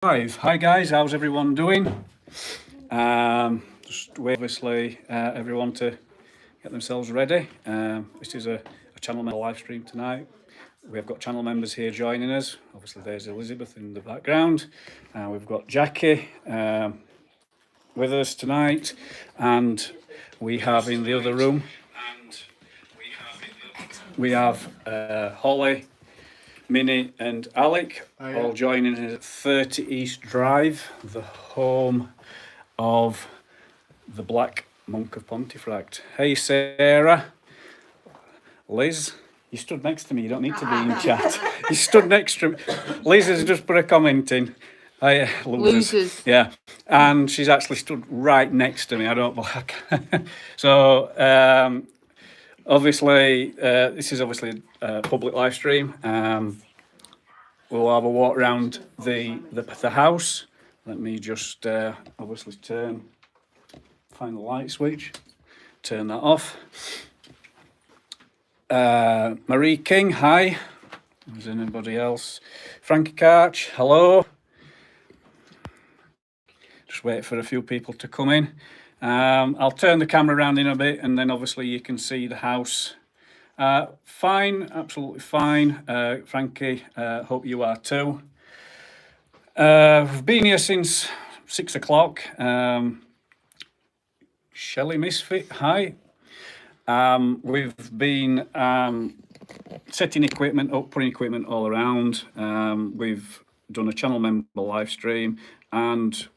Hi guys, how's everyone doing? Just wait, obviously, everyone to get themselves ready. This is a channel member live stream tonight. We've got channel members here joining us. Obviously, there's Elizabeth in the background. We've got Jackie with us tonight, and we have in the other room, we have Holly, Minnie and Alec all joining us at 30 East Drive, the home of the Black Monk of Pontefract. Hey Sarah, Liz, you stood next to me, you don't need to be in chat. You stood next to me. Liz has just put a comment in. Losers. Yeah, and she's actually stood right next to me. I don't black. So obviously, this is obviously a public live stream. We'll have a walk around the house. Let me just obviously find the light switch, turn that off. Marie King, hi. Is anybody else? Frankie Karch, hello. Just wait for a few people to come in. I'll turn the camera around in a bit, and then obviously you can see the house. Fine, absolutely fine. Frankie, hope you are too. We've been here since 6 o'clock. Shelley Misfit, hi. We've been setting equipment up, putting equipment all around. We've done a channel member live stream, and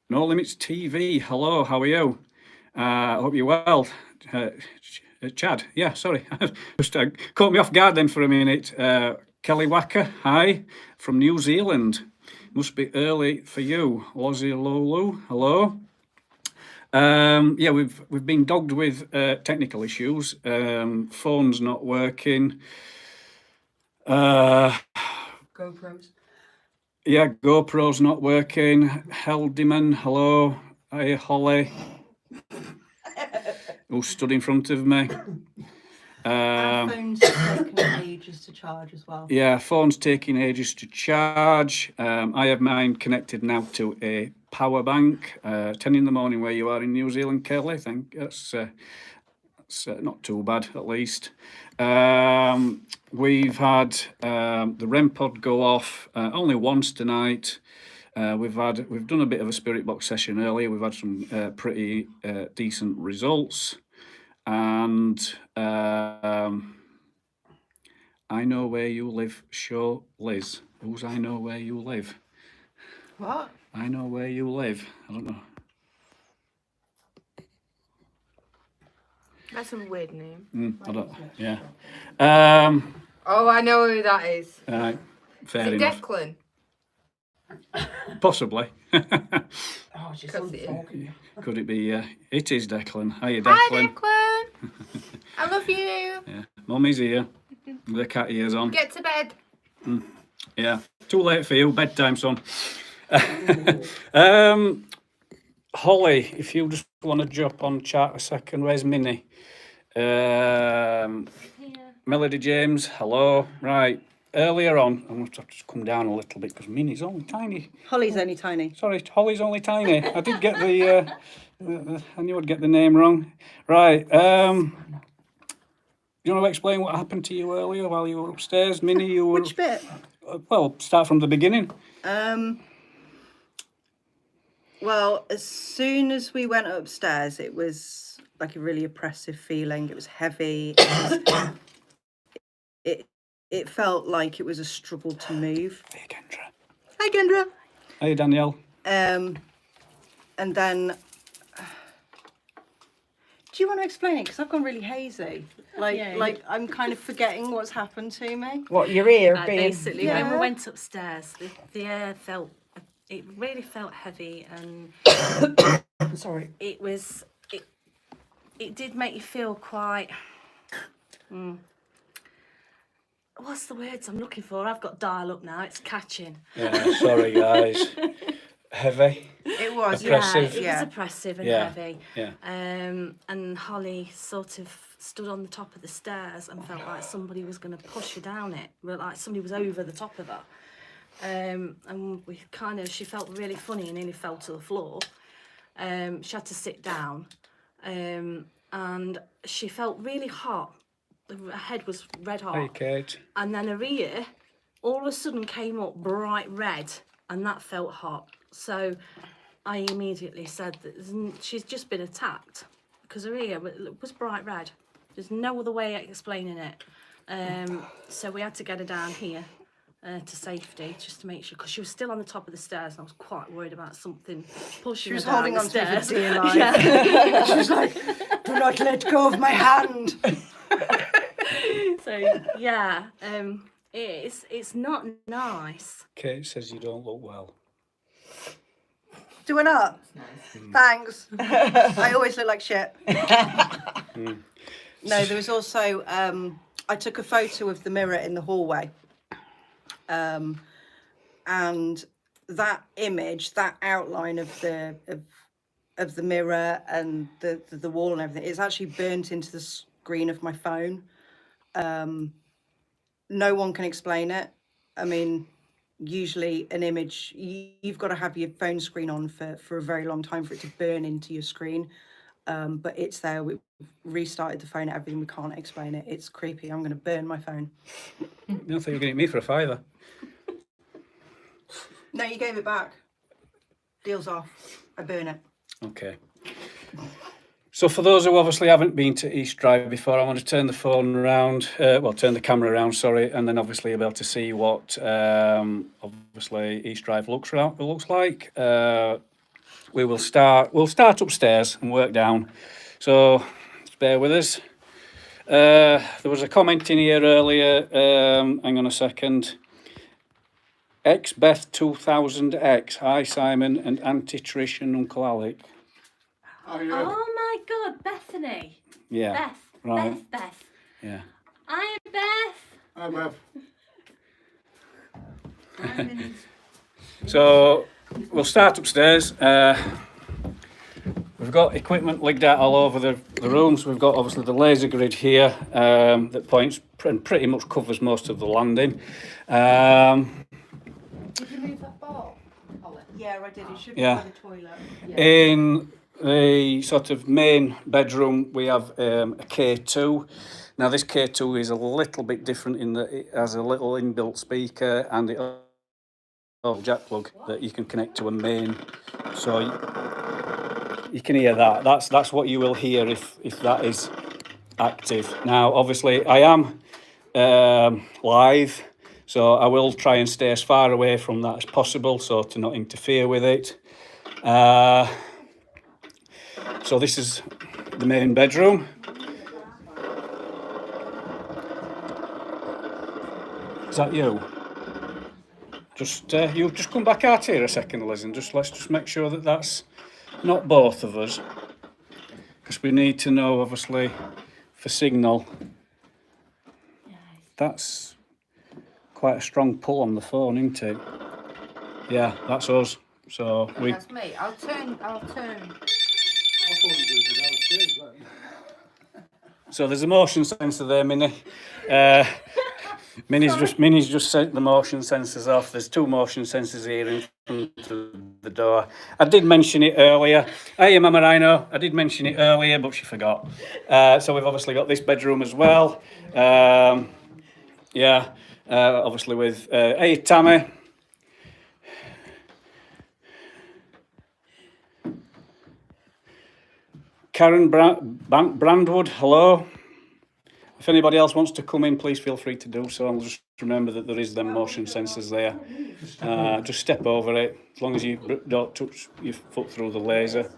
No Limits TV, hello, how are you? I hope you're well. Chad, yeah, sorry, just caught me off guard then for a minute. Kelly Wacker, hi, from New Zealand. Must be early for you. Lozzie Lulu, hello. Yeah, we've been dogged with technical issues. Phone's not working. GoPros. Yeah, GoPro's not working. Heldiman, hello. Hi, Holly. Who stood in front of me? Our phone's taking ages to charge as well. Yeah, phone's taking ages to charge. I have mine connected now to a power bank. 10 in the morning where you are in New Zealand, Kelly. I think that's not too bad, at least. We've had the REM pod go off only once tonight. We've done a bit of a spirit box session earlier. We've had some pretty decent results, and I know where you live. Show Liz. Who's I know where you live? What? I know where you live. I don't know. That's a weird name. I don't. Yeah. Oh, I know who that is. Fair Is it enough. Declan? Possibly. Oh, she's so Could be. foggy. Could it be? It is Declan. Hiya, Declan. Hi, Declan. I love you. Yeah. Mummy's here. With the cat ears on. Get to bed. Yeah. Too late for you. Bedtime, son. Holly, if you just want to jump on chat a second. Where's Minnie? Melody James, hello. Right. Earlier on, I'm going to have to come down a little bit because Minnie's only tiny. Holly's only tiny. Sorry, Holly's only tiny. I did get I knew I'd get the name wrong. Right. Do you want to explain what happened to you earlier while you were upstairs? Minnie, you were... Which bit? Well, start from the beginning. Well, as soon as we went upstairs, it was like a really oppressive feeling. It was heavy. It felt like it was a struggle to move. Hey, Kendra. Hi, Kendra. Hey, Danielle. And then, do you want to explain it? Because I've gone really hazy. Like I'm kind of forgetting what's happened to me. What, your ear being... Basically, when we went upstairs, the air it really felt heavy, and Sorry. it did make you feel quite... What's the words I'm looking for? I've got dial up now, it's catching. Yeah, sorry, guys. Heavy. It was. Oppressive. It Yeah. was oppressive and Yeah. heavy. Yeah. And Holly sort of stood on the top of the stairs and felt like somebody was going to push her down it. Like somebody was over the top of her. and she felt really funny and nearly fell to the floor. She had to sit down, and she felt really hot. Her head was red hot. Hey, Kate. And then her ear all of a sudden came up bright red, and that felt hot. So I immediately said that she's just been attacked because her ear was bright red. There's no other way of explaining it. So we had to get her down here to safety just to make sure, because she was still on the top of the stairs, and I was quite worried about something pushing her down the stairs. She was holding on to it for dear life. Yeah. She was like, "Do not let go of my hand." So yeah, it's not nice. Kate says you don't look well. Do I not? Thanks. I always look like shit. No, there was also, I took a photo of the mirror in the hallway. And that image, that outline of the mirror and the wall and everything, it's actually burnt into the screen of my phone. No one can explain it. I mean, usually an image, you've got to have your phone screen on for a very long time for it to burn into your screen. But it's there. We restarted the phone and everything. We can't explain it. It's creepy. I'm going to burn my phone. I don't think you're getting me for a fiver. No, you gave it back. Deal's off. I burn it. Okay. So for those who obviously haven't been to East Drive before, I want to turn the phone around, turn the camera around, sorry, and then obviously you'll be able to see what obviously East Drive looks like. We'll start upstairs and work down. So just bear with us. There was a comment in here earlier, hang on a second. Beth 2000X, hi Simon and Auntie Trish and Uncle Alec. Oh my God, Bethany. Yeah. Beth. Right. Beth. Yeah. Hi, Beth. Hi, Beth. So we'll start upstairs. We've got equipment ligged out all over the rooms. We've got obviously the laser grid here that points and pretty much covers most of the landing. Did you move that ball? Yeah, I did. It should be by the toilet. In the sort of main bedroom, we have a K2. Now this K2 is a little bit different in that it has a little inbuilt speaker and it has a jack plug that you can connect to a main. So you can hear that. That's what you will hear if that is active. Now, obviously, I am live, so I will try and stay as far away from that as possible, so to not interfere with it. So this is the main bedroom. Is that you? You just come back out here a second, Liz, and let's just make sure that that's not both of us, because we need to know, obviously, for signal. That's quite a strong pull on the phone, isn't it? Yeah, that's us. So That's me. I'll turn. So there's a motion sensor there, Minnie. Minnie's just sent the motion sensors off. There's two motion sensors here in front of the door. I did mention it earlier. Hey, Mama Rhino. I did mention it earlier, but she forgot. So we've obviously got this bedroom as well. Obviously with hey, Tammy. Karen Brandwood, hello. If anybody else wants to come in, please feel free to do so. I'll just remember that there is them motion sensors there. Just step over it, as long as you don't touch your foot through the laser.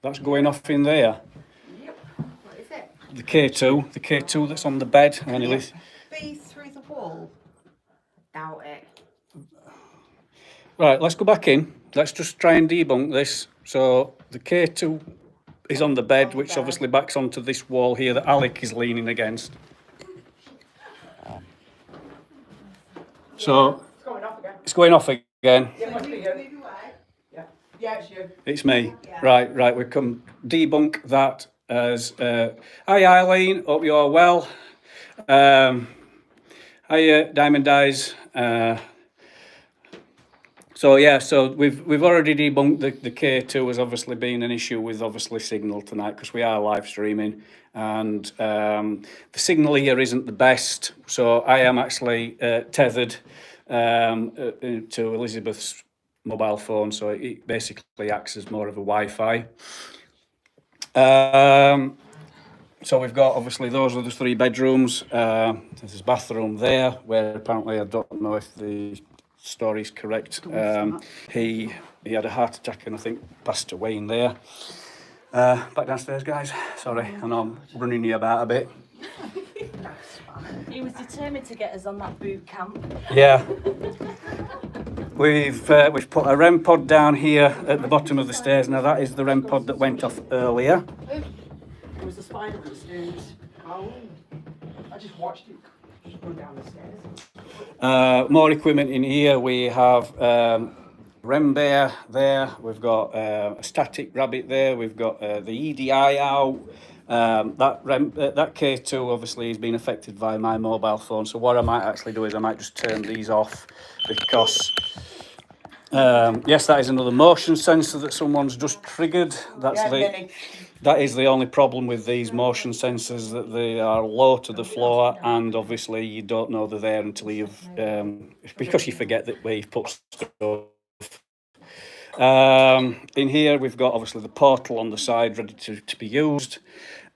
That's going off in there. What is it? The K2 that's on the bed. Be through the wall. Doubt it. Right, let's go back in. Let's just try and debunk this. So the K2 is on the bed, which obviously backs onto this wall here that Alec is leaning against. So it's going off again. Yeah, it's you. It's me. Right. We can debunk that as. Hi, Eileen. Hope you're well. Hi, Hiya, Diamond Eyes. So yeah, so we've already debunked the K2 has obviously been an issue with obviously signal tonight because we are live streaming, and the signal here isn't the best. So I am actually tethered to Elizabeth's mobile phone, so it basically acts as more of a Wi-Fi. So we've got obviously those are the 3 bedrooms. There's a bathroom there where apparently I don't know if the story's correct. He had a heart attack and I think passed away in there. Back downstairs, guys. Sorry, I know I'm running you about a bit. He was determined to get us on that boot camp. Yeah. We've put a REM pod down here at the bottom of the stairs. Now that is the REM pod that went off earlier. There was a spider upstairs. Oh, I just watched it just go down the stairs. More equipment in here. We have REM bear there. We've got a static rabbit there. We've got the EDI out. That K2 obviously has been affected by my mobile phone. So what I might actually do is I might just turn these off because yes, that is another motion sensor that someone's just triggered. That is the only problem with these motion sensors, that they are low to the floor, and obviously you don't know they're there until you've because you forget that where you've put stuff. In here we've got obviously the portal on the side ready to be used,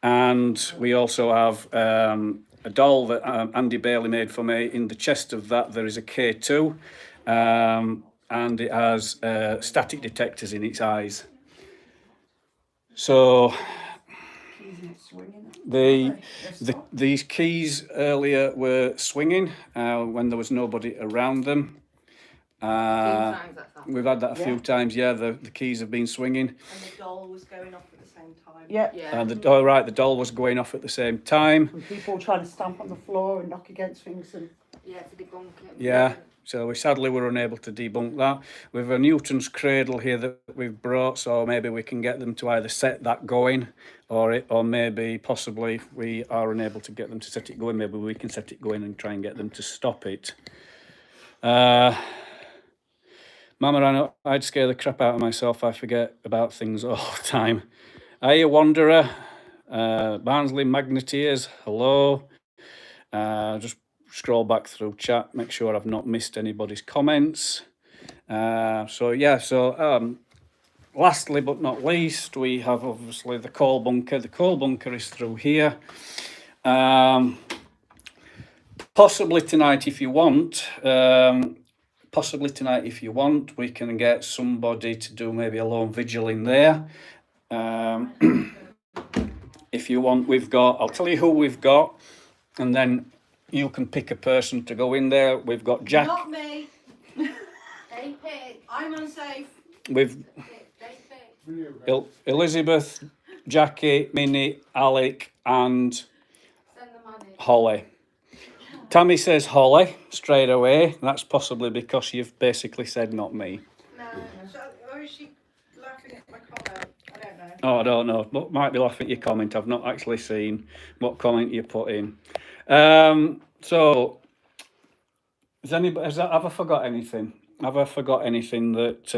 and we also have a doll that Andy Bailey made for me. In the chest of that there is a K2, and it has static detectors in its eyes. So these keys earlier were swinging when there was nobody around them. We've had that a few times. Yeah, the keys have been swinging. And the doll was going off at the same time. Yeah. And the doll was going off at the same time. And people trying to stamp on the floor and knock against things and. Yeah, to debunk it. Yeah. So we sadly were unable to debunk that. We've a Newton's cradle here that we've brought, so maybe we can get them to either set that going, or maybe possibly if we are unable to get them to set it going, maybe we can set it going and try and get them to stop it. Mama, I know I'd scare the crap out of myself. I forget about things all the time. Hiya, Wanderer. Barnsley Magneteers, hello. Just scroll back through chat, make sure I've not missed anybody's comments. Lastly but not least, we have obviously the coal bunker. The coal bunker is through here. Possibly tonight if you want, we can get somebody to do maybe a lone vigil in there. If you want, I'll tell you who we've got, and then you can pick a person to go in there. We've got Jack. Not me. I'm unsafe. We've Elizabeth, Jackie, Minnie, Alec, and Holly. Tammy says Holly straight away. That's possibly because you've basically said not me. No. Or is she laughing at my comment? I don't know. Oh, I don't know. But might be laughing at your comment. I've not actually seen what comment you put in. So, have I forgot anything? Have I forgot anything that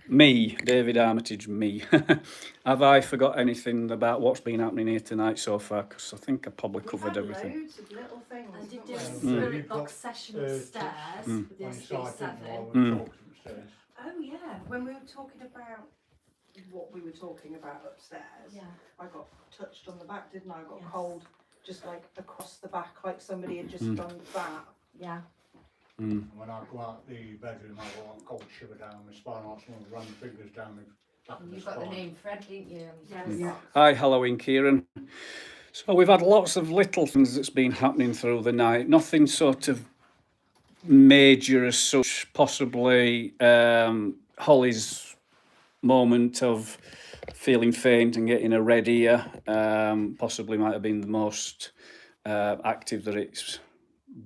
me, David Armitage, me? Have I forgot anything about what's been happening here tonight so far? Because I think I probably covered everything. Loads of little things. I did do a spirit box session upstairs with the SB7. Oh yeah, when we were talking about what we were talking about upstairs, I got touched on the back, didn't I? I got cold, just like across the back, like somebody had just done that. Yeah. When I go out the bedroom, I got a cold shiver down my spine, like someone run fingers down the back of the You've got the spine. name Fred, didn't you? Yes. Hi, Halloween, Kieran. So we've had lots of little things that's been happening through the night. Nothing sort of major as such. Possibly Holly's moment of feeling faint and getting a red ear possibly might have been the most active that it's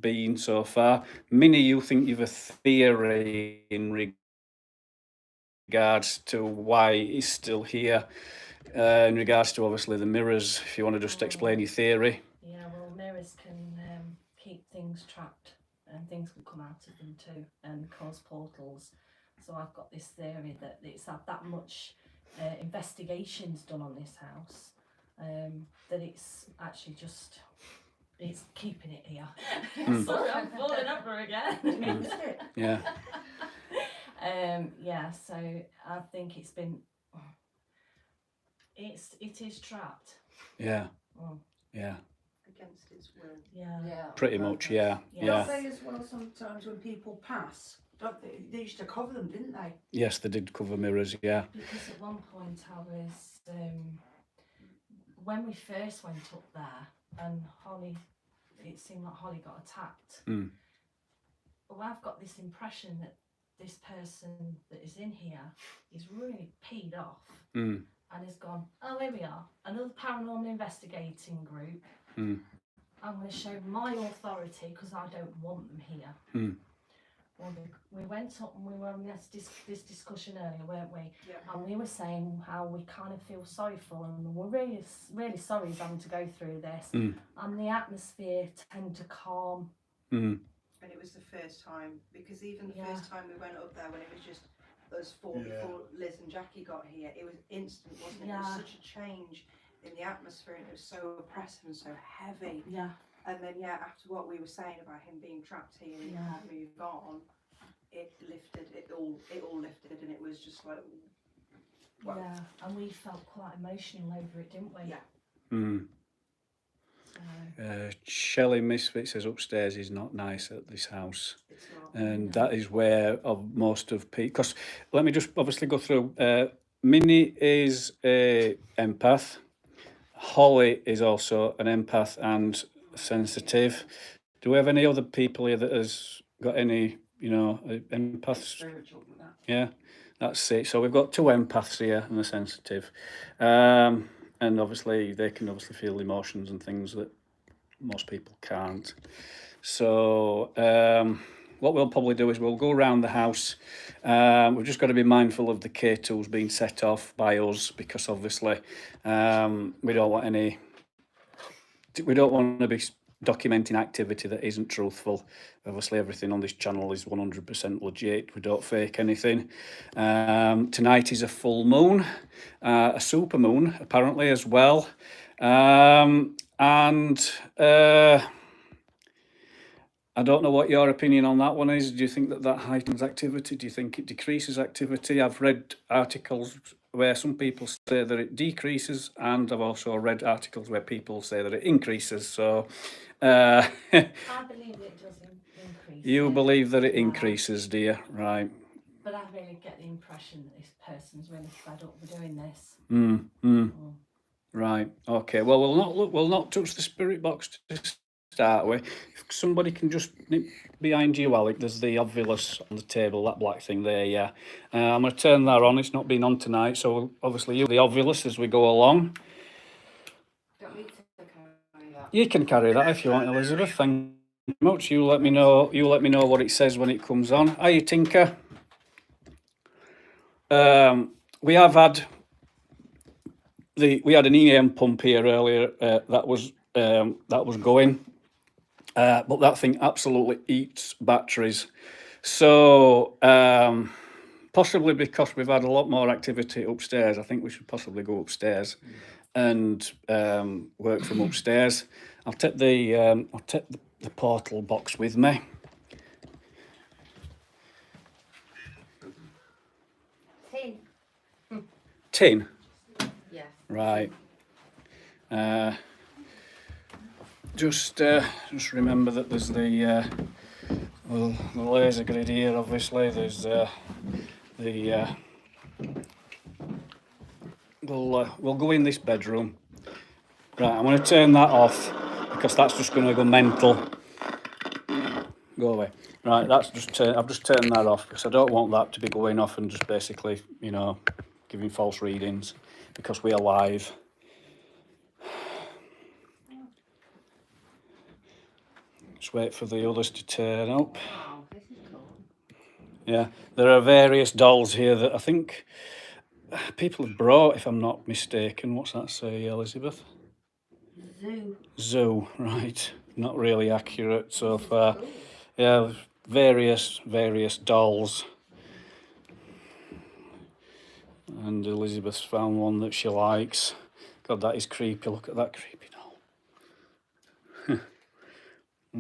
been so far. Minnie, you think you've a theory in regards to why he's still here, in regards to obviously the mirrors, if you want to just explain your theory. Yeah, well, mirrors can keep things trapped, and things can come out of them too and cause portals. So I've got this theory that it's had that much investigations done on this house, that it's actually just, it's keeping it here. Sorry, I'm falling over again. Yeah. Yeah, so I think it's been, it is trapped. Yeah. Mm. Yeah. Against its will. Yeah. Pretty much. Yeah. Yeah. Don't they as well sometimes when people pass? Don't they used to cover them, didn't they? Yes, they did cover mirrors. Yeah. Because at one point I was, when we first went up there, and Holly, it seemed like Holly got attacked. Mm. Well, I've got this impression that this person that is in here is really peed off. Mm. And has gone, oh, here we are, another paranormal investigating group. Mm. I'm going to show my authority because I don't want them here. Mm. Well, we went up and we were having this discussion earlier, weren't we? Yeah. And we were saying how we kind of feel sorry for them, and we're really sorry he's having to go through this. Mm. And the atmosphere tend to calm. Mm. And it was the first time, because even the Yeah. first time we went up there when it was just us four Yeah. before Liz and Jackie got here, it was instant, wasn't it? It was Yeah. such a change in the atmosphere, and it was so oppressive and so heavy. Yeah. And then after what we were saying about him being trapped here and he Yeah. can't move on, it lifted, it all lifted, and it was just like, wow. Yeah. And we felt quite emotional over it, didn't we? Yeah. Mm. So, Shelley Misfit says upstairs is not nice at this house. It's not. And that is where of most of people, because let me just obviously go through. Minnie is a empath. Holly is also an empath and sensitive. Do we have any other people here that has got any, empaths? Spiritual, that. Yeah, that's it. So we've got 2 empaths here and a sensitive. And obviously they can feel emotions and things that most people can't. So what we'll probably do is we'll go around the house. We've just got to be mindful of the K2s being set off by us, because obviously we don't want to be documenting activity that isn't truthful. Obviously everything on this channel is 100% legit. We don't fake anything. Tonight is a full moon, a super moon apparently as well. I don't know what your opinion on that one is. Do you think that heightens activity? Do you think it decreases activity? I've read articles where some people say that it decreases, and I've also read articles where people say that it increases. So I believe it does increase. you yeah. believe that it Yeah. increases, do you? Right. But I really get the impression that this person's really fed up with doing this. Right. Okay. Well, we'll not touch the spirit box to start with. If somebody can just nip behind you, Alec, there's the Ovilus on the table, that black thing there. Yeah. I'm going to turn that on. It's not been on tonight, so obviously you the Ovilus as we go along. Don't need to carry that. You can carry that if you want, Elizabeth. Thank you very much. You let me know. You let me know what it says when it comes on. Hiya, Tinker. We have had we had an EM pump here earlier that was going, but that thing absolutely eats batteries. So possibly because we've had a lot more activity upstairs, I think we should possibly go upstairs and work from upstairs. I'll take the portal box with me. Tin. Yeah. Right. Just remember that there's the laser grid here. Obviously, there's we'll go in this bedroom. Right, I'm going to turn that off because that's just going to go mental. Go away. Right, I've just turned that off because I don't want that to be going off and just basically, giving false readings, because we are live. Just wait for the others to turn up. Wow, this is cool. Yeah, there are various dolls here that I think people have brought, if I'm not mistaken. What's that say, Elizabeth? Zoo. Zoo, right. not really accurate so far. Yeah, various dolls. And Elizabeth's found one that she likes. God, that is creepy. Look at that creepy doll.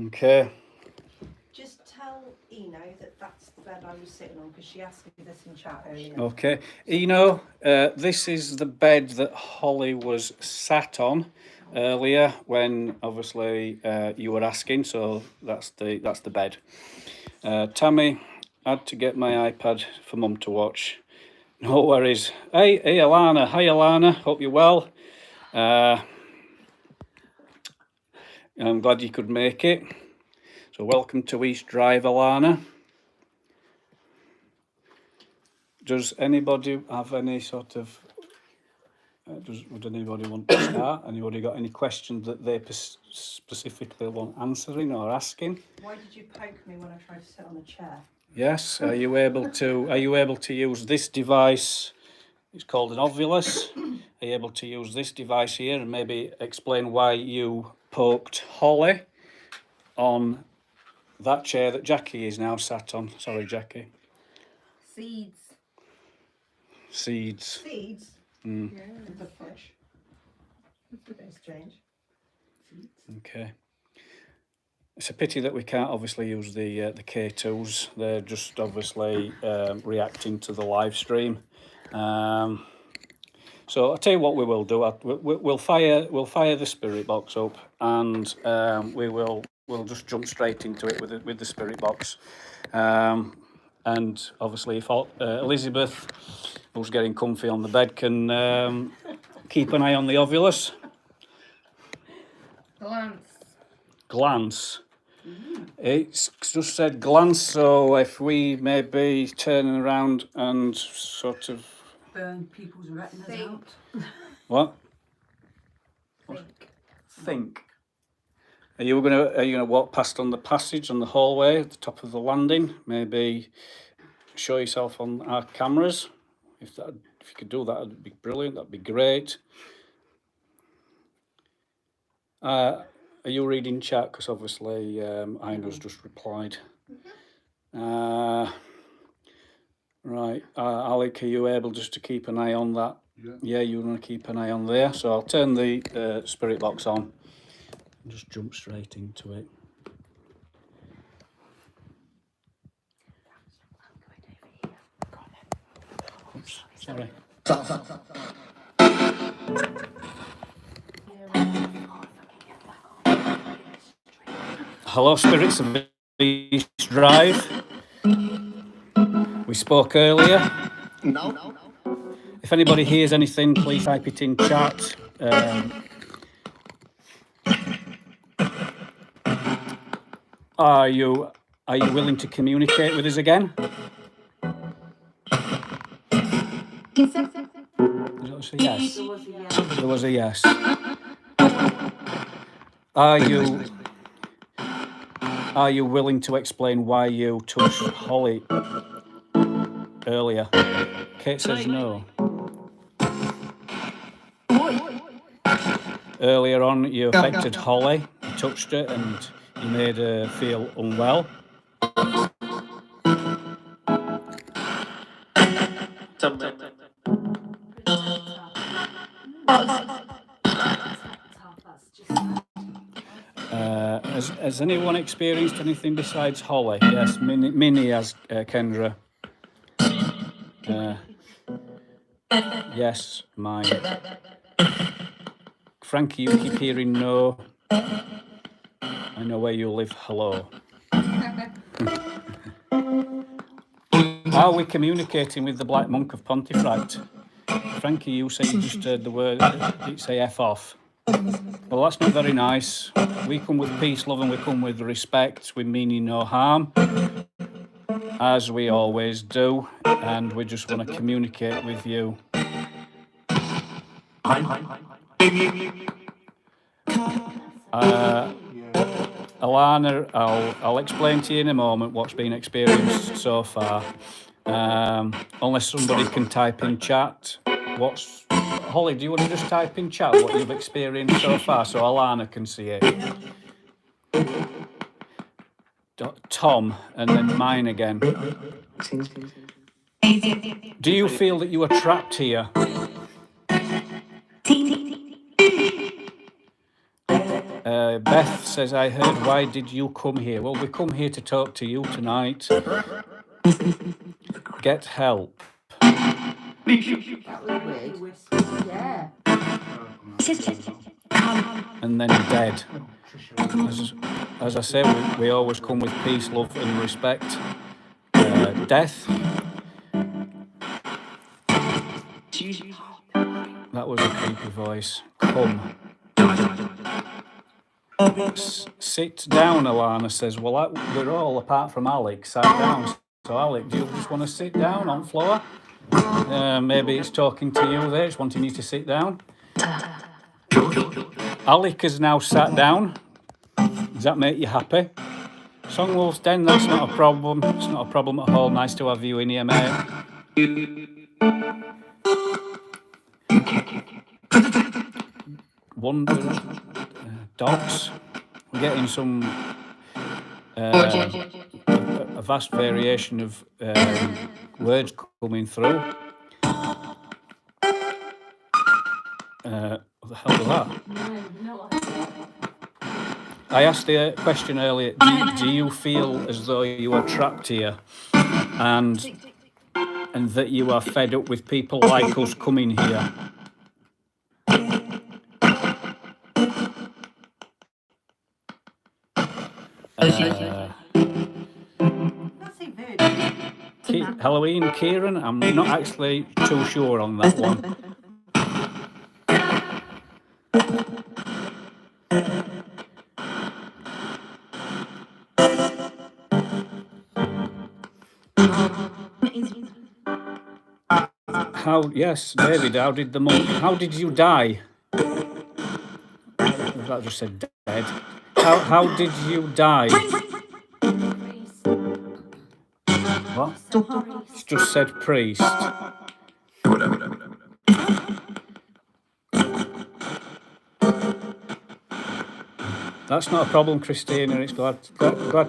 Okay. Just tell Eno that that's the bed I was sitting on, because she asked me this in chat earlier. Okay. Eno, this is the bed that Holly was sat on earlier when obviously you were asking, so that's the bed. Tammy, I had to get my iPad for Mum to watch. No worries. Hey Alana. Hi Alana, hope you're well. I'm glad you could make it. So welcome to East Drive, Alana. Does anybody have any sort of, would anybody want to start? Anybody got any questions that they specifically want answering or asking? Why did you poke me when I tried to sit on a chair? Yes, are you able to use this device? It's called an ovulus. Are you able to use this device here and maybe explain why you poked Holly on that chair that Jackie is now sat on? Sorry, Jackie. Seeds. Seeds. Seeds? Mm. Yeah, they're fresh. That's strange. Seeds. Okay. It's a pity that we can't obviously use the K2s. They're just obviously reacting to the live stream. So I'll tell you what we will do. We'll fire the spirit box up, and we'll just jump straight into it with the spirit box. And obviously, if Elizabeth, who's getting comfy on the bed, can keep an eye on the ovulus. Glance. It's just said glance, so if we maybe turn around and sort of Burn people's retinas out. what? Think. Are you gonna walk past on the passage on the hallway at the top of the landing? Maybe show yourself on our cameras. If you could do that, that'd be brilliant. That'd be great. Are you reading chat? Because obviously Ina's just replied. Right, Alec, are you able just to keep an eye on that? Yeah, you want to keep an eye on there. So I'll turn the spirit box on and just jump straight into it. Oops, sorry. Hello, spirits of East Drive. We spoke earlier. No. If anybody hears anything, please type it in chat. Are you willing to communicate with us again? There was a yes. There was a yes. Are you willing to explain why you touched Holly earlier? Kate says no. Earlier on, you affected Holly, you touched her, and you made her feel unwell. Has anyone experienced anything besides Holly? Yes, Minnie has, Kendra. Yes, mine. Frankie, you keep hearing no. I know where you live, hello. Are we communicating with the Black Monk of Pontefract? Frankie, you say you just heard the word, it say F off. Well, that's not very nice. We come with peace, love, and we come with respect. We mean you no harm, as we always do, and we just want to communicate with you. Alana, I'll explain to you in a moment what's been experienced so far. Unless somebody can type in chat. Holly, do you want to just type in chat what you've experienced so far so Alana can see it? Tom, and then mine again. Do you feel that you are trapped here? Beth says, I heard, why did you come here? Well, we come here to talk to you tonight. Get help. That was weird. Yeah. And then dead. As I say, we always come with peace, love and respect. Death. That was a creepy voice. Come. Sit down, Alana says. Well, we're all, apart from Alec, sat down. So, Alec, do you just want to sit down on floor? Maybe it's talking to you there. It's wanting you to sit down. Alec has now sat down. Does that make you happy? Songwolf's Den, that's not a problem. It's not a problem at all. Nice to have you in here, mate. Wonder dogs. We're getting some a vast variation of words coming through. What the hell was that? I asked the question earlier, do you feel as though you are trapped here and that you are fed up with people like us coming here? Halloween, Kieran, I'm not actually too sure on that one. Yes, David, how did you die? I just said dead. How did you die? What? It's just said priest. That's not a problem, Christina. It's glad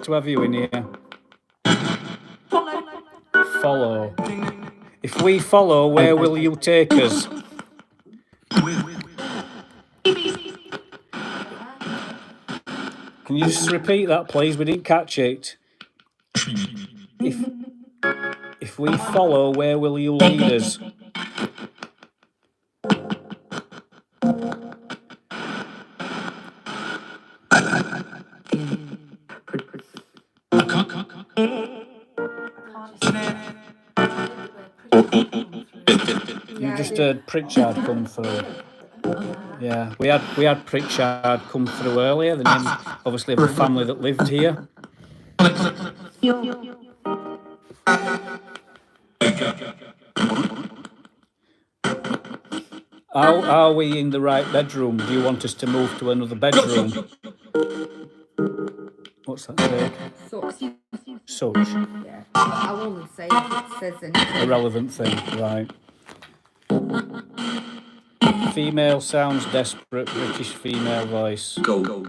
to have you in here. Follow. If we follow, where will you take us? Can you just repeat that, please? We didn't catch it. If we follow, where will you lead us? You just heard Pritchard come through. Yeah, we had Pritchard come through earlier, the name, obviously, of the family that lived here. Are we in the right bedroom? Do you want us to move to another bedroom? What's that say? Such. Yeah. I won't say if it says anything. Irrelevant thing, right. Female sounds desperate, British female voice. Go.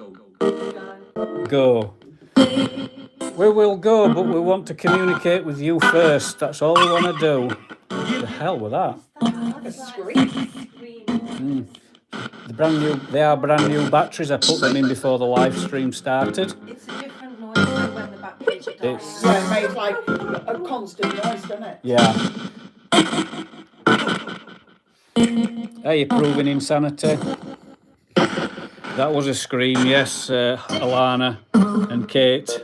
We will go, but we want to communicate with you first. That's all we want to do. What the hell was that? They are brand new batteries. I put them in before the live stream started. It's a different noise than when the batteries are dying. Yeah, it makes like a constant noise, doesn't it? Yeah. Are you proving insanity? That was a scream, yes, Alana and Kate.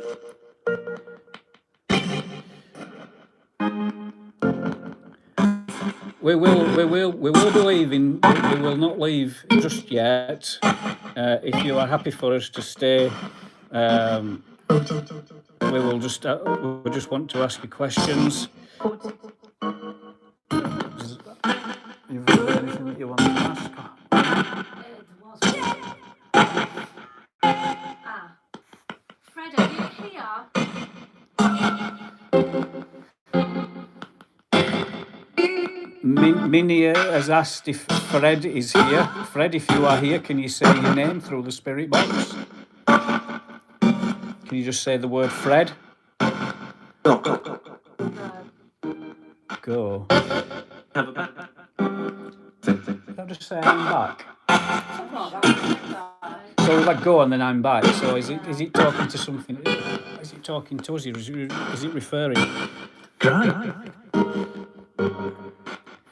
We will be leaving. We will not leave just yet. If you are happy for us to stay, we will just. We just want to ask you questions. You've got anything that you want to ask? Fred, are you here? Minnie has asked if Fred is here. Fred, if you are here, can you say your name through the spirit box? Can Can you just say the word Fred? No. Go. Have a back. I'll just say I'm back. Something like that. So if I go and then I'm back, so is it talking to something? Is it talking to us? Is it referring? Right.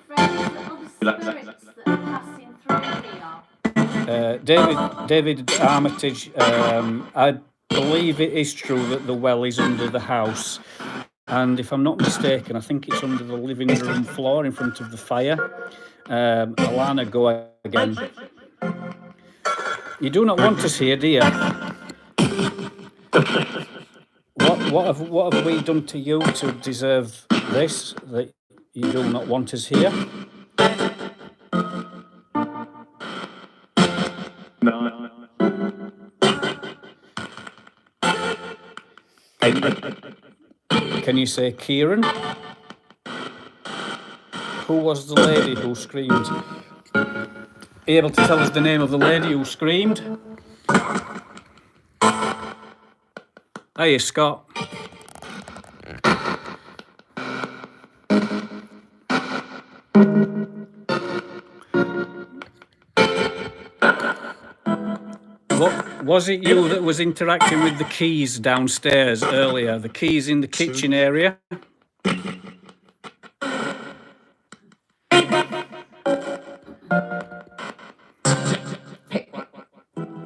Friends, the other spirits that are passing through here. David Armitage, I believe it is true that the well is under the house. And if I'm not mistaken, I think it's under the living room floor in front of the fire. Alana, go again. You do not want us here, do you? What have we done to you to deserve this, that you do not want us here? No. Can you say Kieran? Who was the lady who screamed? Are you able to tell us the name of the lady who screamed? Hiya, Scott. Was it you that was interacting with the keys downstairs earlier? The keys in the kitchen area?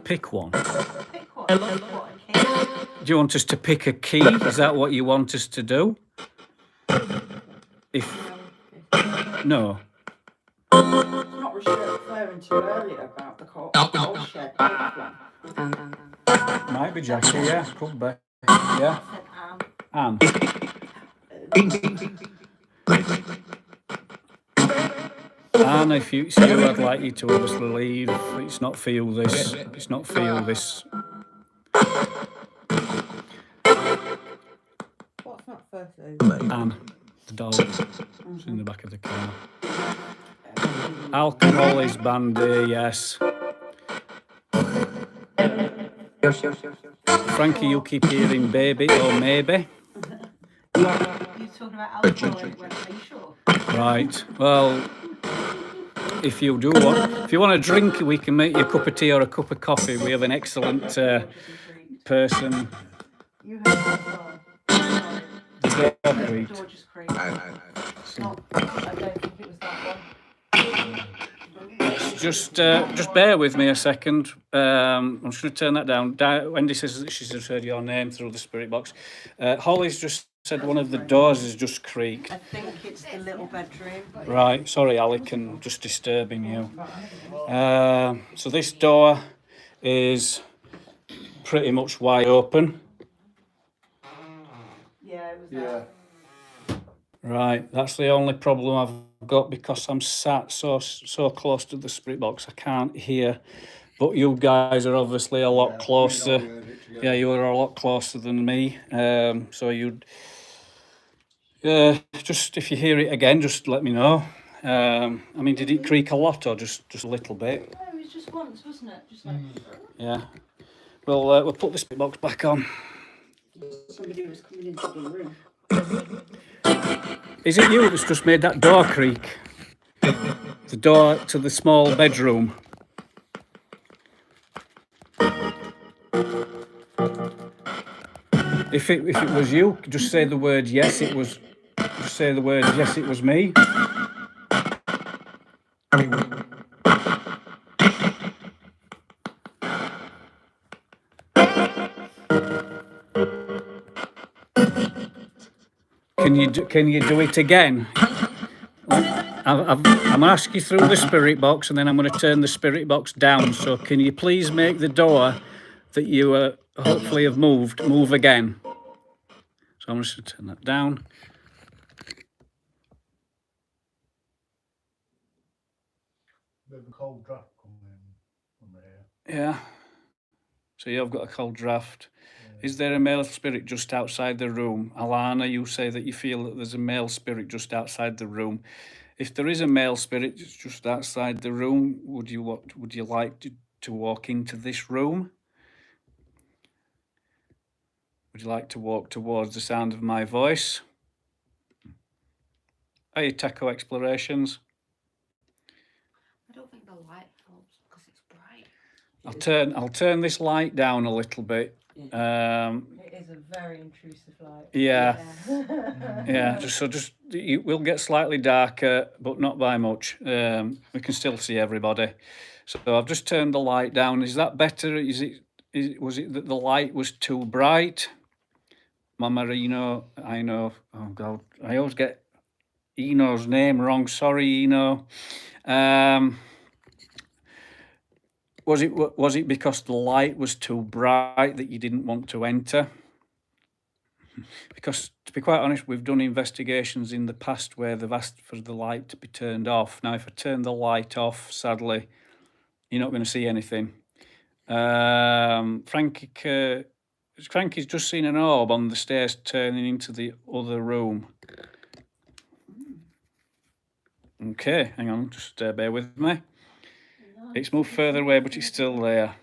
Pick one. Do you want us to pick a key? Is that what you want us to do? No. I'm not referring to earlier about the coal shed. Might be Jackie, yeah, could be. Yeah. Anne. Anne, if you see you, I'd like you to obviously leave. It's not feel this. It's not feel this. What's that first name? Anne, the dog. It's in the back of the car. Alcohol is banned here, yes. Frankie, you keep hearing baby or maybe. You're talking about alcohol. Are you sure? Right. Well, if you want a drink, we can make you a cup of tea or a cup of coffee. We have an excellent person. You heard that one. The door The creaked. door just creaked. Not, I don't think it was that one. Just bear with me a second. I'm just going to turn that down. Wendy says that she's just heard your name through the spirit box. Holly's just said one of the doors has just creaked. I think it's the little bedroom. Right, sorry Alec, I'm just disturbing you. So this door is pretty much wide open. Yeah, it was that. Right, that's the only problem I've got because I'm sat so close to the spirit box. I can't hear, but you guys are obviously a lot closer. Yeah, you are a lot closer than me. So you'd just if you hear it again, just let me know. I mean, did it creak a lot or just a little bit? No, it was just once, wasn't it? Just like. Yeah. Well, we'll put the spirit box back on. Somebody was coming into the room. Is it you that's just made that door creak? The door to the small bedroom. If it was you, just say the word yes. It was. Just say the word yes. It was me. Can you do it again? I'm going to ask you through the spirit box, and then I'm going to turn the spirit box down. So can you please make the door that you hopefully have moved move again? So I'm just going to turn that down. There's a cold draft coming in from here. Yeah. So you've got a cold draft. Is there a male spirit just outside the room? Alana, you say that you feel that there's a male spirit just outside the room. If there is a male spirit just outside the room, would you like to walk into this room? Would you like to walk towards the sound of my voice? Are you Techo Explorations? I don't think the light helps because it's bright. I'll turn this light down a little bit. It is a very intrusive light. Yeah. Yeah. We'll get slightly darker, but not by much. We can still see everybody. So I've just turned the light down. Is that better? Was it that the light was too bright? Mama Eno, I know. Oh God, I always get Eno's name wrong. Sorry, Eno. Was it because the light was too bright that you didn't want to enter? Because, to be quite honest, we've done investigations in the past where they've asked for the light to be turned off. Now, if I turn the light off, sadly, you're not going to see anything. Frankie's just seen an orb on the stairs turning into the other room. Okay, hang on, just bear with me. It's moved further away, but it's still there.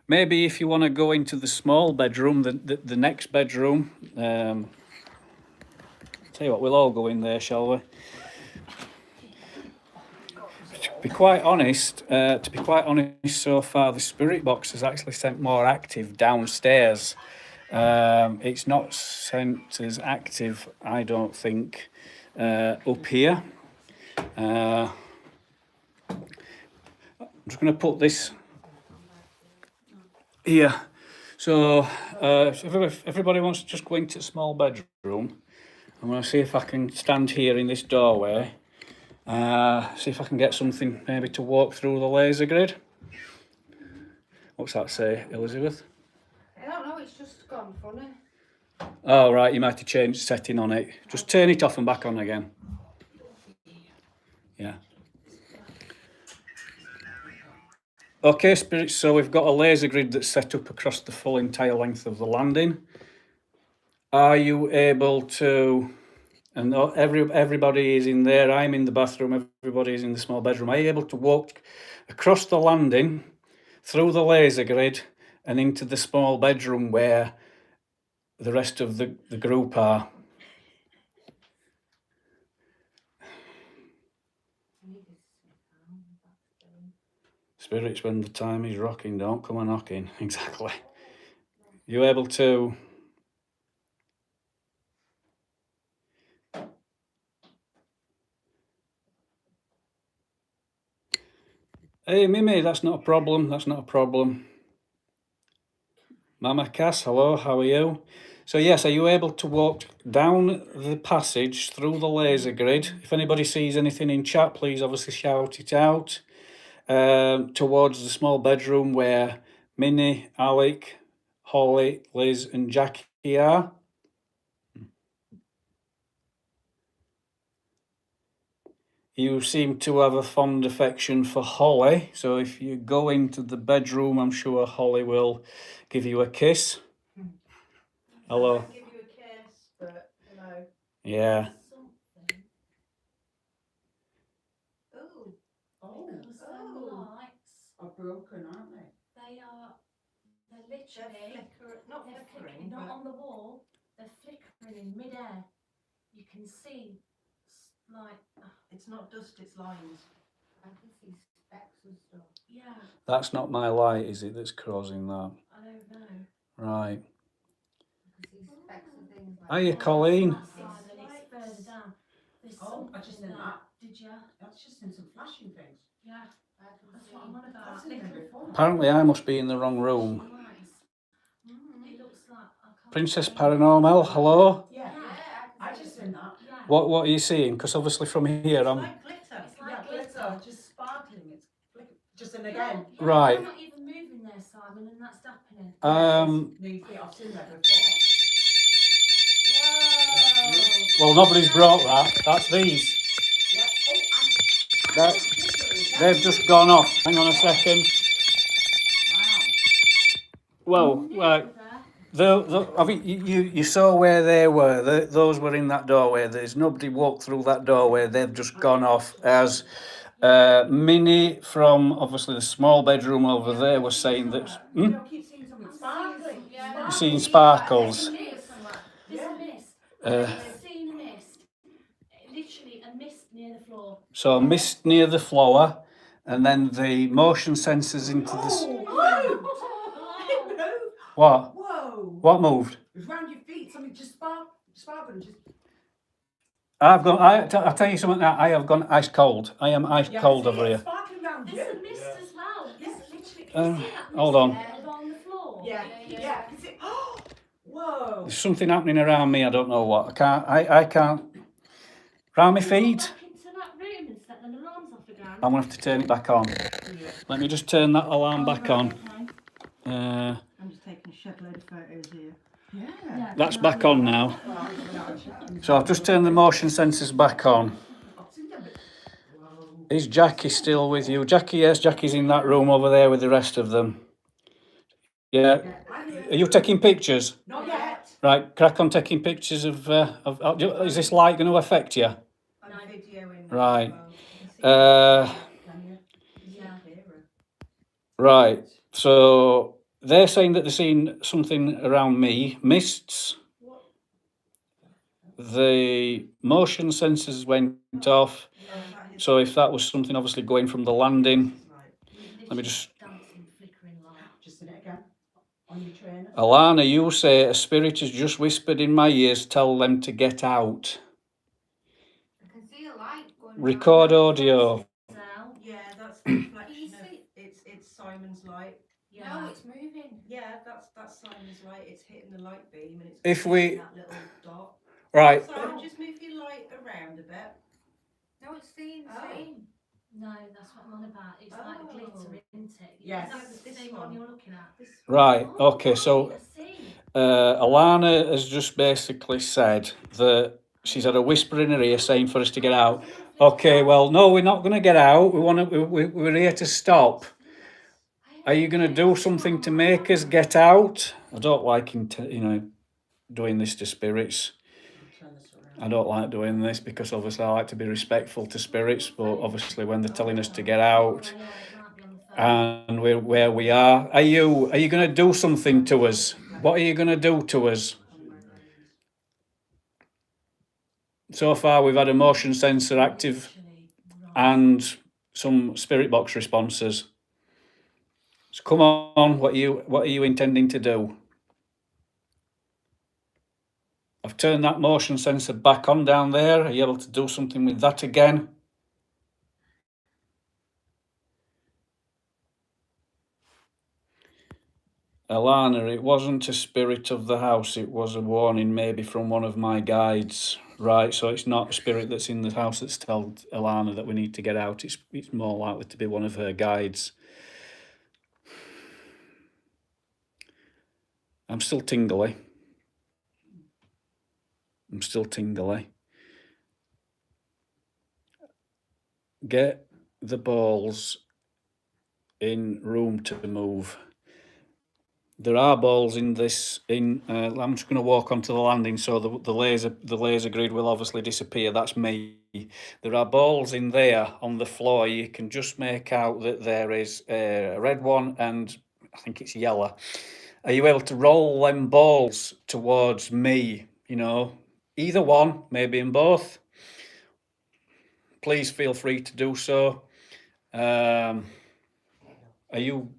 Maybe if you want to go into the small bedroom, the next bedroom, tell you what, we'll all go in there, shall we? To be quite honest, so far the spirit box has actually sent more active downstairs. It's not sent as active, I don't think, up here. I'm just going to put this here. So if everybody wants to just go into a small bedroom, I'm going to see if I can stand here in this doorway. See if I can get something maybe to walk through the laser grid. What's that say, Elizabeth? I don't know, it's just gone funny. Oh, right, you might have changed the setting on it. Just turn it off and back on again. Yeah. Okay, spirits, so we've got a laser grid that's set up across the full entire length of the landing. Are you able to, and everybody is in there, I'm in the bathroom, everybody is in the small bedroom, are you able to walk across the landing, through the laser grid, and into the small bedroom where the rest of the group are? Spirits, when the time is rocking, don't come a knocking. Exactly. You able to? Hey, Mimi, that's not a problem. That's not a problem. Mama Cass, hello, how are you? So yes, are you able to walk down the passage through the laser grid? If anybody sees anything in chat, please obviously shout it out. Towards the small bedroom where Minnie, Alec, Holly, Liz and Jackie are. You seem to have a fond affection for Holly, so if you go into the bedroom, I'm sure Holly will give you a kiss. Hello. Give you a kiss, but hello. Yeah. Oh. Because the lights, Are broken, aren't they? they're literally, Not they're flickering, not but on the wall, they're flickering in mid-air. You can see, like, it's not dust, it's lines. I can see specks and stuff. yeah, That's not my light, is it, that's causing that? I don't know. Right. I can see specks and things like Hiya, that. Colleen. That side and it's further down. There's Oh, I just something seen there. that. Did you? That's just in some flashing things. Yeah, I can that's see. what I'm on about. I've seen them before. Apparently I must be in the wrong room. Lights. It looks like I can't Princess explain it. Paranormal, hello? Yeah, Yeah, I just seen that. yeah. What are you seeing? Because obviously from here It's I'm... like glitter. It's like Yeah, glitter, just sparkling. It's flicker. Just and again. Yeah, Right. You're not even moving there, Simon, and that's happening. I've seen that before. Whoa. Well, nobody's brought that. That's these. Yeah. Oh, That, they've just gone off. Hang on a second. wow. Well, I think you saw where they were. Those were in that doorway. There's nobody walked through that doorway. They've just gone off. As Minnie from obviously the small bedroom over there was saying that. I keep seeing something sparkling. Yeah. seen sparkles. There's a mist. Uh, I've seen a mist. Literally a mist near the floor. So a mist near the floor, and then the motion sensors into this. It moved. What? Whoa. What moved? It was round your feet. Something just sparkled and just. I've gone. I'll tell you something. Now I have gone ice cold. I am ice Yeah, I cold see over it here. sparkling round There's a you. mist as well. There's literally, can Uh, you see that mist hold on. along the floor? Yeah. I can see. Whoa. There's something happening around me. I don't know what. I can't. I can't. Round my Can you feet. go back into that room and set them alarms off again? I'm gonna have to turn it back on. Let me just turn that alarm back on. I'm just taking a shed load of photos here. Yeah. That's back on now. So I've just turned the motion sensors back on. Is Jackie still with you? Jackie, yes, Jackie's in that room over there with the rest of them. Yeah. Are you taking pictures? Not yet. Right, crack on taking pictures of is this light going to affect you? I'm videoing. Right. Can Yeah. Right. So they're saying that they're seeing something around me. Mists. The motion sensors went off. So if that was something obviously going from the landing, let me just. Dancing, flickering light. Just in it again. On your trainer. Alana, you say a spirit has just whispered in my ears, tell them to get out. I can see a light going. Record audio. Yeah, that's the reflection You of see- it's Simon's light. No, it's moving. Yeah, that's Simon's light. It's hitting the light beam and it's If hitting we- that little dot. Right. Simon, just move your light around a bit. No, it's seen. Oh. Seen. No, that's what I'm on about. It's like Oh. glitter, isn't it? Yes. That's the This same one. one you're looking at. Right. Oh, Okay. So right, I see. Alana has just basically said that she's had a whisper in her ear saying for us to get out. Okay. Well, no, we're not going to get out. We want to. We're here to stop. Are you going to do something to make us get out? I don't like doing this to spirits. Turn this around. I don't like doing this because obviously I like to be respectful to spirits, but obviously when they're telling us to get out and we're where we are you going to do something to us? What are you going to do to us? So far we've had a motion sensor active and some spirit box responses. So come on, what are you intending to do? I've turned that motion sensor back on down there. Are you able to do something with that again? Alana, it wasn't a spirit of the house. It was a warning maybe from one of my guides. Right, so it's not a spirit that's in the house that's told Alana that we need to get out. It's more likely to be one of her guides. I'm still tingly. Get the balls in room to move. There are balls in this. I'm just going to walk onto the landing, so the laser grid will obviously disappear. That's me. There are balls in there on the floor. You can just make out that there is a red one and I think it's yellow. Are you able to roll them balls towards me? Either one, maybe in both. Please feel free to do so. Are you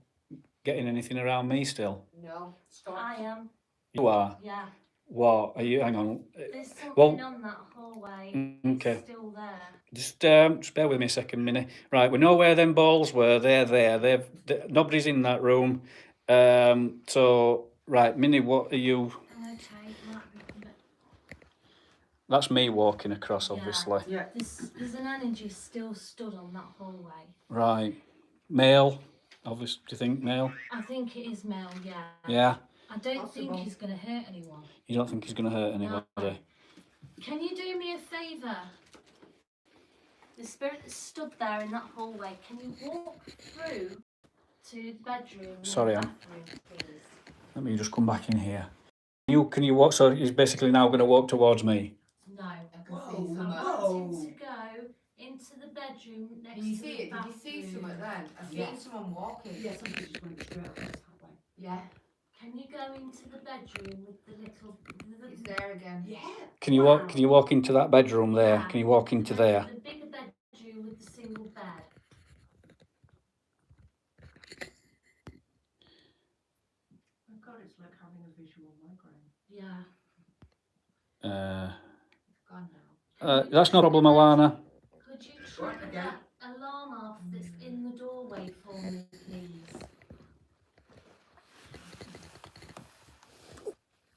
getting anything around me still? No. I am. You are? Yeah. What? Are you? Hang on. There's something Well, on that hallway. okay. It's still there. Just bear with me a second, minute. Right, we know where them balls were. They're there. Nobody's in that room. So, right, Minnie, what are you? Okay, might be a bit. That's me walking across, Yeah. obviously. Yeah. There's an energy still stood on that hallway. Right. Male, obviously. Do you think male? I think it is male, yeah. Yeah. I don't Possible. think he's going to hurt anyone. You don't think he's going to hurt anybody? Can you do me a favour? The spirit that stood there in that hallway, can you walk through to the bedroom? and Sorry, the Anne. bathroom, please? Let me just come back in here. Can you walk? So he's basically now going to walk towards me. No. I Whoa. want him to go into the bedroom next Can you to see the it? Did you see bathroom. something then? I seen Yeah. someone walking. Yeah, something just went straight across that way. Yeah. Can you go into the bedroom with the little? It's there again. Yeah. Can you walk? Can you walk into that bedroom there? Yeah, Can you walk into there? The bigger bedroom with the single bed. Oh God, it's like having a visual migraine. Yeah. It's gone now. That's not a problem, Alana. Could you trigger again. that alarm off that's in the doorway for me, please?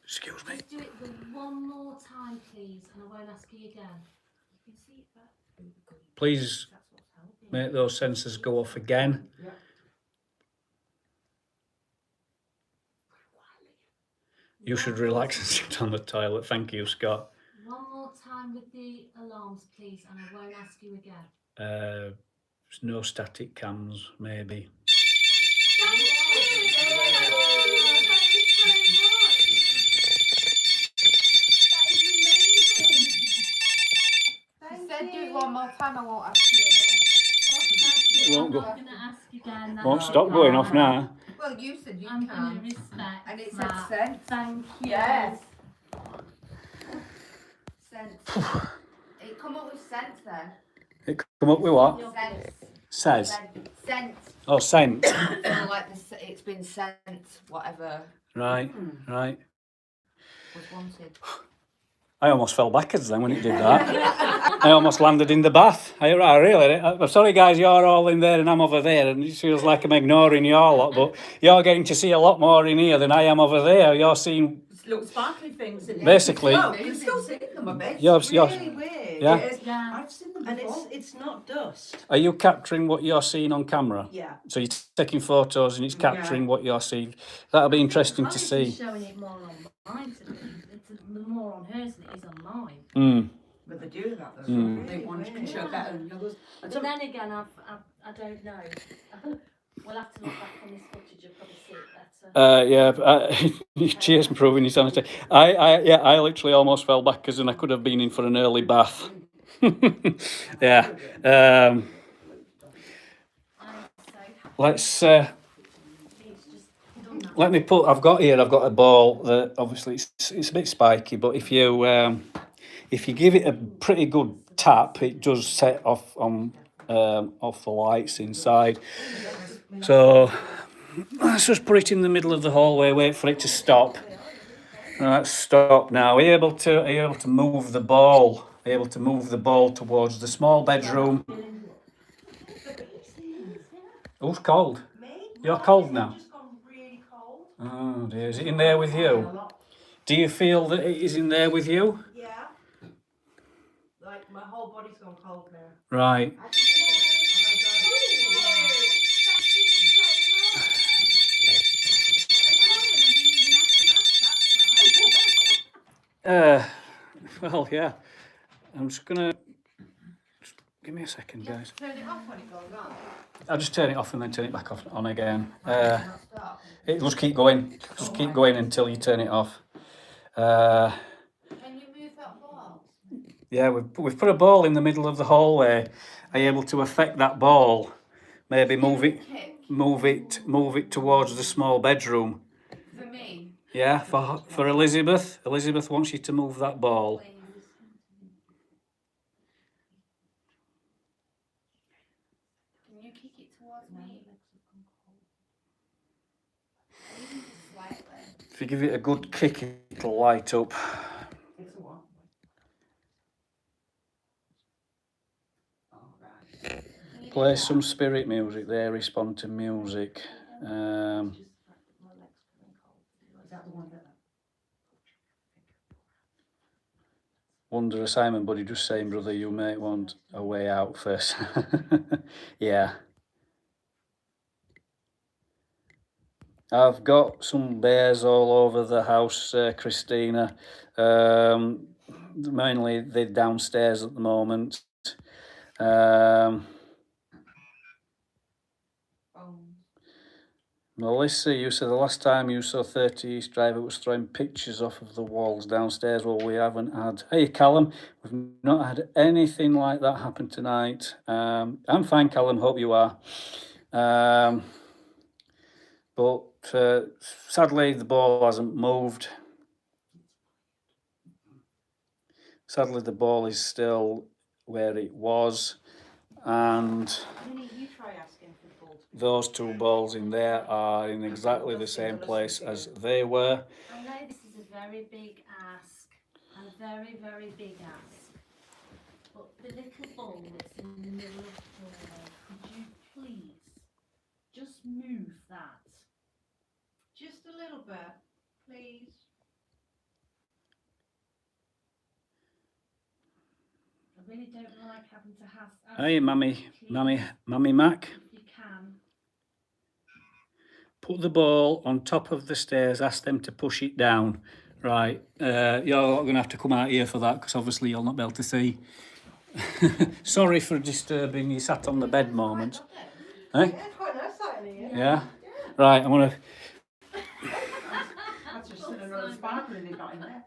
Excuse me. Just do it the one more time, please, and I won't ask you again. You can see that. Please That's what's helping. make those sensors go off again. Yeah. You should relax and sit on the toilet. Thank you, Scott. One more time with the alarms, please, and I won't ask you again. There's no static cams, maybe. She said do it one more time, I won't ask you again. Won't I'm go- not going to ask again. Won't that's stop going off now. Well, you said you I'm going to can. respect And it said that. sent. Thank you. Yes. Sent. It come up with sent then. It come up with what? Sent. Says. Sent. Oh, sent. So like it's been sent, whatever Right, right. was wanted. I almost fell backwards then when it did that. I almost landed in the bath. I really. I'm sorry, guys. You're all in there and I'm over there, and it feels like I'm ignoring you all lot. But you're getting to see a lot more in here than I am over there. You're seeing It's little sparkly things in it. basically. Oh, you can still see them a bit. You're, It's you're, really weird. yeah. It is. Yeah. I've seen them And before. it's not dust. Are you capturing what you're seeing on camera? Yeah. So you're taking photos and it's capturing what you're seeing. That'll be interesting to Chloe's see. been showing it more on mine to me. It's more on hers than it is on mine. Mm. But they do that though. Mm. They one can show better than the others. But then again, I don't know. We'll have to look back on this footage and probably see it better. Cheers for proving your sanity. I literally almost fell backwards and I could have been in for an early bath. Yeah. Let's. Let me put. I've got a ball that obviously it's a bit spiky, but if you give it a pretty good tap, it does set off on off the lights inside. So let's just put it in the middle of the hallway. Wait for it to stop. Right, stop now. Are you able to move the ball? Are you able to move the ball towards the small bedroom? Who's cold? You're cold now. Just gone really cold. Oh dear, is it in there with you? Do you feel that it is in there with you? Yeah. Like my whole body's gone cold now. Right. Well, yeah. I'm just gonna. Give me a second, guys. Turn it off when it goes on. I'll just turn it off and then turn it back off on again. Not stop. It just keep going. Just keep going until you turn it off. Can you move that ball? Yeah, we've put a ball in the middle of the hallway. Are you able to affect that ball? Maybe move it towards the small bedroom. For me. Yeah, for Elizabeth. Elizabeth wants you to move that ball. Please. Can you kick it towards me? Even just slightly. If you give it a good kick, it'll light up. It's a while. Play some spirit music there, respond to music. Is that the one that? Wonder Simon, buddy, just saying, brother, you may want a way out first. Yeah. I've got some bears all over the house, Christina. Mainly they're downstairs at the moment. Melissa, you said the last time you saw 30 East Drive, it was throwing pictures off of the walls downstairs. Well, we haven't had. Hey, Callum, we've not had anything like that happen tonight. I'm fine, Callum. Hope you are. But sadly, the ball hasn't moved. Sadly, the ball is still where it was, and Minnie, you try asking for the ball to be. those two balls in there are in exactly the same place as they were. I know this is a very big ask, a very, very big ask. But the little ball that's in the middle of the doorway, could you please just move that? Just a little bit, please. I really don't like having to ask. Hey, you, Mummy please, Mac, if you can. put the ball on top of the stairs, ask them to push it down. Right, you're going to have to come out here for that, because obviously you'll not be able to see. Sorry for disturbing you sat on the bed moment. Eh? Yeah, it's quite nice out in here. Yeah? Right, I'm going to... That's just another sparkle they've got in there.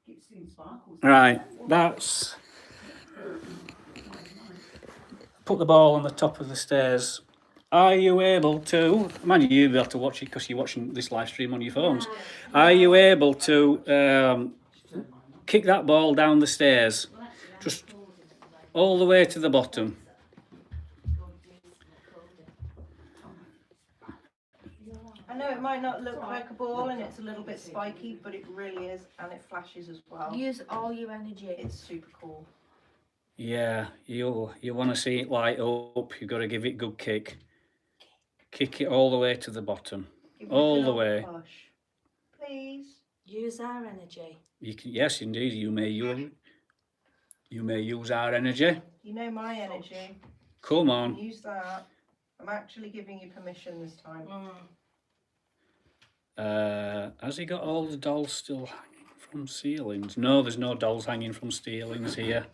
Keep seeing sparkles. Right, that's... Put the ball on the top of the stairs. Are you able to... Mind you, you'll be able to watch it because you're watching this live stream on your phones. Are you able to kick that ball down the stairs? Just all the way to the bottom. I know it might not look like a ball and it's a little bit spiky, but it really is, and it flashes as well. Use all your energy. It's super cool. Yeah, you want to see it light up, you've got to give it a good kick. Kick it all the way to the bottom. Give it a All good the old way. push. Please. Use our energy. You can, yes, indeed, you may use our energy. You know my energy. Come on. Use that. I'm actually giving you permission this time. Has he got all the dolls still hanging from ceilings? No, there's no dolls hanging from ceilings here.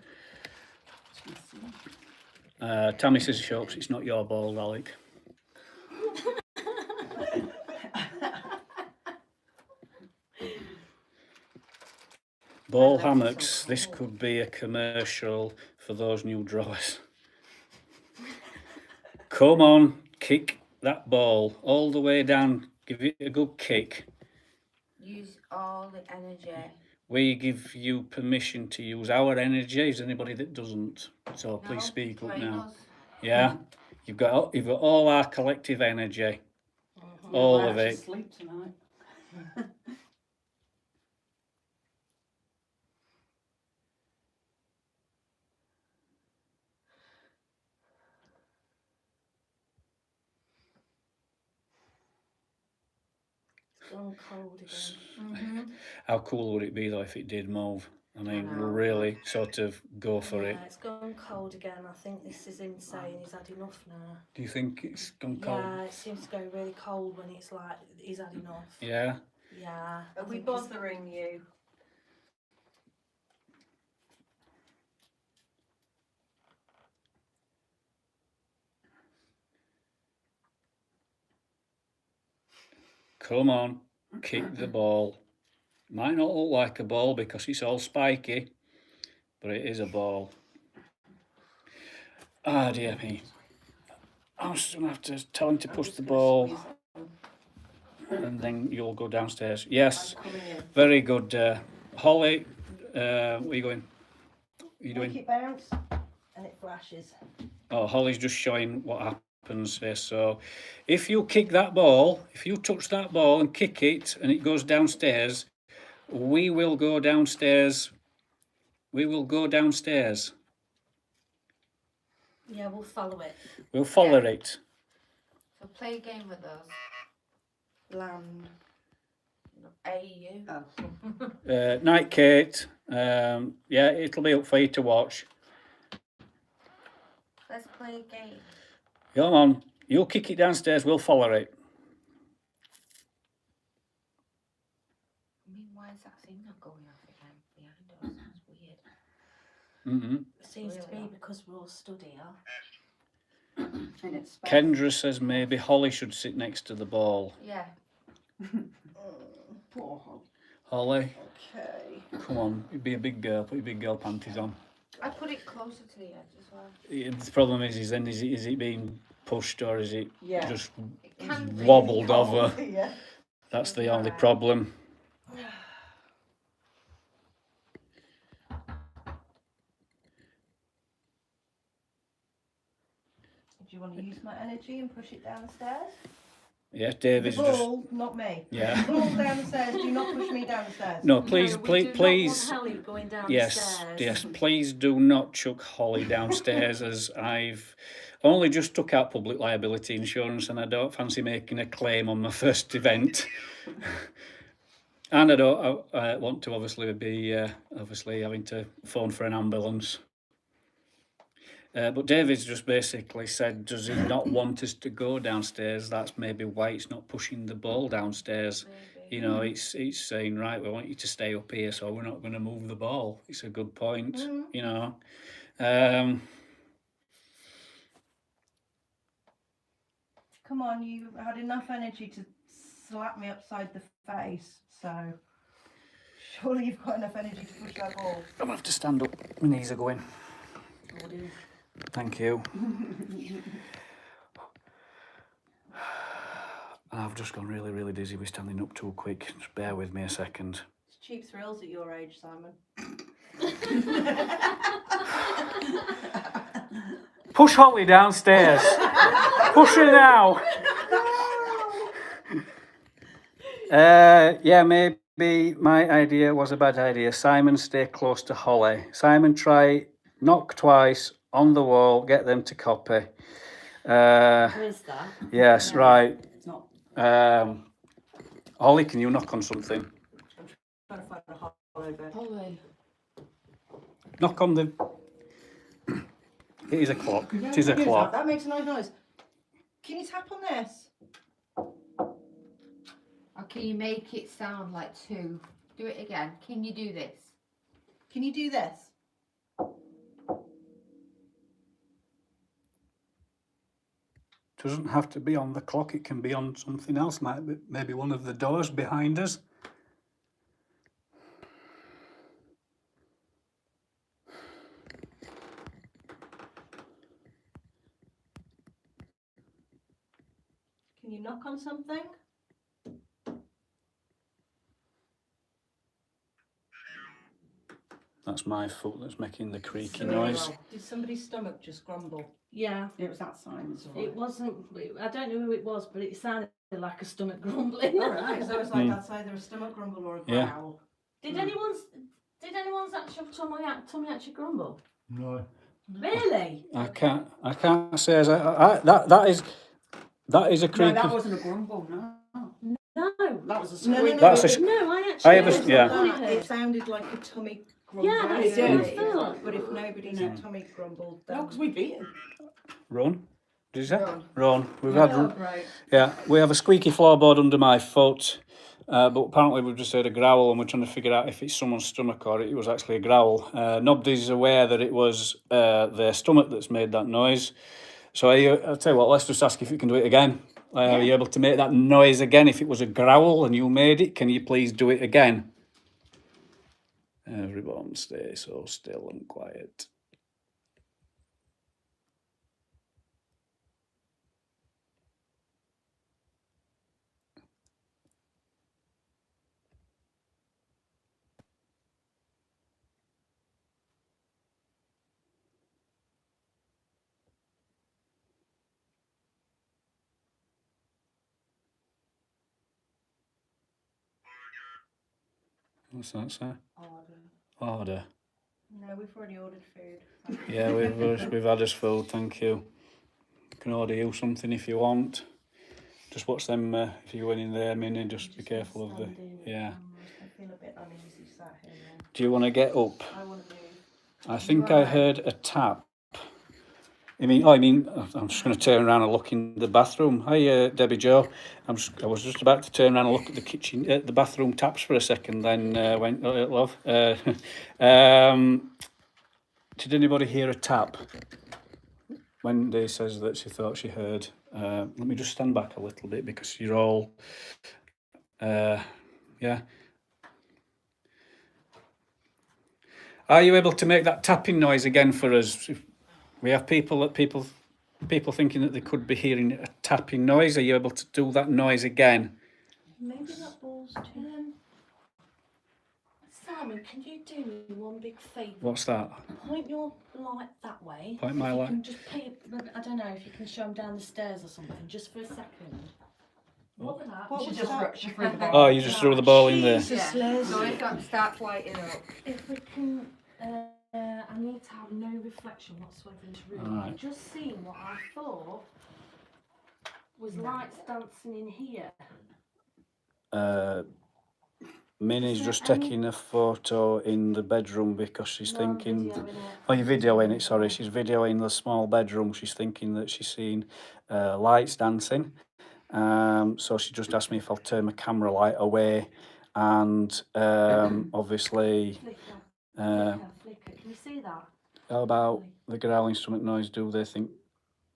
Tammy says, shucks, it's not your ball, Alec. Ball hammocks, this could be a commercial for those new drawers. Come on, kick that ball all the way down, give it a good kick. Use all the energy. We give you permission to use our energy. Is there anybody that doesn't? So please No, speak up join now. us. Yeah, you've got all our collective energy, all of it. Sleep tonight. It's gone cold again. How cool would it be though if it did move? I mean, really sort of go for it. Yeah, it's gone cold again. I think this is him saying he's had enough now. Do you think it's gone cold? Yeah, it seems to go really cold when it's like he's had enough. Yeah. Yeah. Are we bothering you? Come on, kick the ball. Might not look like a ball because it's all spiky, but it is a ball. Ah, dear me. I'm just going to have to tell him to push the ball and then you'll go downstairs. Yes, very good. Holly, where are you going? What are you Make doing? it bounce and it flashes. Oh, Holly's just showing what happens here. So if you kick that ball, if you touch that ball and kick it and it goes downstairs, we will go downstairs. We will go downstairs. Yeah, we'll follow it. We'll follow it. So play a game with us. Land. AU. Oh. Night, Kate. Yeah, it'll be up for you to watch. Let's play a game. Come on. You'll kick it downstairs. We'll follow it. I mean, why is that thing not going off again behind us? That's weird. Mm-hmm. It seems to be Really? because we're all stood here. And it's Kendra says maybe Holly should sit next to the ball. Yeah. Poor Hog. Holly, Okay. come on. You be a big girl. Put your big girl panties on. I put it closer to the edge as well. Yeah, the problem is then is it being pushed or is it Yeah. just It can be. wobbled over? Yeah. That's the only Right. problem. Do you want to use my energy and push it down the stairs? Yeah, The David's just. ball, not me. Yeah. The ball down the stairs. Do not push me down the stairs. No, please, no, we please, do please. not want Helly going down Yes, the stairs. yes. Please do not chuck Holly downstairs, as I've only just took out public liability insurance, and I don't fancy making a claim on my first event. And I don't want to obviously be obviously having to phone for an ambulance. But David's just basically said, does he not want us to go downstairs? That's maybe why it's not pushing the ball downstairs. Maybe. You know, it's saying, right, we want you to stay up here, so we're not going to move the ball. It's a good point, you know. Come on, you had enough energy to slap me upside the face, so surely you've got enough energy to push that ball. I'm going to have to stand up. My knees are going. Thank you. I've just gone really, really dizzy with standing up too quick. Just bear with me a second. It's cheap thrills at your age, Simon. Push Holly downstairs. Push her now. Yeah, maybe my idea was a bad idea. Simon, stay close to Holly. Simon, try knock twice on the wall, get them to copy. Who is that? Yes, right. It's not. Holly, can you knock on something? Trying to find a hollow bit. Holly. Knock on the... It is a clock. It is a Use clock. That makes a nice noise. Can you tap on this? Or can you make it sound like two? Do it again. Can you do this? Can you do this? Doesn't have to be on the clock. It can be on something else, maybe one of the doors behind us. Can you knock on something? That's my foot that's making the creaky Really noise. well. Did somebody's stomach just grumble? Yeah, It was that sign. It's all it right. wasn't. I don't know who it was, but it sounded like a stomach grumbling. All right, so it's like that's either a stomach grumble or a Yeah. growl. Did anyone's actual tummy actually grumble? No. Really? I can't say as that is a No, creaky. that wasn't a grumble, no. No. That was a No, no, squeak. no. That's a No, I actually. I have a- heard yeah. somebody heard. It sounded like a tummy grumble. Yeah, that's It what I did. thought. But if nobody said tummy grumbled, then No, because we beat him. Ron. Did you say? Ron. Ron. We've had Oh, right. yeah. We have a squeaky floorboard under my foot, but apparently we've just heard a growl, and we're trying to figure out if it's someone's stomach or it was actually a growl. Nobody's aware that it was their stomach that's made that noise. So I'll tell you what. Let's just ask if you can do it again. Are you able to make that noise again? If it was a growl and you made it, can you please do it again? Everyone stay so still and quiet. What's that say? Order. No, we've already ordered food. Yeah, we've had us food, thank you. Can order you something if you want. Just watch them if you went in there, Minnie, just be careful of the... Yeah. I feel a bit uneasy sat here now. Do you want to get up? I want to move. I think I heard a tap. I'm just going to turn around and look in the bathroom. Hi, Debbie Jo. I was just about to turn around and look at the kitchen, the bathroom taps for a second, then went, oh, love. Did anybody hear a tap? Wendy says that she thought she heard. Let me just stand back a little bit because you're all, yeah. Are you able to make that tapping noise again for us? We have people. people thinking that they could be hearing a tapping noise. Are you able to do that noise again? Maybe that ball's too. Simon, can you do me one big favour? What's that? Point your light that way. Point my If you light? can just I don't know if you can show them down the stairs or something, just for a second. What was that? What She was just that? she threw the ball. Oh, you just threw the ball in there. Jesus, Yeah. Liz. So if that starts lighting up. If we can, I need to have no reflection whatsoever in this room. Alright. I've just seen what I thought was lights dancing in here. Minnie's just taking a photo in the bedroom because she's No, I'm thinking. videoing it. Oh, you're videoing it, sorry. She's videoing the small bedroom. She's thinking that she's seen lights dancing. So she just asked me if I'll turn my camera light away. And obviously, Flicker. Can you see that? how about the growling instrument noise? Do they think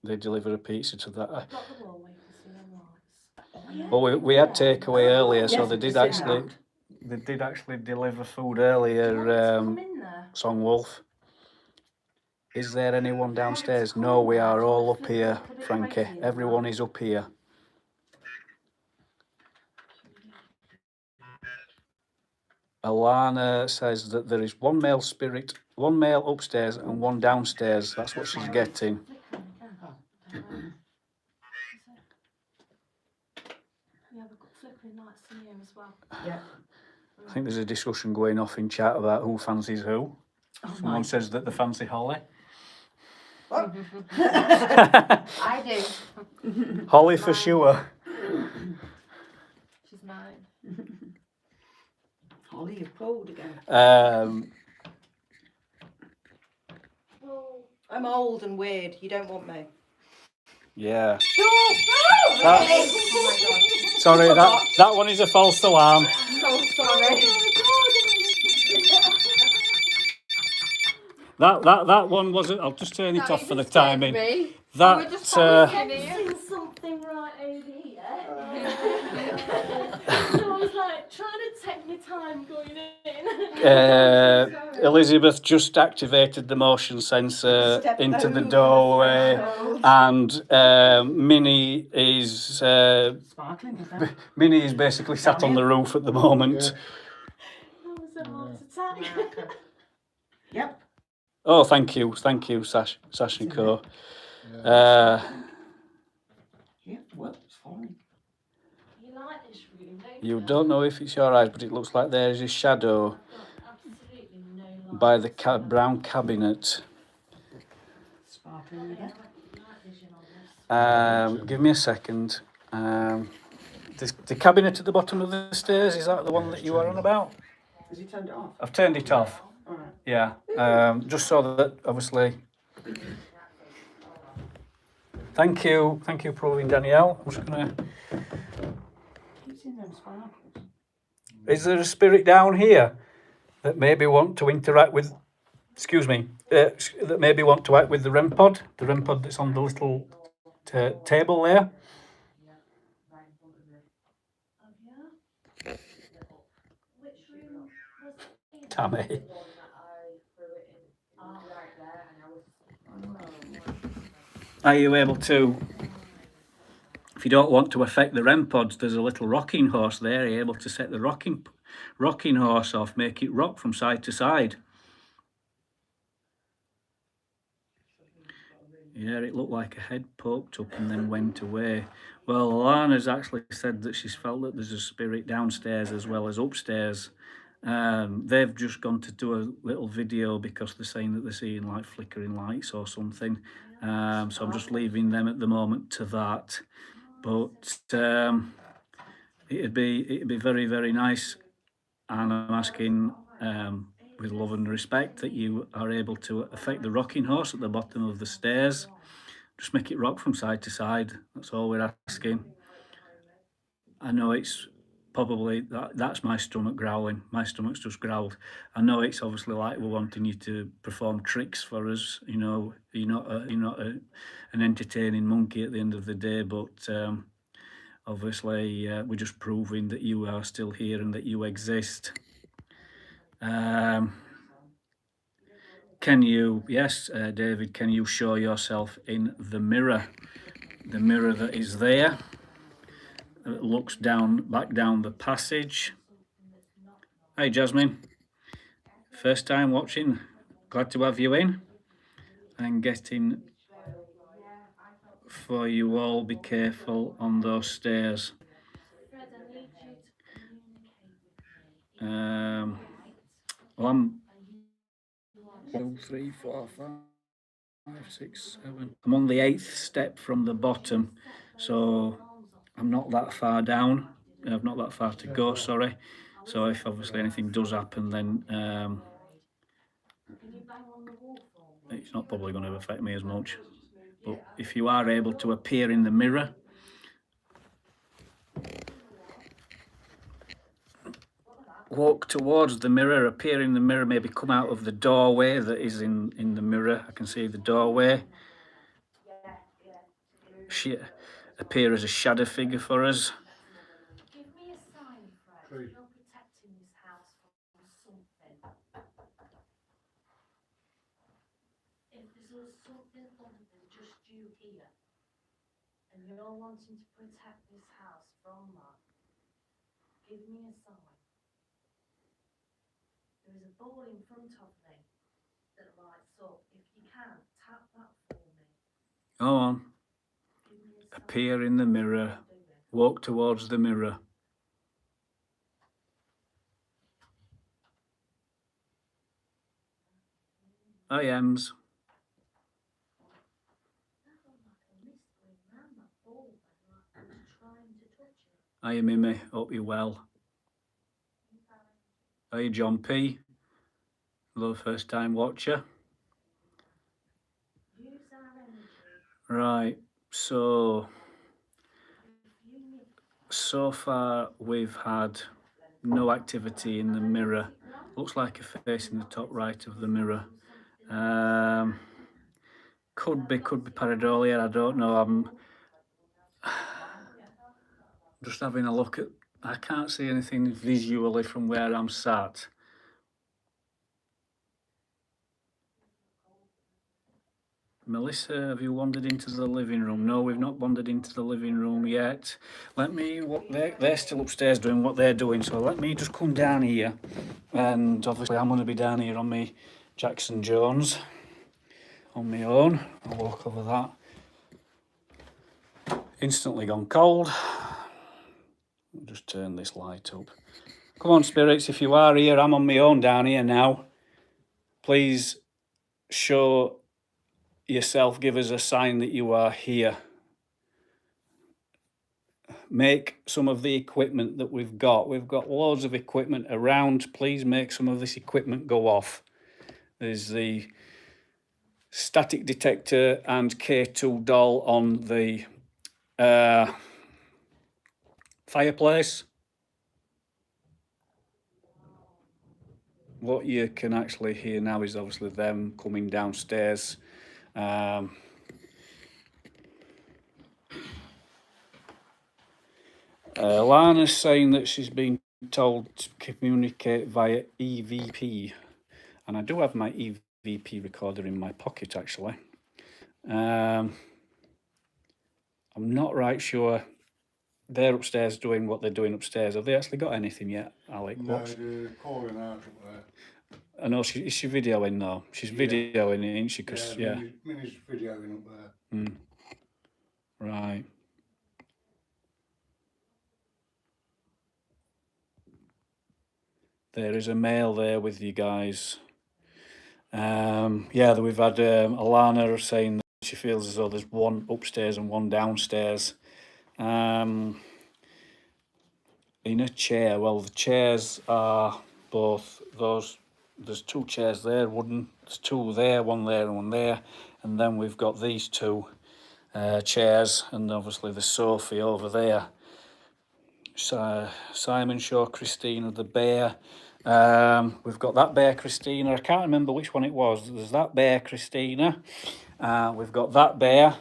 they deliver a pizza to that? I've got the wall where you can see them lights. Well, we had takeaway earlier, so Yes, they it's did sitting actually. out. They did actually deliver food Do you want me to earlier, come in there? Song Wolf. Is there anyone downstairs? No, we are all up here, Frankie. Everyone is up here. Alana says that there is one male spirit, one male upstairs and one downstairs. That's what she's getting. Yeah, we've got flickering lights in here as well. Yeah. I think there's a discussion going off in chat about who fancies who. Oh Someone says that they fancy Holly. I do. Holly for sure. She's mine. Holly, you've pulled again. I'm old and weird. You don't want me. Yeah. Oh my god. Sorry, that one is a false alarm. So sorry. That one wasn't. I'll just turn it off for the timing. We're just That Seen something right over here. So I was like trying to take my time going in. Elizabeth just activated the motion sensor Step into the over. doorway, and Minnie is Sparkling, is that? Minnie is basically sat on the roof at the moment. That was a heart attack. Yep. Oh, thank you, Sash and Co. Yeah, well, it's fine. You like this room, don't You don't know if it's your eyes, but it looks like there is a shadow Got absolutely no light. by the brown cabinet. Sparkling again. Night vision on this. Give me a second. The cabinet at the bottom of the stairs, is that the one that you are on about? Has he turned it off? I've turned it off. All right. Yeah, just so that obviously. Thank you, Pauline Danielle. I'm just gonna. Keep seeing them sparkles. Is there a spirit down here that maybe want to interact with? Excuse me. That maybe want to act with the REM pod. The REM pod that's on the little table there. Which room was it? Tammy. Are you able to? If you don't want to affect the REM pods, there's a little rocking horse there. Are you able to set the rocking horse off, make it rock from side to side? Yeah, it looked like a head poked up and then went away. Well, Alana's actually said that she's felt that there's a spirit downstairs as well as upstairs. They've just gone to do a little video because they're saying that they're seeing like flickering lights or something. So I'm just leaving them at the moment to that. But it'd be very, very nice, and I'm asking with love and respect that you are able to affect the rocking horse at the bottom of the stairs. Just make it rock from side to side. That's all we're asking. I know it's probably that's my stomach growling. My stomach's just growled. I know it's obviously like we're wanting you to perform tricks for us. You know, you're not an entertaining monkey at the end of the day, but obviously we're just proving that you are still here and that you exist. Can you, yes, David, can you show yourself in the mirror? The mirror that is there. It looks back down the passage. Hey, Jasmine. First time watching. Glad to have you in. And getting for you all. Be careful on those stairs. Fred, I need you to communicate with me. Well, I'm 1, 2, 3, 4, 5, 6, 7. I'm on the 8th step from the bottom, so I'm not that far down. I've not that far to go, sorry. So if obviously anything does happen, then it's not probably going to affect me as much. But if you are able to appear in the mirror, walk towards the mirror, appear in the mirror, maybe come out of the doorway that is in the mirror. I can see the doorway. Appear as a shadow figure for us. Give me a sign, Fred. You're protecting this house from something. If there's something other than just you here, and you're wanting to protect this house from that, give me a sign. There is a ball in front of me that lights up. If you can, tap that for me. Go on. Appear in the mirror. Walk towards the mirror. Hi, Ems. Hiya, Mimi. Hope you're well. Hiya, John P. Hello, first time watcher. Right, so far we've had no activity in the mirror. Looks like a face in the top right of the mirror. Could be pareidolia, I don't know. I'm just having a look at, I can't see anything visually from where I'm sat. Melissa, have you wandered into the living room? No, we've not wandered into the living room yet. Let me, they're still upstairs doing what they're doing, so let me just come down here. And obviously I'm going to be down here on me Jackson Jones on my own. I'll walk over that. Instantly gone cold. I'll just turn this light up. Come on, spirits, if you are here, I'm on my own down here now. Please show yourself, give us a sign that you are here. Make some of the equipment that we've got loads of equipment around. Please make some of this equipment go off. There's the static detector and K2 doll on the fireplace. What you can actually hear now is obviously them coming downstairs. Lana's saying that she's been told to communicate via EVP, and I do have my EVP recorder in my pocket actually. I'm not right sure. They're upstairs doing what they're doing upstairs. Have they actually got anything yet, Alec? No, they're calling out up there. I know, is she videoing though? She's videoing it, isn't she? Cause, yeah. Minnie's videoing up there. Right. There is a mail there with you guys. Yeah, we've had Alana saying that she feels as though there's one upstairs and one downstairs. In a chair, well, the chairs are both those. There's two chairs there, wooden. There's two there, one there and one there. And then we've got these two chairs, and obviously the sofa over there. Simon Shaw, Christina the bear. We've got that bear, Christina. I can't remember which one it was. There's that bear, Christina. We've got that bear.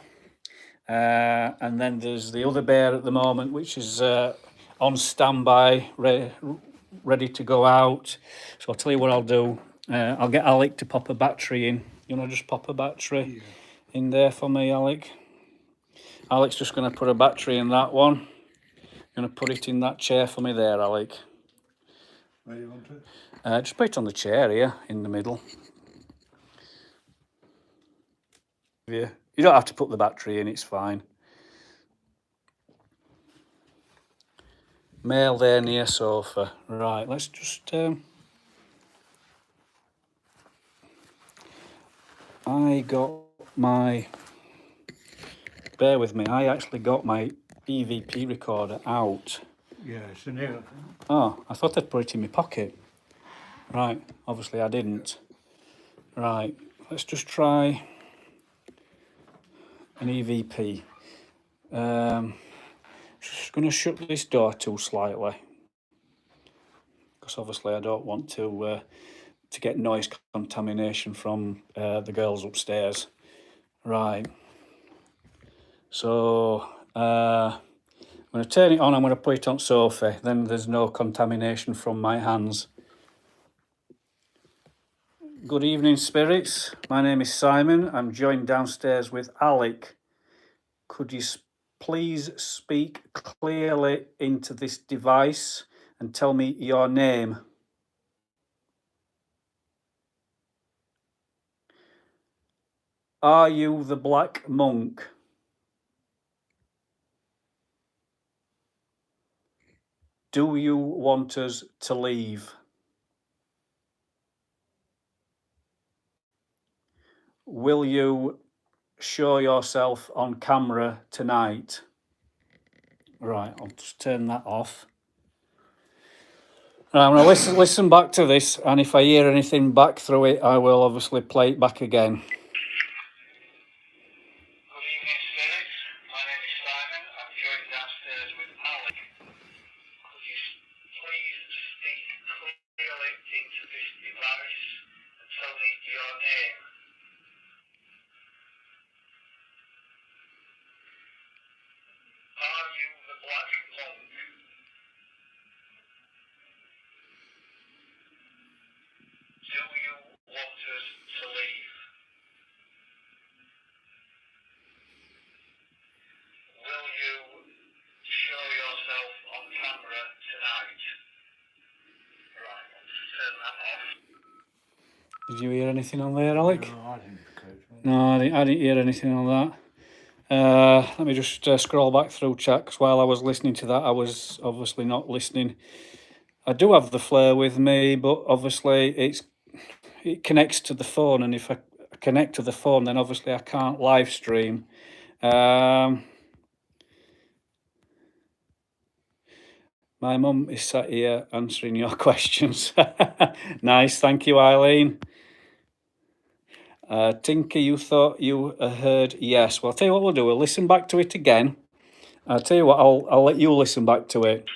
And then there's the other bear at the moment, which is on standby, ready to go out. So I'll tell you what I'll do. I'll get Alec to pop a battery in. You want to just pop a battery in there for me, Alec? Alec's just going to put a battery in that one. Going to put it in that chair for me there, Alec. Where do you want it? Just put it on the chair here in the middle. Yeah, you don't have to put the battery in, it's fine. Male there near sofa. Right, let's just... I got my... Bear with me, I actually got my EVP recorder out. Yeah, it's in here, I think. Oh, I thought I'd put it in my pocket. Right, obviously I didn't. Right, let's just try an EVP. Just going to shut this door too slightly, because obviously I don't want to get noise contamination from the girls upstairs. Right. So I'm going to turn it on. I'm going to put it on sofa. Then there's no contamination from my hands. Good evening, spirits. My name is Simon. I'm joined downstairs with Alec. Could you please speak clearly into this device and tell me your name? Are you the Black Monk? Do you want us to leave? Will you show yourself on camera tonight? Right, I'll just turn that off. Right, I'm going to listen back to this, and if I hear anything back through it, I will obviously play it back again. Good evening, spirits. My name is Simon. I'm joined downstairs with Alec. Could you please speak clearly into this device and tell me your name? Are you the Black Monk? Do you want us to leave? Will you show yourself on camera tonight? Right, I'll just turn that off. Did you hear anything on there, Alec? No, I didn't coach. No, I didn't hear anything on that. Let me just scroll back through chat, 'cause while I was listening to that, I was obviously not listening. I do have the flare with me, but obviously it connects to the phone, and if I connect to the phone, then obviously I can't live stream. My mum is sat here answering your questions. Nice, thank you, Eileen. Tinker, you thought you heard yes. Well, I'll tell you what we'll do. We'll listen back to it again. I'll tell you what, I'll let you listen back to it. Good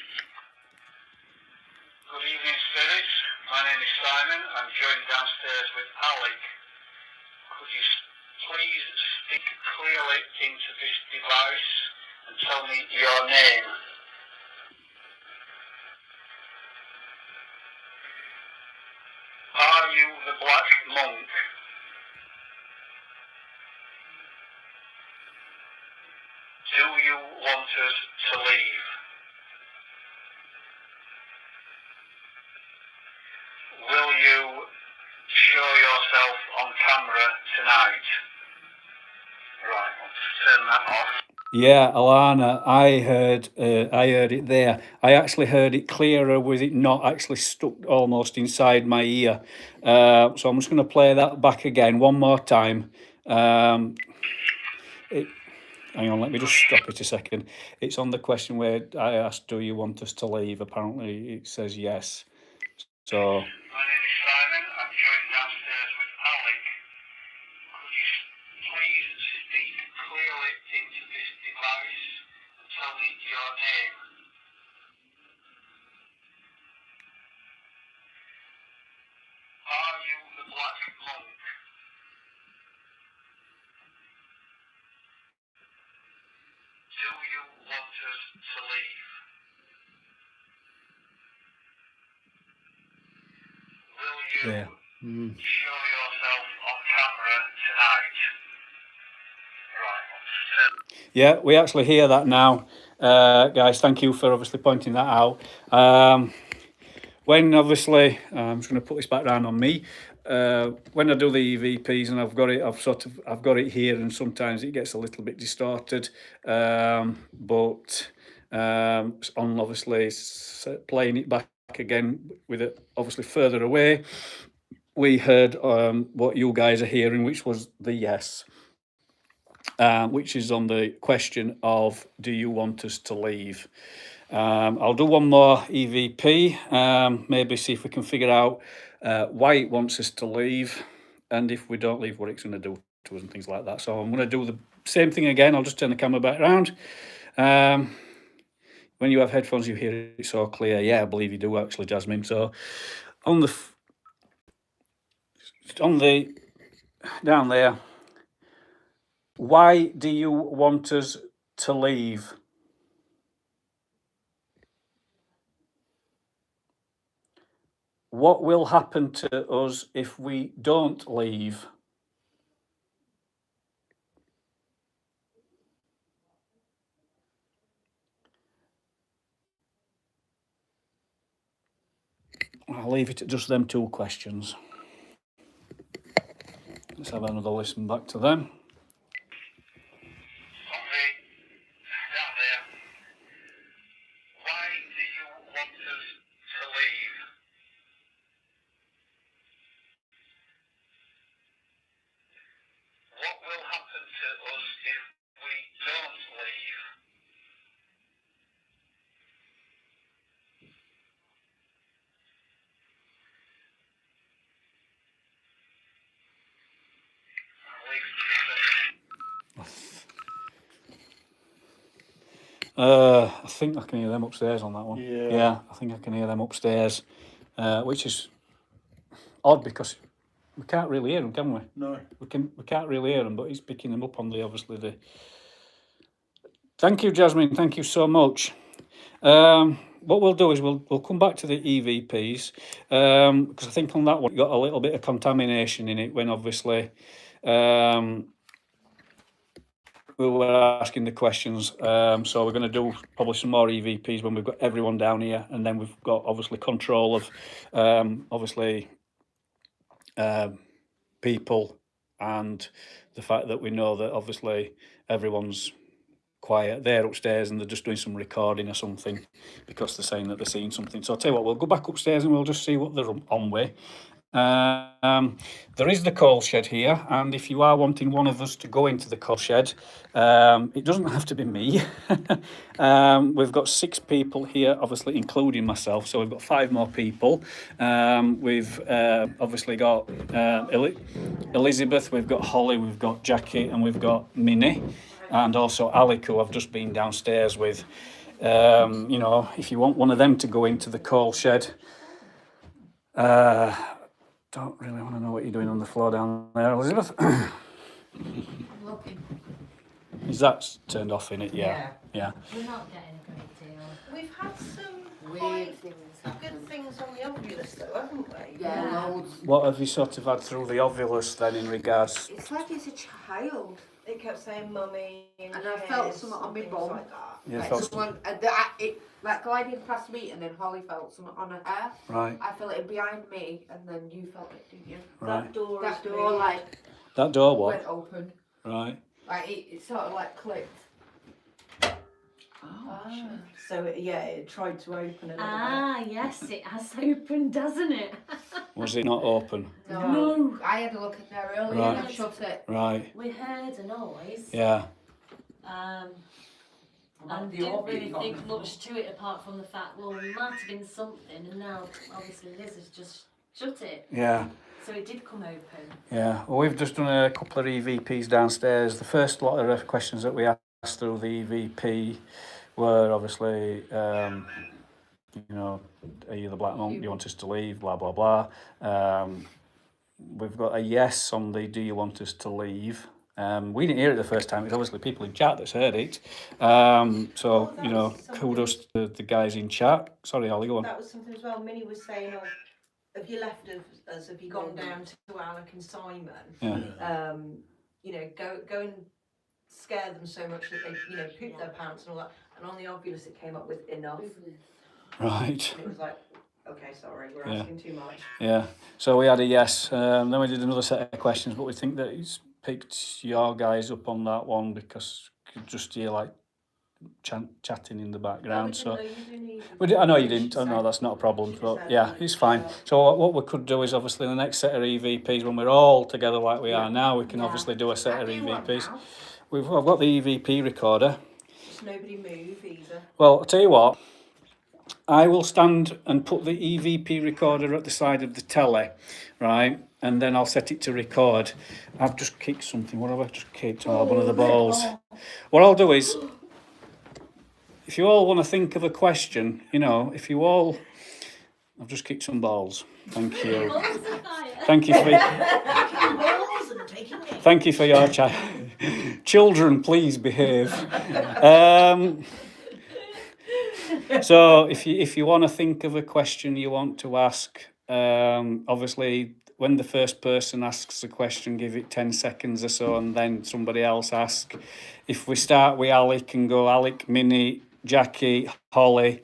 evening, spirits. My name is Simon. I'm joined downstairs with Alec. Could you please speak clearly into this device and tell me your name? Are you the Black Monk? Do you want us to leave? Will you show yourself on camera tonight? Right, I'll just turn that off. Yeah, Alana, I heard it there. I actually heard it clearer with it not actually stuck almost inside my ear. So I'm just going to play that back again one more time. Hang on, let me just stop it a second. It's on the question where I asked, do you want us to leave? Apparently it says yes. So... My name is Simon. I'm joined downstairs with Alec. Could you please speak clearly into this device and tell me your name? Are you the Black Monk? Do you want us to leave? Will you There. show yourself on camera tonight. Right, I'll just turn. Yeah, we actually hear that now. Guys, thank you for obviously pointing that out. When obviously, I'm just going to put this back round on me. When I do the EVPs and I've got it here, and sometimes it gets a little bit distorted. But on obviously playing it back again with it obviously further away, we heard what you guys are hearing, which was the yes. Which is on the question of, do you want us to leave? I'll do one more EVP, maybe see if we can figure out why it wants us to leave, and if we don't leave, what it's going to do to us and things like that. So I'm going to do the same thing again. I'll just turn the camera back around. When you have headphones, you hear it so clear. Yeah, I believe you do actually, Jasmine. So on the down there, why do you want us to leave? What will happen to us if we don't leave? I'll leave it at just them two questions. Let's have another listen back to them. Okay, down there. Why do you want us to leave? What will happen to us if we don't leave? I'll leave it to you. I think I can hear them upstairs on that one. Yeah. I think I can hear them upstairs, which is odd because we can't really hear them, can we? No. We can't really hear them, but he's picking them up on the obviously the. Thank you, Jasmine. Thank you so much. What we'll do is we'll come back to the EVPs because I think on that one got a little bit of contamination in it when obviously we were asking the questions. So we're going to do probably some more EVPs when we've got everyone down here, and then we've got obviously control of obviously people, and the fact that we know that obviously everyone's quiet. They're upstairs and they're just doing some recording or something because they're saying that they're seeing something. So I'll tell you what, we'll go back upstairs and we'll just see what they're on with. There is the coal shed here, and if you are wanting one of us to go into the coal shed, it doesn't have to be me. We've got 6 people here, obviously including myself, so we've got 5 more people. We've obviously got Elizabeth, we've got Holly, we've got Jackie, and we've got Minnie, and also Alec, who I've just been downstairs with. You know, if you want one of them to go into the coal shed, don't really want to know what you're doing on the floor down there, Elizabeth. I'm looking. Is that turned off in it? Yeah. We're not getting a great deal. We've had some Weird quite things good happen. things on the ovulus though, haven't we? Yeah, loads. What have you sort of had through the ovulus then in regards? It's like it's a child. It kept saying mummy and And I felt hairs something on and my things bum. like that. Yeah, Like felt someone, like gliding past me, and then Holly felt something on her hair. right, I felt it behind me, and then you felt it, didn't you? right. That door, That is door, really- like, That door what? went open. Right. Like, it sort of like clicked. So it tried to open a little Ah, yes, it has opened, doesn't it? Was it not open? No. I had a look in there earlier Right. and I shut it. Right. We heard a noise. Yeah. And didn't really think much to it apart from the fact, well, it might have been something, and now obviously Liz has just shut it. Yeah. So it did come open. Yeah. Well, we've just done a couple of EVPs downstairs. The first lot of questions that we asked through the EVP were obviously, you know, are you the Black Monk? Do you want us to leave? Blah, blah, blah. We've got a yes on the do you want us to leave? We didn't hear it the first time. It's obviously people in chat that's heard it. So, you know, kudos to the guys in chat. Sorry, Ollie, go on. That was something as well. Minnie was saying, oh, Have you left us? Have you gone down to Alec and Simon? Yeah. You know, go and scare them so much that they, you know, poop their pants and all that. And on the Ovilus, it came up with enough. Right. And it was like, okay, sorry, we're Yeah. asking too much. Yeah. So we had a yes. Then we did another set of questions, but we think that he's picked your guys up on that one because you could just hear like chatting in the background. So I know you didn't. I know that's not a problem. But yeah, it's fine. So what we could do is obviously the next set of EVPs, when we're all together like we are now, we can obviously do a set of EVPs. I've got the EVP recorder. Just nobody move either. Well, I'll tell you what. I will stand and put the EVP recorder at the side of the telly, right? And then I'll set it to record. I've just kicked something. What have I just kicked? Oh, one of the balls. What I'll do is, if you all want to think of a question, you know, if you all... I've just kicked some balls. Thank you. Thank you for... Thank you for your children, please behave. So if you want to think of a question you want to ask, obviously when the first person asks a question, give it 10 seconds or so, and then somebody else ask. If we start with Alec and go Alec, Minnie, Jackie, Holly,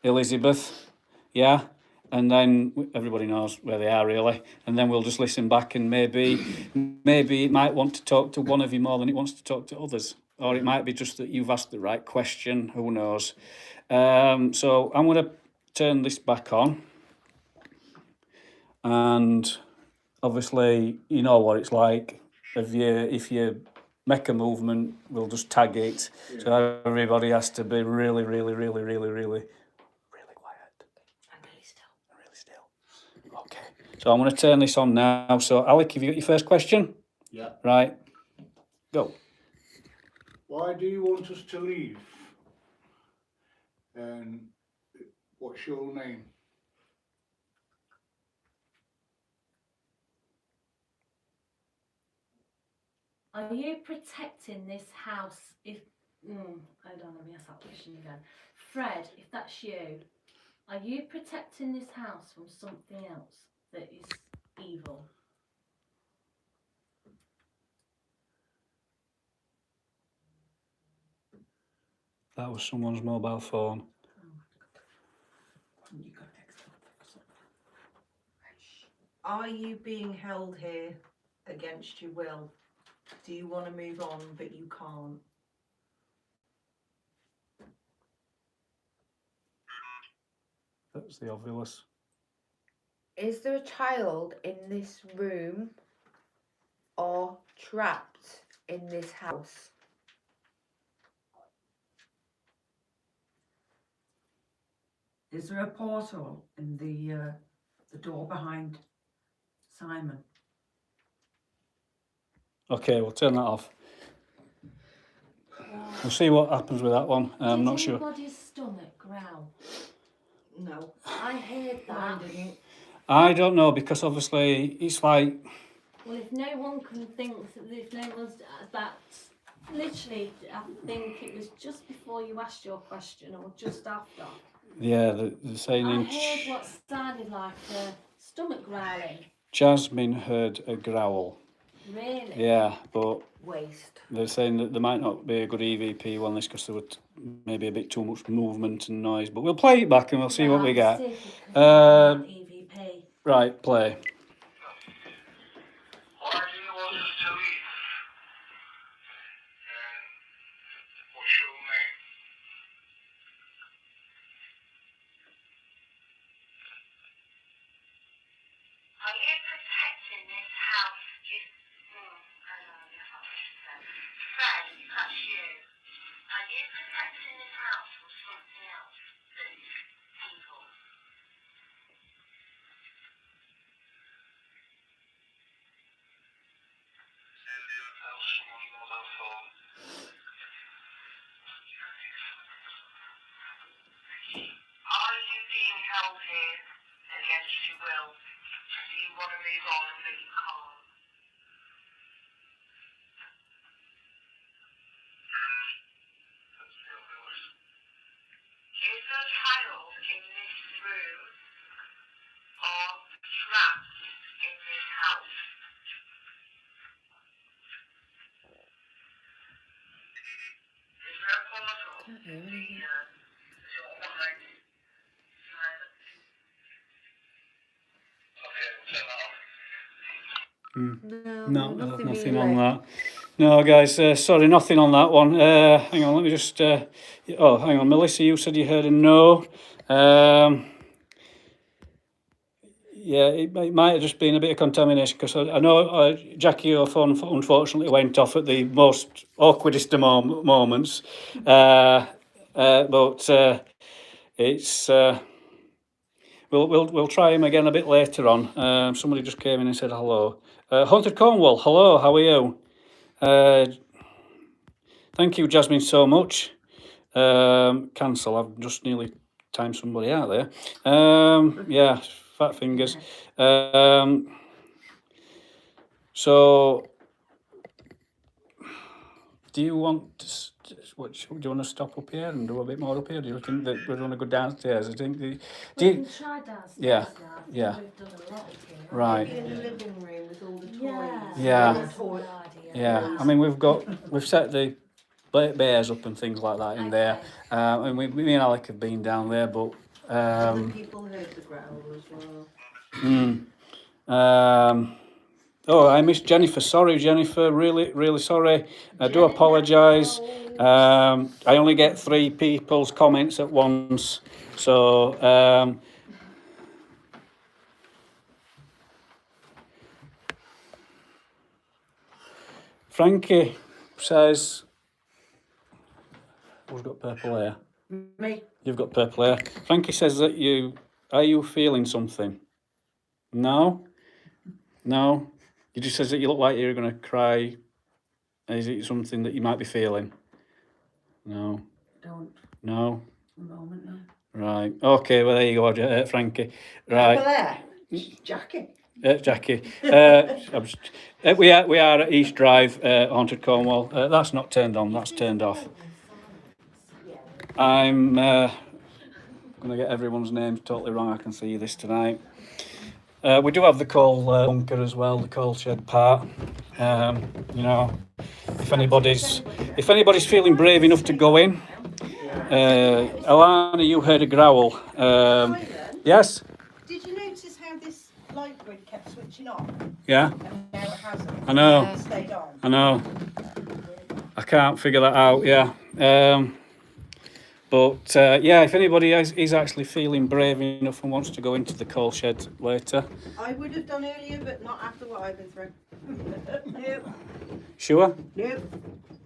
Elizabeth, yeah, and then everybody knows where they are really, and then we'll just listen back, and maybe it might want to talk to one of you more than it wants to talk to others, or it might be just that you've asked the right question. Who knows? So I'm going to turn this back on, and obviously you know what it's like. If you make a movement, we'll just tag it. Yeah. So everybody has to be really quiet. And really still. Okay. So I'm going to turn this on now. So Alec, have you got your first question? Yeah. Right. Go. Why do you want us to leave? And what's your name? Are you protecting this house if... hold on, let me ask that question again. Fred, if that's you, are you protecting this house from something else that is evil? That was someone's mobile phone. Are you being held here against your will? Do you want to move on, but you can't? That's the obvious. Is there a child in this room or trapped in this house? Is there a portal in the door behind Simon? Okay, we'll turn that off. We'll see what happens with that one. I'm not sure. Did anybody's stomach growl? No. I heard that. I don't know, because obviously it's like... Well, if no one can think, if no one's that, literally, I think it was just before you asked your question or just after. Yeah, the saying... I heard what sounded like a stomach growling. Jasmine heard a growl. Really? Yeah, but... Waste. They're saying that there might not be a good EVP on this because there was maybe a bit too much movement and noise. But we'll play it back and we'll see what we get. EVP. Right, play. Why do you want us to leave? And what's your name? Are you protecting this house? Fred, that's you. Are you protecting this house from something else that is evil? can't hear anything. sort of behind silence. Okay, we'll turn that off. No, nothing nothing really. on that. No, guys, sorry, nothing on that one. Hang on, let me just. Oh, hang on, Melissa, you said you heard a no. Yeah, it might have just been a bit of contamination because I know Jackie, your phone unfortunately went off at the most awkwardest of moments. But it's. We'll try him again a bit later on. Somebody just came in and said hello. Haunted Cornwall, hello, how are you? Thank you, Jasmine, so much. Cancel, I've just nearly timed somebody out there. Yeah, fat fingers. So, do you want to, do you want to stop up here and do a bit more up here? Do you think that we want to go downstairs? I think We do you, can try downstairs Yeah, now. I think yeah. we've done a lot up here. Right. Maybe in the living room with all the toys. Yeah. That's a good idea. Yeah, I mean we've set the bears up and things like that in there, and me and Alec have been down there, but Other people heard the growl as well. oh, I missed Jennifer. Sorry, Jennifer. Really sorry. I do apologise. I only get 3 people's comments at once, so. Frankie says, who's got purple hair? Me. You've got purple hair. Frankie says that are you feeling something? No? No? He just says that you look like you're going to cry. Is it something that you might be feeling? No? Don't. No? A moment now. Right. Okay, well, there you go, Frankie. Right. Over there. Jackie. Jackie. We are at East Drive, Haunted Cornwall. That's not turned on, that's turned off. I'm going to get everyone's names totally wrong. I can see this tonight. We do have the coal bunker as well, the coal shed part. You know, if anybody's feeling brave enough to go in. Alana, you heard a growl. Yes? Did you notice how this light grid kept switching off Yeah, and now it hasn't? I know. It stayed on. I know. I can't figure that out, yeah. But yeah, if anybody is actually feeling brave enough and wants to go into the coal shed later. I would have done earlier, but not after what I've been through. Nope. Sure? Nope.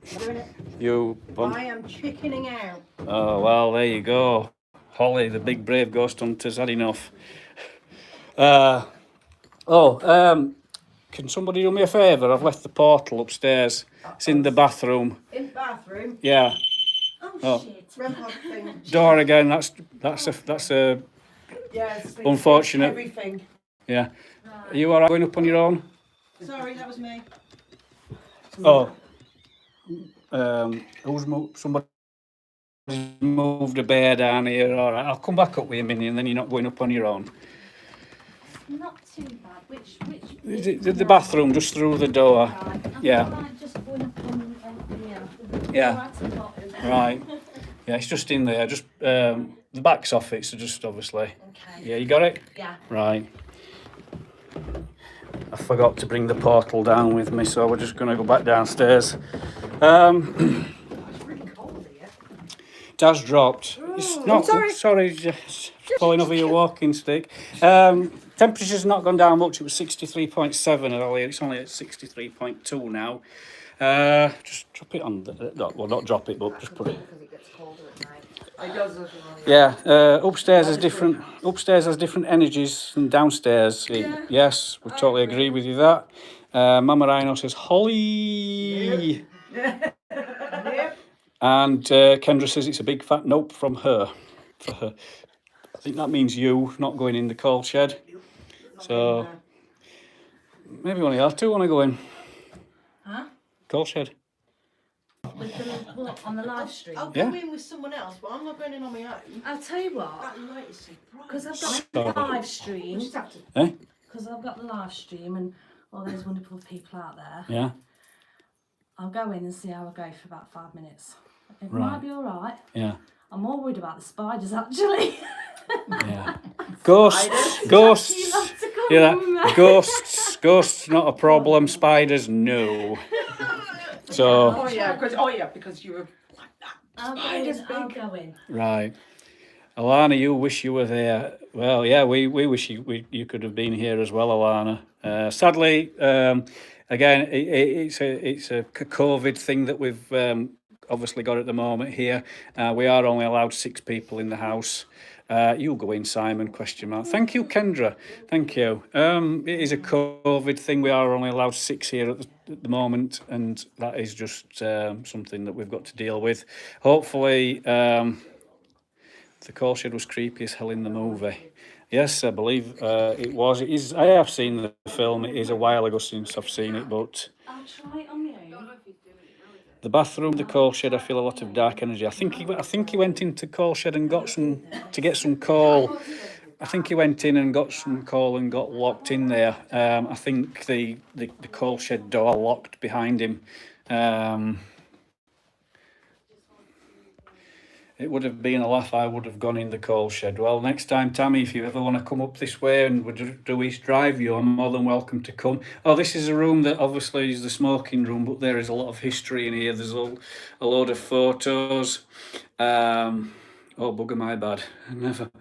I'm doing it. You want? I am chickening out. Oh, well, there you go. Holly, the big brave ghost hunter's had enough. Can somebody do me a favour? I've left the portal upstairs. It's in the bathroom. In the bathroom. Yeah. Oh, shit. Groundhog thing. Door again. That's a Yeah, it's unfortunate. everything. Yeah. Are you alright going up on your own? Sorry, that was me. Oh. Somebody moved a bear down here. All right, I'll come back up with you, Minnie, and then you're not going up on your own. Not too bad. Which The bathroom, just through the door. Right. Yeah. Like just going up on Yeah. right at the bottom. Right. Yeah, it's just in there. Just the back's off it, so just obviously. Okay. Yeah, you got it? Yeah. Right. I forgot to bring the portal down with me, so we're just going to go back downstairs. It's really cold here. It has dropped. It's not. Sorry, just falling over your walking stick. Temperature's not gone down much. It was 63.7 earlier. It's only at 63.2 now. Just drop it on. Well, not drop it, but just put it. Because it gets colder at night. It does look Yeah, upstairs has different. Upstairs has different energies than downstairs. Yes, we totally agree with you that. Mama Rhino says Holly, and Kendra says it's a big fat nope from her. For her, I think that means you not going in the coal shed. So maybe one of you two want to go in. Huh? Coal shed. With the, what, on the live stream? I'll Yeah. go in with someone else, but I'm not going in on my own. I'll tell you what, That light is so bright. because I've Sorry. got the live stream, Eh? because I've got the live stream and all those wonderful people out there, Yeah. I'll go in and see how I go for about 5 minutes. It Right. might be all right. Yeah, I'm more worried about the spiders, actually. yeah. Ghosts. You'll have to come Yeah, with me. ghosts, not a problem. Spiders, no. So, Oh yeah, because you were like that. Spider's I'll big. go in. right. Alana, you wish you were there. Well, yeah, we wish you could have been here as well, Alana. Sadly, again, it's a COVID thing that we've obviously got at the moment here. We are only allowed 6 people in the house. You go in, Simon, question mark. Thank you, Kendra. Thank you. It is a COVID thing. We are only allowed 6 here at the moment, and that is just something that we've got to deal with. Hopefully, the call shed was creepy as hell in the movie. Yes, I believe it was. It is. I have seen the film. It is a while ago since I've seen it, but I'll try it on you. the bathroom, the coal shed, I feel a lot of dark energy. I think he went into coal shed and got some to get some coal. I think he went in and got some coal and got locked in there. I think the coal shed door locked behind him. It would have been a laugh. I would have gone in the coal shed. Well, next time, Tammy, if you ever want to come up this way and would do East Drive, you're more than welcome to come. Oh, this is a room that obviously is the smoking room, but there is a lot of history in here. There's a load of photos. Oh, bugger my bad. Never.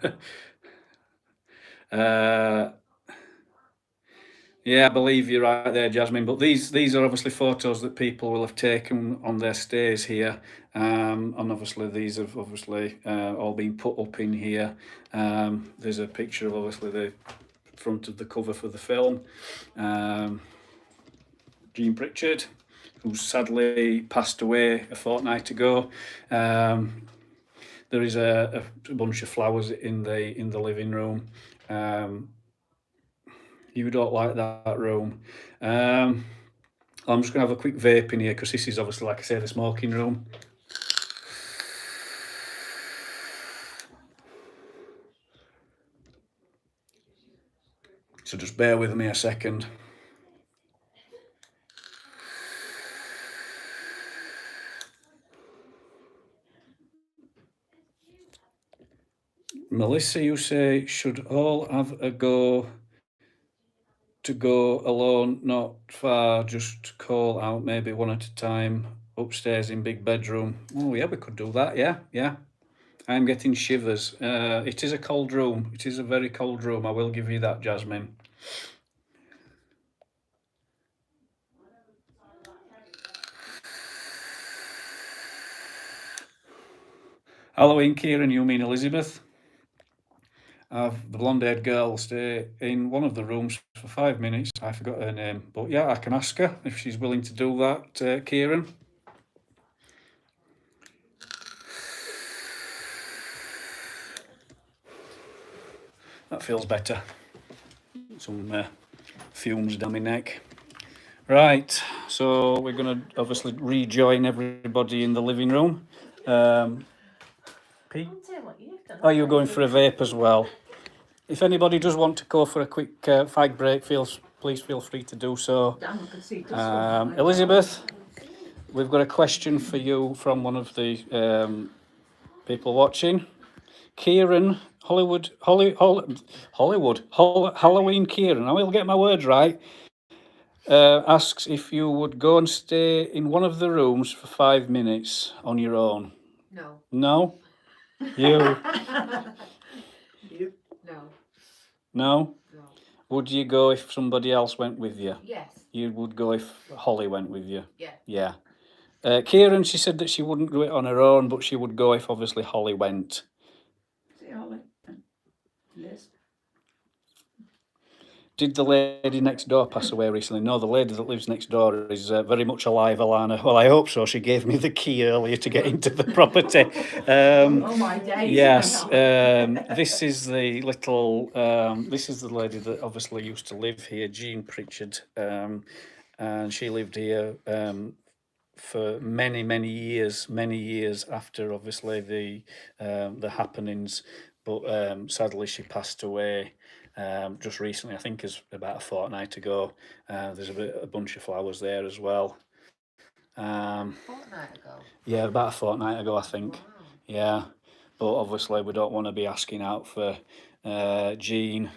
Yeah, I believe you're right there, Jasmine. But these are obviously photos that people will have taken on their stays here, and obviously these have obviously all been put up in here. There's a picture of obviously the front of the cover for the film. Jean Pritchard, who sadly passed away a fortnight ago. There is a bunch of flowers in the living room. You don't like that room. I'm just going to have a quick vape in here because this is obviously, like I say, the smoking room. So just bear with me a second. Melissa, you say, should all have a go to go alone, not far, just call out maybe one at a time, upstairs in big bedroom. Oh yeah, we could do that, yeah. I'm getting shivers. It is a cold room. It is a very cold room, I will give you that, Jasmine. Halloween, Kieran, you mean Elizabeth? Have the blonde-haired girl stay in one of the rooms for 5 minutes. I forgot her name, but yeah, I can ask her if she's willing to do that, Kieran. That feels better. Some fumes down my neck. Right, so we're going to obviously rejoin everybody in the living room. Pete? Oh, you're going for a vape as well. If anybody does want to go for a quick fag break, please feel free to do so. Elizabeth, we've got a question for you from one of the people watching. Kieran, Halloween Kieran, I will get my words right, asks if you would go and stay in one of the rooms for 5 minutes on your own. No. No? You? No. No? No. Would you go if somebody else went with you? Yes. You would go if Holly went with you? Yeah. Yeah. Kieran, she said that she wouldn't do it on her own, but she would go if obviously Holly went. See, Holly. Liz. Did the lady next door pass away recently? No, the lady that lives next door is very much alive, Alana. Well, I hope so. She gave me the key earlier to get into the property. Oh my days. Yes, this is the little, this is the lady that obviously used to live here, Jean Pritchard, and she lived here for many years after obviously the happenings, but sadly she passed away just recently. I think it's about a fortnight ago. There's a bunch of flowers there as well. Fortnight ago. Yeah, about a fortnight ago, I think. Wow. Yeah, but obviously we don't want to be asking out for Jean.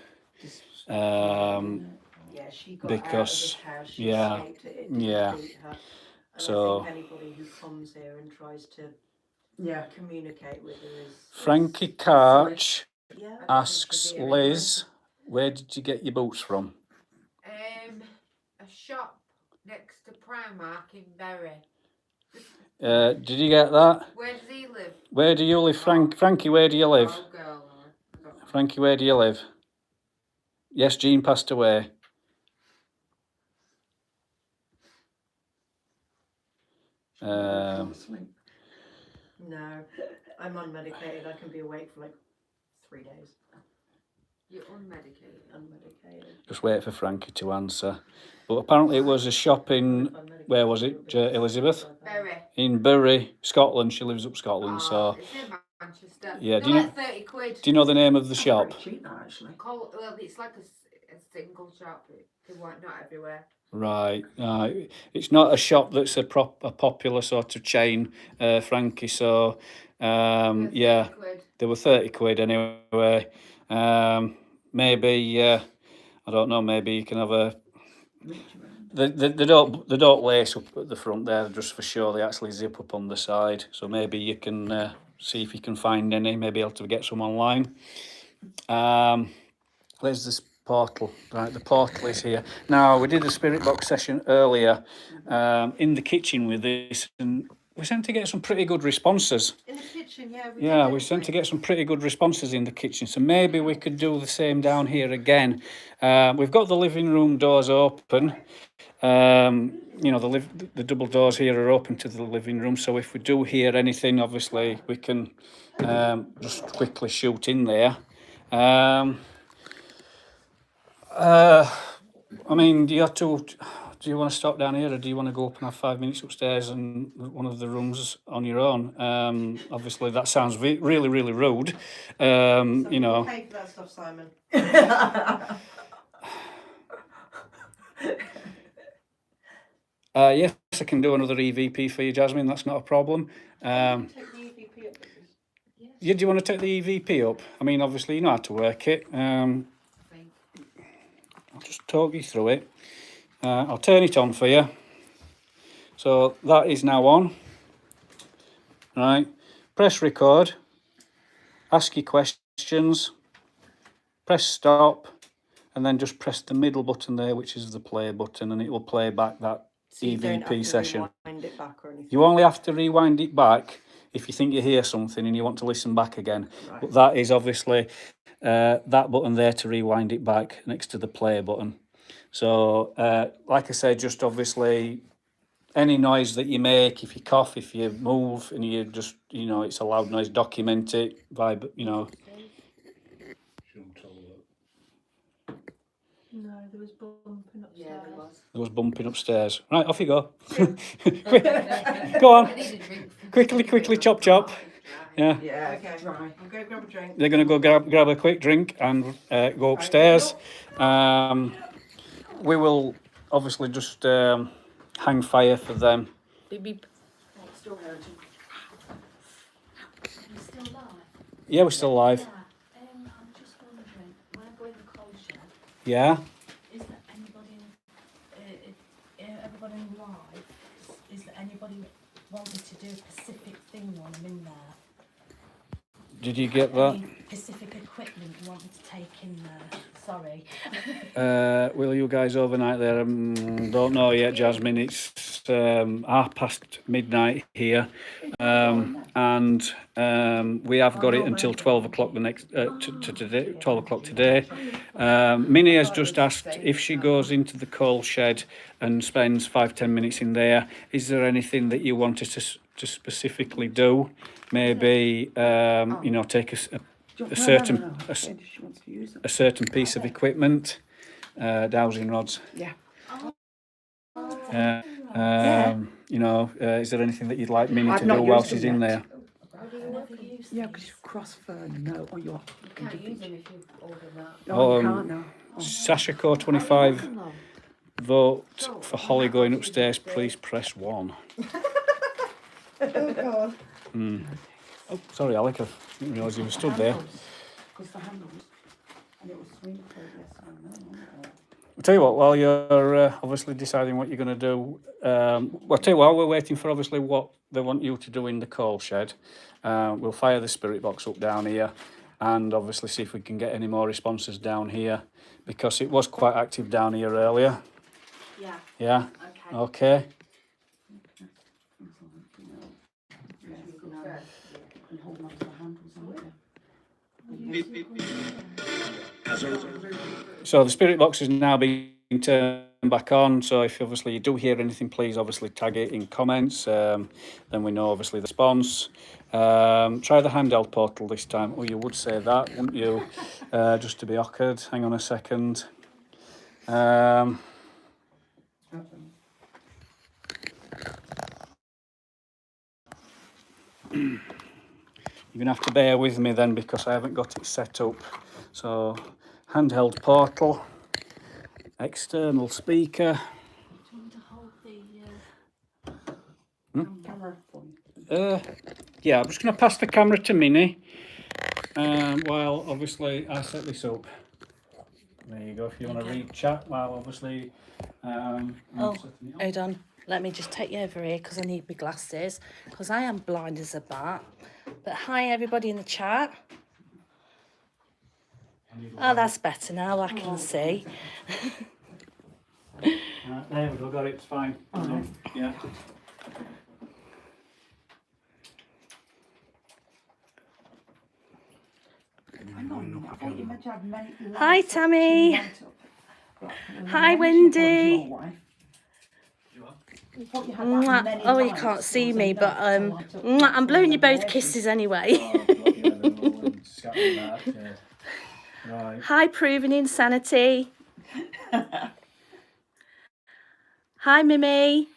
Yeah, she got Because- out of this house. She yeah, escaped it. It didn't yeah. beat her. And So- I think anybody who comes here and tries to Yeah. communicate with her is Frankie Karch yeah. asks Liz, where did you get your boots from? A shop next to Primark in Bury. Did you get that? Where does he live? Where do you live, Frankie? Where do you live? Oh, girl. Frankie, where do you live? Yes, Jean passed away. Sleep. No, I'm unmedicated. I can be awake for like 3 days. You're unmedicated. Unmedicated. Just wait for Frankie to answer. But apparently it was a shop in, where was it, Elizabeth? Bury. In Bury, Scotland. She lives up Scotland, so... It's in Manchester. Yeah, They're do you like 30 quid. Do you know the name of the That's shop? very cheap, that, actually. Well, it's like a single shop. They weren't not everywhere. Right. It's not a shop that's a popular sort of chain, Frankie. So, yeah, 30 quid. they were 30 quid anyway. Maybe I don't know. Maybe you can have a. They don't lace up at the front there just for sure. They actually zip up on the side. So maybe you can see if you can find any. Maybe able to get some online. Where's this portal? Right, the portal is here. Now, we did a spirit box session earlier in the kitchen with this, and we seem to get some pretty good responses. In the kitchen, yeah. Yeah, we seem to get some pretty good responses in the kitchen, so maybe we could do the same down here again. We've got the living room doors open. You know, the double doors here are open to the living room, so if we do hear anything, obviously we can just quickly shoot in there. I mean, do you want to stop down here, or do you want to go up and have 5 minutes upstairs in one of the rooms on your own? Obviously, that sounds really, really rude. You know. Pay for that stuff, Simon. Yes, I can do another EVP for you, Jasmine. That's not a problem. Take the EVP up, please. Yeah, do you want to take the EVP up? I mean, obviously, you know how to work it. I'll just talk you through it. I'll turn it on for you. So that is now on. Right. Press record. Ask your questions. Press stop. And then just press the middle button there, which is the play button, and it will play back that So you don't have EVP to session. rewind it back or anything. You only have to rewind it back if you think you hear something and you want to listen back again. Right. But that is obviously that button there to rewind it back next to the play button. So, like I said, just obviously any noise that you make, if you cough, if you move, and you just, you know, it's a loud noise, document it, you know. No, there was bumping upstairs. Yeah, there was. There was bumping upstairs. Right, off you go. Go on. Quickly, chop. Yeah. Yeah, Okay, dry. I'll go grab a drink. They're going to go grab a quick drink and go upstairs. We will obviously just hang fire for them. Beep beep. Still hurting. You still live? Yeah, we're still live. I'm just wondering, when I go in the coal shed, Yeah. is there anybody, everybody live? Is there anybody wanting to do a specific thing while I'm in there? Did you get that? Any specific equipment you want me to take in there? Sorry. Will you guys overnight there? Don't know yet, Jasmine. It's midnight here, and we have got it until 12 o'clock the next today. 12 o'clock today. Minnie has just asked if she goes into the coal shed and spends 5-10 minutes in there. Is there anything that you want us to specifically do? Maybe you know, take a certain piece of equipment, dowsing rods. Yeah. You know, is there anything that you'd like Minnie I've to not do while used she's them in yet. there? Yeah, because you cross fern, no, or you're. You can't use them if you order that. No, you can't, no. Sasha Core 25 vote So, for Holly going that's upstairs, upstairs. please press 1. Oh God. Oh, sorry, Alec, I didn't realise you were stood there. Because the handles, and it was swing for yes or no. I'll tell you what, while you're obviously deciding what you're going to do, well, I'll tell you while we're waiting for obviously what they want you to do in the coal shed, we'll fire the spirit box up down here and obviously see if we can get any more responses down here, because it was quite active down here earlier. Yeah. Yeah? Okay. Okay. And holding on to the handles, aren't you? So the spirit box is now being turned back on. So if obviously you do hear anything, please obviously tag it in comments. Then we know obviously the response. Try the handheld portal this time. Oh, you would say that, wouldn't you? Just to be awkward. Hang on a second. You're going to have to bear with me then, because I haven't got it set up. So, handheld portal, external speaker. Do you want to hold the... Camera for you. Yeah, I'm just going to pass the camera to Minnie while obviously I set this up. There you go, if you want to read chat while obviously I'm setting it up. Hold on. Let me just take you over here because I need my glasses, because I am blind as a bat. But hi everybody in the chat. Oh, that's better now, I can see. There we go, got it, it's fine. Yeah. Hi Tammy. Hi Wendy. Mwah. Oh, you can't see me, but mwah, I'm blowing you both kisses anyway. Right. Hi Proven Insanity. Hi Mimi.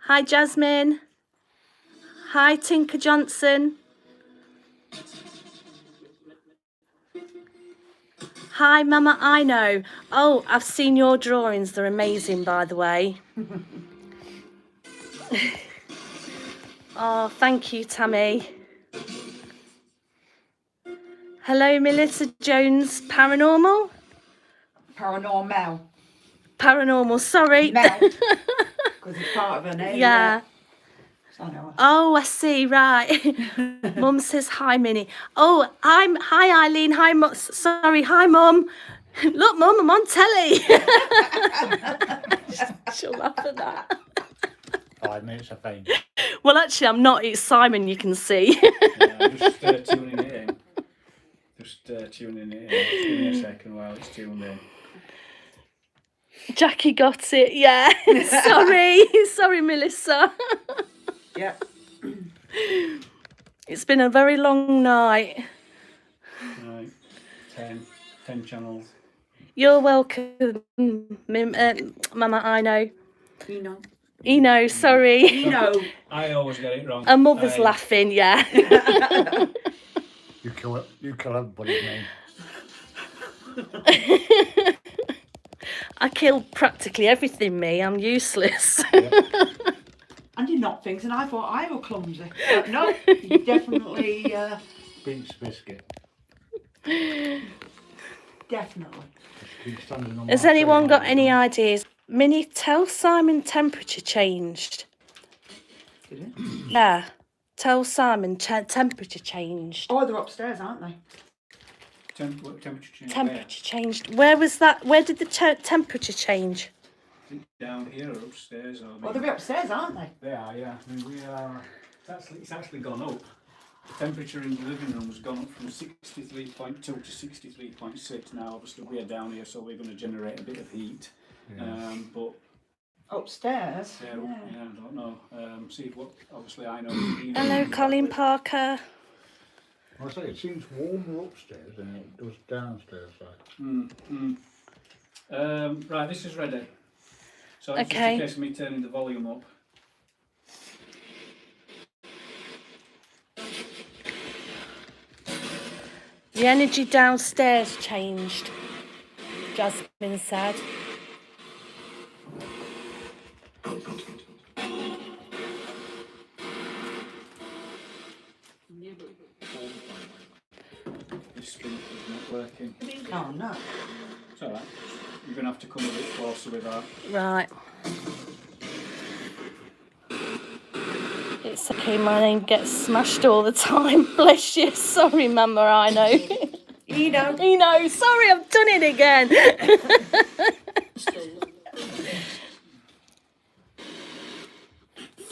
Hi Jasmine. Hi Tinker Johnson. Hi Mama I know. Oh, I've seen your drawings. They're amazing, by the way. Oh, thank you, Tammy. Hello, Melissa Jones, Paranormal? Paranormal. Paranormal, sorry. Because it's part of her name. Yeah. I know. Oh, I see, right. Mum says hi, Minnie. Oh, hi, Eileen. Hi, sorry, hi, Mum. Look, Mum, I'm on telly. She'll laugh at that. 5 minutes of fame. Well, actually, I'm not. It's Simon, you can see. Yeah, just tuning it in. Just tuning it in. Just give me a second while it's tuned in. Jackie got it, yeah. Sorry, Melissa. Yeah. It's been a very long night. Right, 10 channels. You're welcome, Mama, I know. Eno, sorry. I always get it wrong. Her mother's laughing, yeah. You kill everybody's name. I killed practically everything, me. I'm useless. And you knocked things, and I thought I were clumsy. But no, you definitely, Beats biscuit. definitely. Keep standing on Has my anyone feet. got any ideas? Minnie, tell Simon temperature changed. Did it? Yeah. Tell Simon temperature changed. Oh, they're upstairs, aren't they? Temperature change. Temperature changed. Where was that? Where did the temperature change? Down here or upstairs? Or Well, they're upstairs, aren't they? They are, yeah. I mean, we are. It's actually gone up. The temperature in the living room has gone up from 63.2 to 63.6. Now, obviously, we are down here, so we're going to generate a bit of heat. Yeah. But Upstairs? yeah, I don't know. See what. Obviously, I know. Hello, Colin Parker. Well, I say it seems warmer upstairs than it does downstairs. Right, this is ready. So it's Okay. just a case of me turning the volume up. The energy downstairs changed, Jasmine said. This speaker's not working. Oh no. It's alright. You're going to have to come a bit closer with that. Right. It's okay, my name gets smashed all the time. Bless you. Sorry, Mama, I know. You know. Sorry, I've done it again.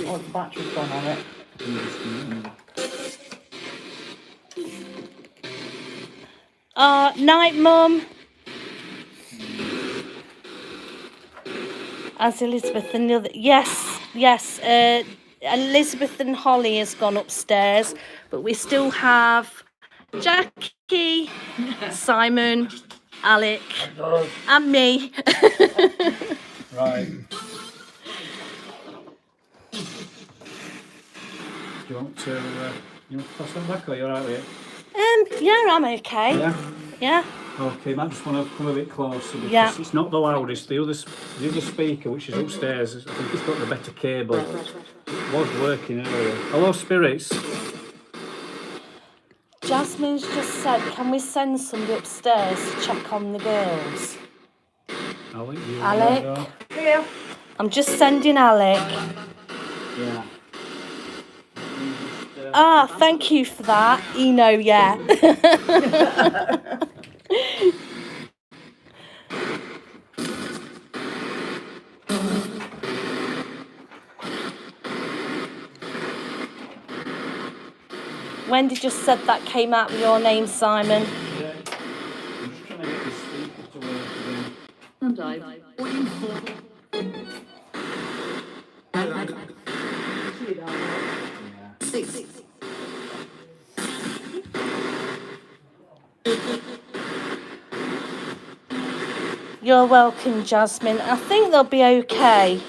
Oh, the battery's gone on it. Night, Mum. As Elizabeth and the other... Yes. Elizabeth and Holly has gone upstairs, but we still have Jackie, Simon, Alec, and me. Right. Do you want to pass that back, or you're alright with it? Yeah, I'm okay. Yeah? Yeah. Okay, might just want to come a bit closer because Yeah. it's not the loudest. The other speaker, which is upstairs, I think it's got the better cable. It was working earlier. Hello, spirits. Jasmine's just said, can we send somebody upstairs to check on the girls? Alec? Yeah. I'm just sending Alec. Yeah. Thank you for that. Eno, yeah. Wendy just said that came out with your name, Simon. Yeah. I'm just trying to get the speaker to work again. And I waiting for Yeah. 6. You're welcome, Jasmine. I think they'll be okay.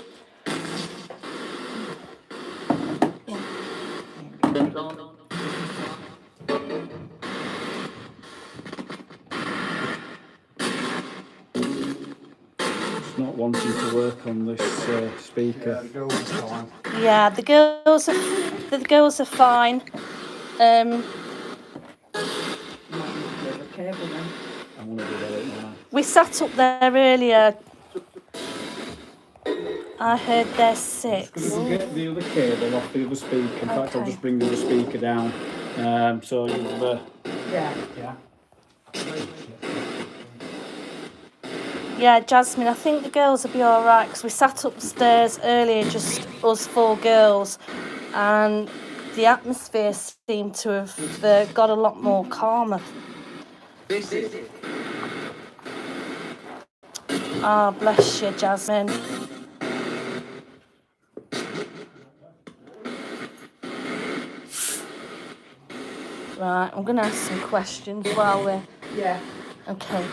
It's not wanting to work on this speaker. Yeah, the girls are fine. I want to do that now. We sat up there earlier. I heard they're 6. Just going to get the other cable off the other speaker. In fact, I'll Okay. just bring the other speaker down. So you've... Yeah. yeah. Yeah, Jasmine, I think the girls will be all right because we sat upstairs earlier, just us 4 girls, and the atmosphere seemed to have got a lot more calmer. Ah, bless you, Jasmine. Right, I'm going to ask some questions while we're... Yeah. Okay.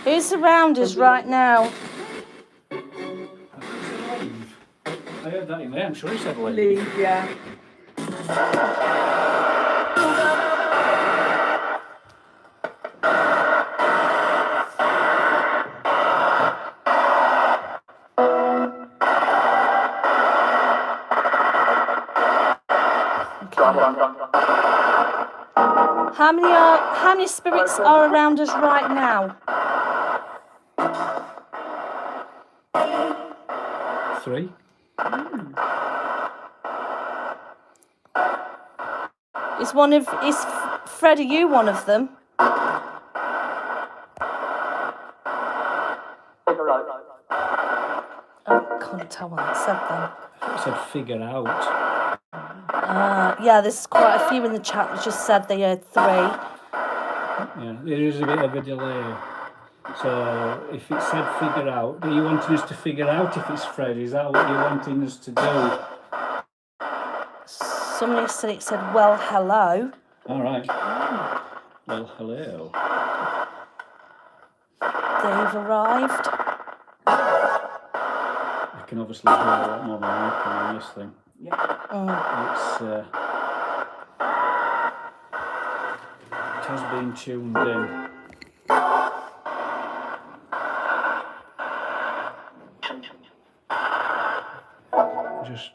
Who's around us right now? I heard that in there. I'm sure he said leave. Leave, yeah. How many spirits are around us right now? 3. Is Fred, are you one of them? I can't tell what I said then. I said figure out. Yeah, there's quite a few in the chat that just said they heard 3. Yeah, there is a bit of a delay. So if it said figure out, are you wanting us to figure out if it's Fred? Is that what you're wanting us to do? Somebody said it said, well, hello. All right. Well, hello. They've arrived. I can obviously hear a lot more than I can on this thing. It's it has been tuned in. Just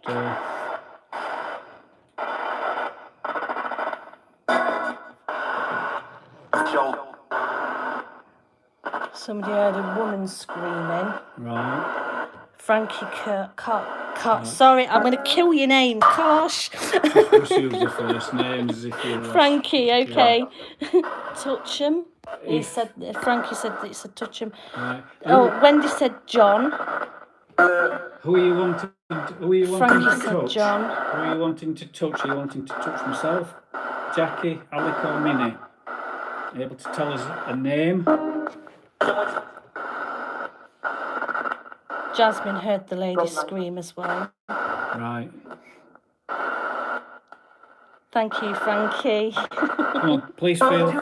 Somebody heard a woman screaming. Right. Frankie sorry, I'm going to kill your name. Gosh. Just use your first names if you're... Frankie, okay. Touch him. Frankie said that he said touch him. Right. Oh, Wendy said John. Who are you wanting to Frankie said touch? John. Who are you wanting to touch? Are you wanting to touch myself, Jackie, Alec or Minnie? Are you able to tell us a name? Jasmine heard the lady scream as well. Right. Thank you, Frankie. Come on, please feel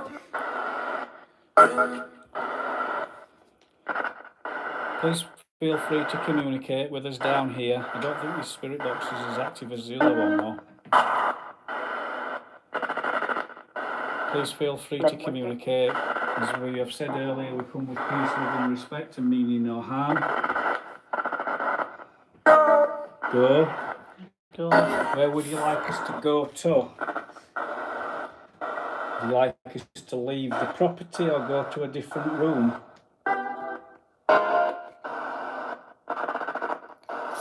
free to communicate with us down here. I don't think this spirit box is as active as the other one, though. Please feel free to communicate. As we have said earlier, we come with peace, love and respect and meaning no harm. Go. Where would you like us to go to? Would you like us to leave the property or go to a different room?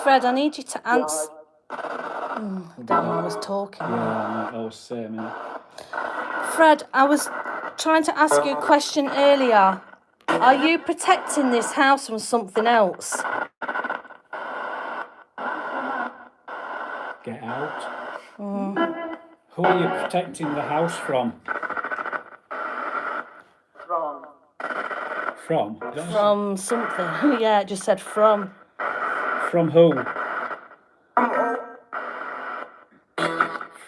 Fred, I need you to answer. Damn, I was talking. Yeah, I was saying it. Fred, I was trying to ask you a question earlier. Are you protecting this house from something else? Get out. Who are you protecting the house from? From? From something. Yeah, it just said from. From who?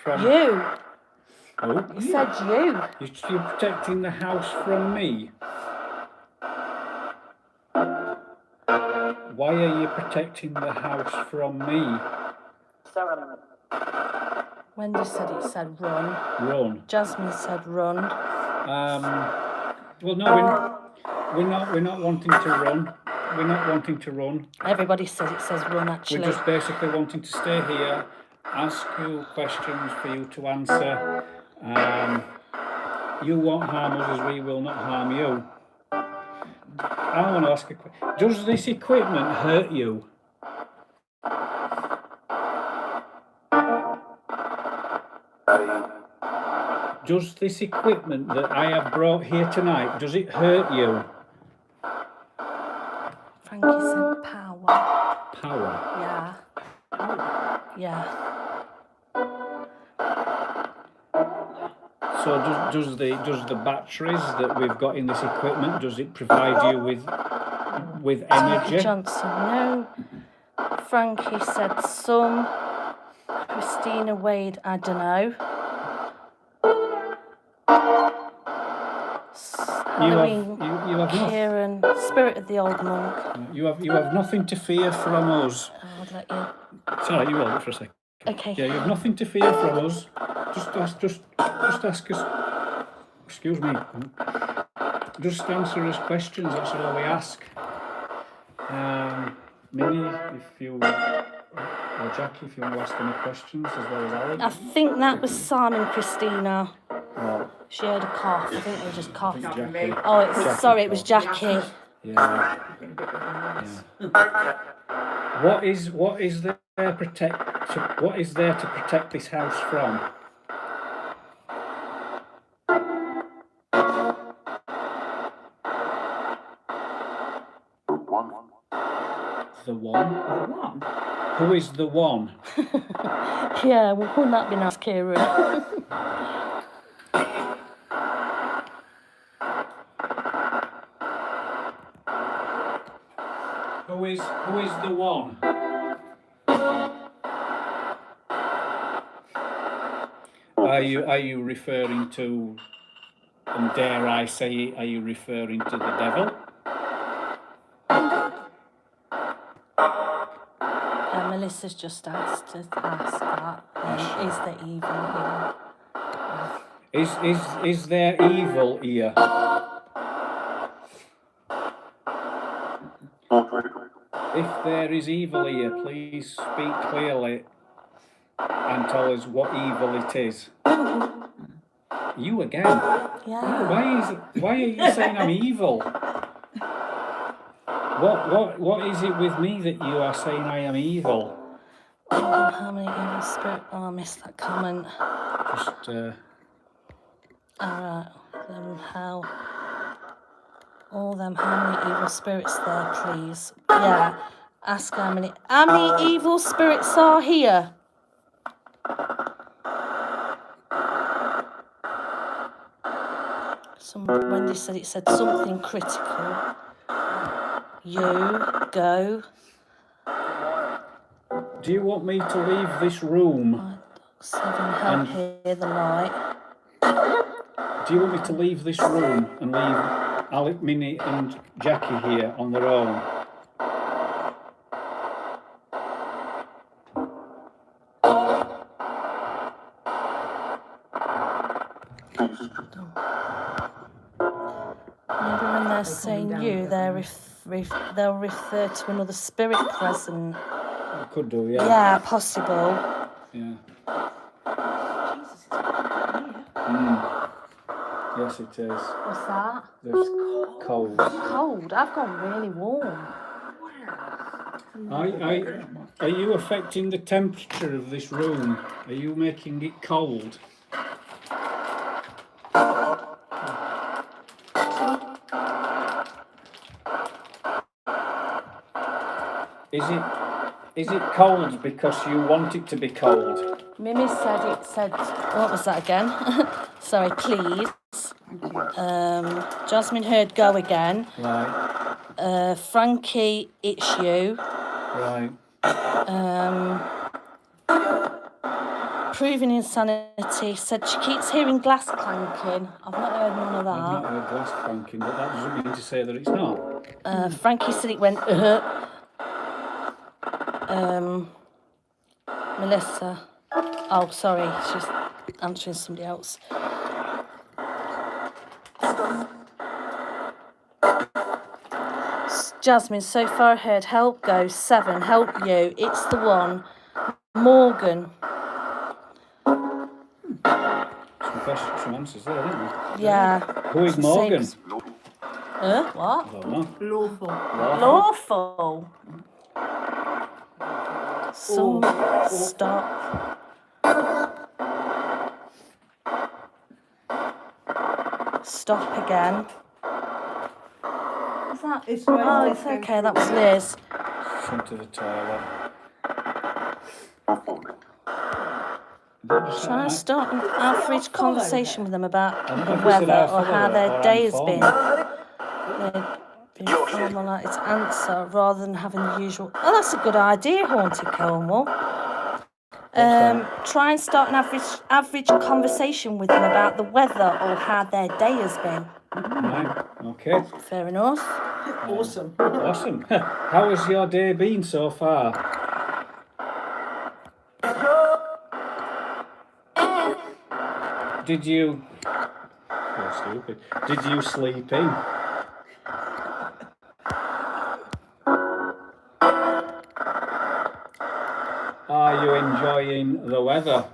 From You. who? It said you. You're protecting the house from me? Why are you protecting the house from me? Wendy said it said run. Run. Jasmine said run. Well, no, we're not wanting to run. We're not wanting to run. Everybody says it says run, actually. We're just basically wanting to stay here, ask you questions for you to answer. You won't harm us as we will not harm you. I want to ask a question. Does this equipment hurt you? Does this equipment that I have brought here tonight, does it hurt you? Frankie said power. Power. Yeah. Yeah. So does the batteries that we've got in this equipment, does it provide you with energy? Johnson, no. Frankie said some. Christina Wade, I don't know. You have Kieran, Spirit of the Old Monk. You have nothing to fear from us. I'll let you. Sorry, you hold it for a second. Okay. Yeah, you have nothing to fear from us. Just ask us. Excuse me. Just answer us questions. That's all we ask. Minnie, if you or Jackie, if you want to ask any questions as well as Alec. I think that was Simon Christina. Oh, She heard a cough. I think they just coughed. Jackie. Oh, it's Jackie sorry, it was coughed. Jackie. Yeah. What is there to protect this house from? The one? Who is the one? Yeah, well, wouldn't that be nice, Kieran? Who is the one? Are you referring to, and dare I say, are you referring to the devil? Melissa's just asked to ask that. Is there evil here? Is there evil here? If there is evil here, please speak clearly and tell us what evil it is. You again? Yeah. Why are you saying I'm evil? What is it with me that you are saying I am evil? How many evil spirit? Oh, I missed that comment. Just Alright, how many evil spirits there, please? Yeah, ask how many evil spirits are here? Wendy said it said something critical. You go. do you want me to leave this room? 7, help hear the light. Do you want me to leave this room and leave Alec, Minnie and Jackie here on their own? Maybe when they're saying you, they'll refer to another spirit present. I could do, yeah. Yeah, possible. Yeah. Jesus, it's cold in here. Yes, it is. What's that? There's cold. Cold. I've gone really warm. Are you affecting the temperature of this room? Are you making it cold? Is it cold because you want it to be cold? Mimi said, what was that again? Sorry, please. Jasmine heard go again. Right. Frankie, it's you. Right. Proving insanity said she keeps hearing glass clanking. I've not heard none of I've not that. heard glass clanking, but that doesn't mean to say that it's not. Frankie said it went, Melissa. Oh, sorry, she's answering somebody else. Jasmine, so far I heard help go. 7, help you. It's the one. Morgan. Some answers there, didn't we? Yeah. Who is Morgan? What? I don't know. Lawful. Lawful. Stop. Stop again. Is that? It's Okay. That was Liz. Come to the toilet. Trying to start an average conversation with them about I don't know the if we said weather I or follow how it their or day I'm has been. formal. They'd be formal its answer rather than having the usual. Oh, that's a good idea, Haunted Cornwall. Try and start an average conversation with them about the weather or how their day has been. Right. Okay. Fair enough. Awesome. Awesome. How has your day been so far? Did you... Oh, stupid. Did you sleep in? Are you enjoying the weather?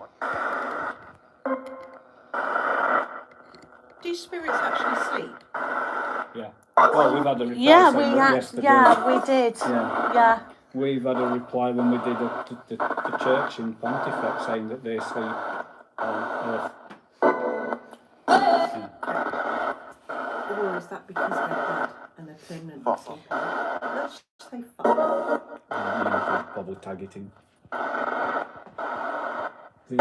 Do spirits actually sleep? Yeah. Well, we've had a reply saying that yesterday. we did. Yeah. We've had a reply when we did the church in Pontefract saying that they sleep on Earth. Or is that because they're dead and they're permanently sleeping? Let's just say fuck. Probably tag it in. The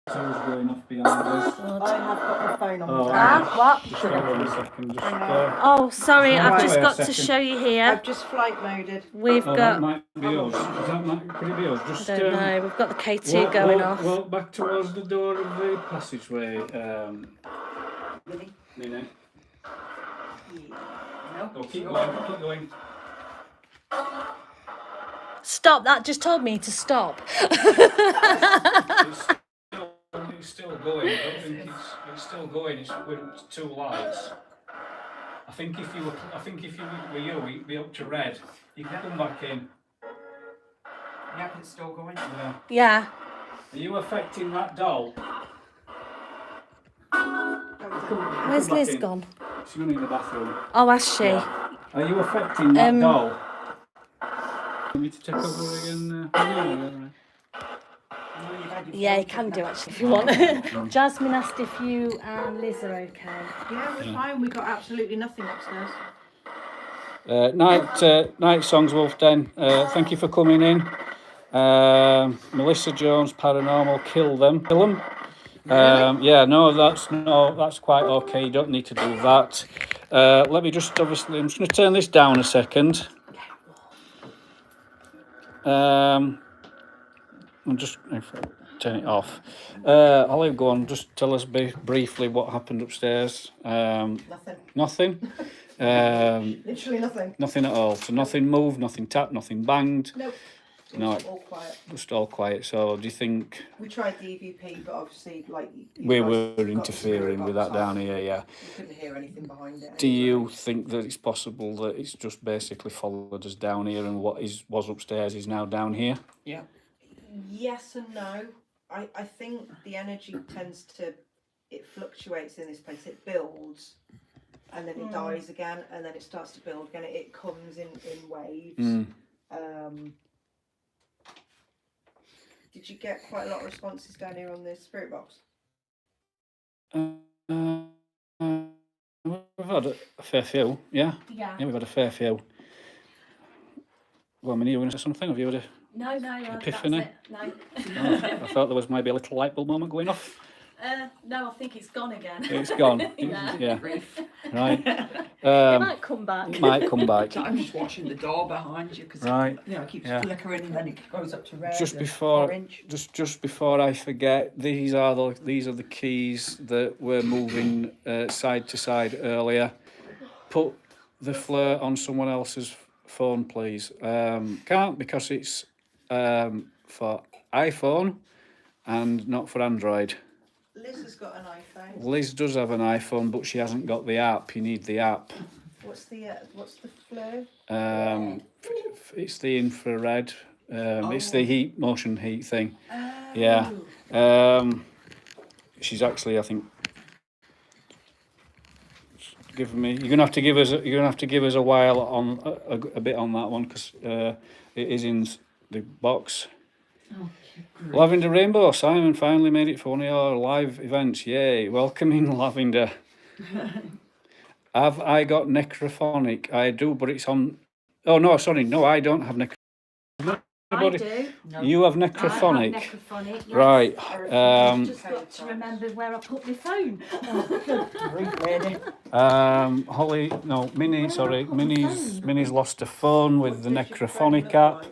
kettle's going off behind us. I have got my phone on Oh, me. What? Just hold on a second. Just, Oh, sorry, I've just Wait a got to second. show you here. I've just flight moded. We've that got, might be yours. Could it be yours? Just, I don't know, we've got the K2 going off. Walk back towards the door of the passageway. Minnie. No. Oh, keep going. Stop, that just told me to stop. It's still going. I don't think it's still going. It's with 2 lights. I think if you were you, it'd be up to red. You can come back in. Yeah, but it's still going. Yeah. Yeah. Are you affecting that doll? Where's back Liz in. gone? She's going in the bathroom. Oh, has she? Yeah. Are you affecting that Um, doll? Want me to take over again? No. You've had your Yeah, you phone can do taken. actually if you want. Jasmine asked if you and Liz are okay. Yeah, we're fine. We got absolutely nothing upstairs. Night songs, Wolfden. Thank you for coming in. Melissa Jones, paranormal, kill them. Yeah, no, that's quite okay. You don't need to do that. Let me just I'm just going to turn this down a second. I'm just turn it off. Holly, go on. Just tell us briefly what happened upstairs. Nothing. Nothing. Literally nothing. Nothing at all. So nothing moved, nothing tapped, nothing banged. Nope. It No. was all quiet. Just all quiet. So do you think We tried the EVP, but obviously, like you we guys were got the interfering spirit with box that down on. here? Yeah. You couldn't hear anything behind it. Do you think that it's possible that it's just basically followed us down here, and what was upstairs is now down here? Yeah. Yes and no. I think the energy tends to, it fluctuates in this place. It builds and then it dies again, and then it starts to build again. It comes in waves. Did you get quite a lot of responses down here on the spirit box? We've had a fair few, yeah. Yeah. Yeah, we've had a fair few. Well, I mean, you want to say something? Have you had a No, epiphany? that's it. No. I thought there was maybe a little light bulb moment going off. No, I think it's gone again. It's gone. Yeah. Right. It might come back. It might come back. I'm just watching the door behind you because Right. you know, it keeps Yeah. flickering and then it goes up to red. Just and before, orange. just before I forget, these are the keys that were moving side to side earlier. Put the flare on someone else's phone, please. Can't, because it's for iPhone and not for Android. Liz has got an iPhone. Liz does have an iPhone, but she hasn't got the app. You need the app. What's the flare? It's the infrared. It's the motion heat thing. Oh. Yeah. She's actually, I think, giving me. You're gonna have to give us a while on a bit on that one, because it is in the box. Lavender Rainbow, Simon finally made it for one of your live events. Yay! Welcoming Lavender. Have I got necrophonic? I do, but it's on. Oh no, sorry, no, I don't have necrophonic. I do. You have I necrophonic. have necrophonic, yes. Right. I've just got to remember where I put my phone. Holly, no, Minnie, sorry, Minnie's lost her phone with the necrophonic app.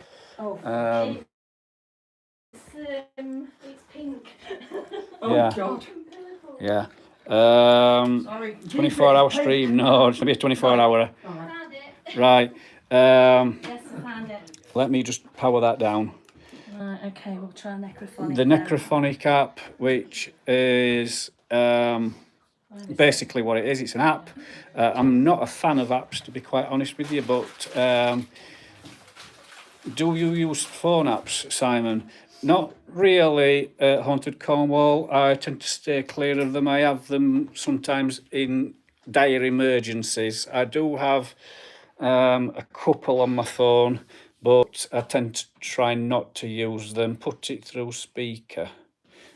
It's pink. Yeah. God. Yeah. Sorry. 24-hour stream. No, it's gonna be a 24-hour. Found it. Right. Yes, I found it. Let me just power that down. Right, okay, we'll try necrophonic. The then. necrophonic app, which is basically what it is. It's an app. I'm not a fan of apps, to be quite honest with you, but do you use phone apps, Simon? Not really. Haunted Cornwall, I tend to stay clear of them. I have them sometimes in dire emergencies. I do have a couple on my phone, but I tend to try not to use them. Put it through speaker.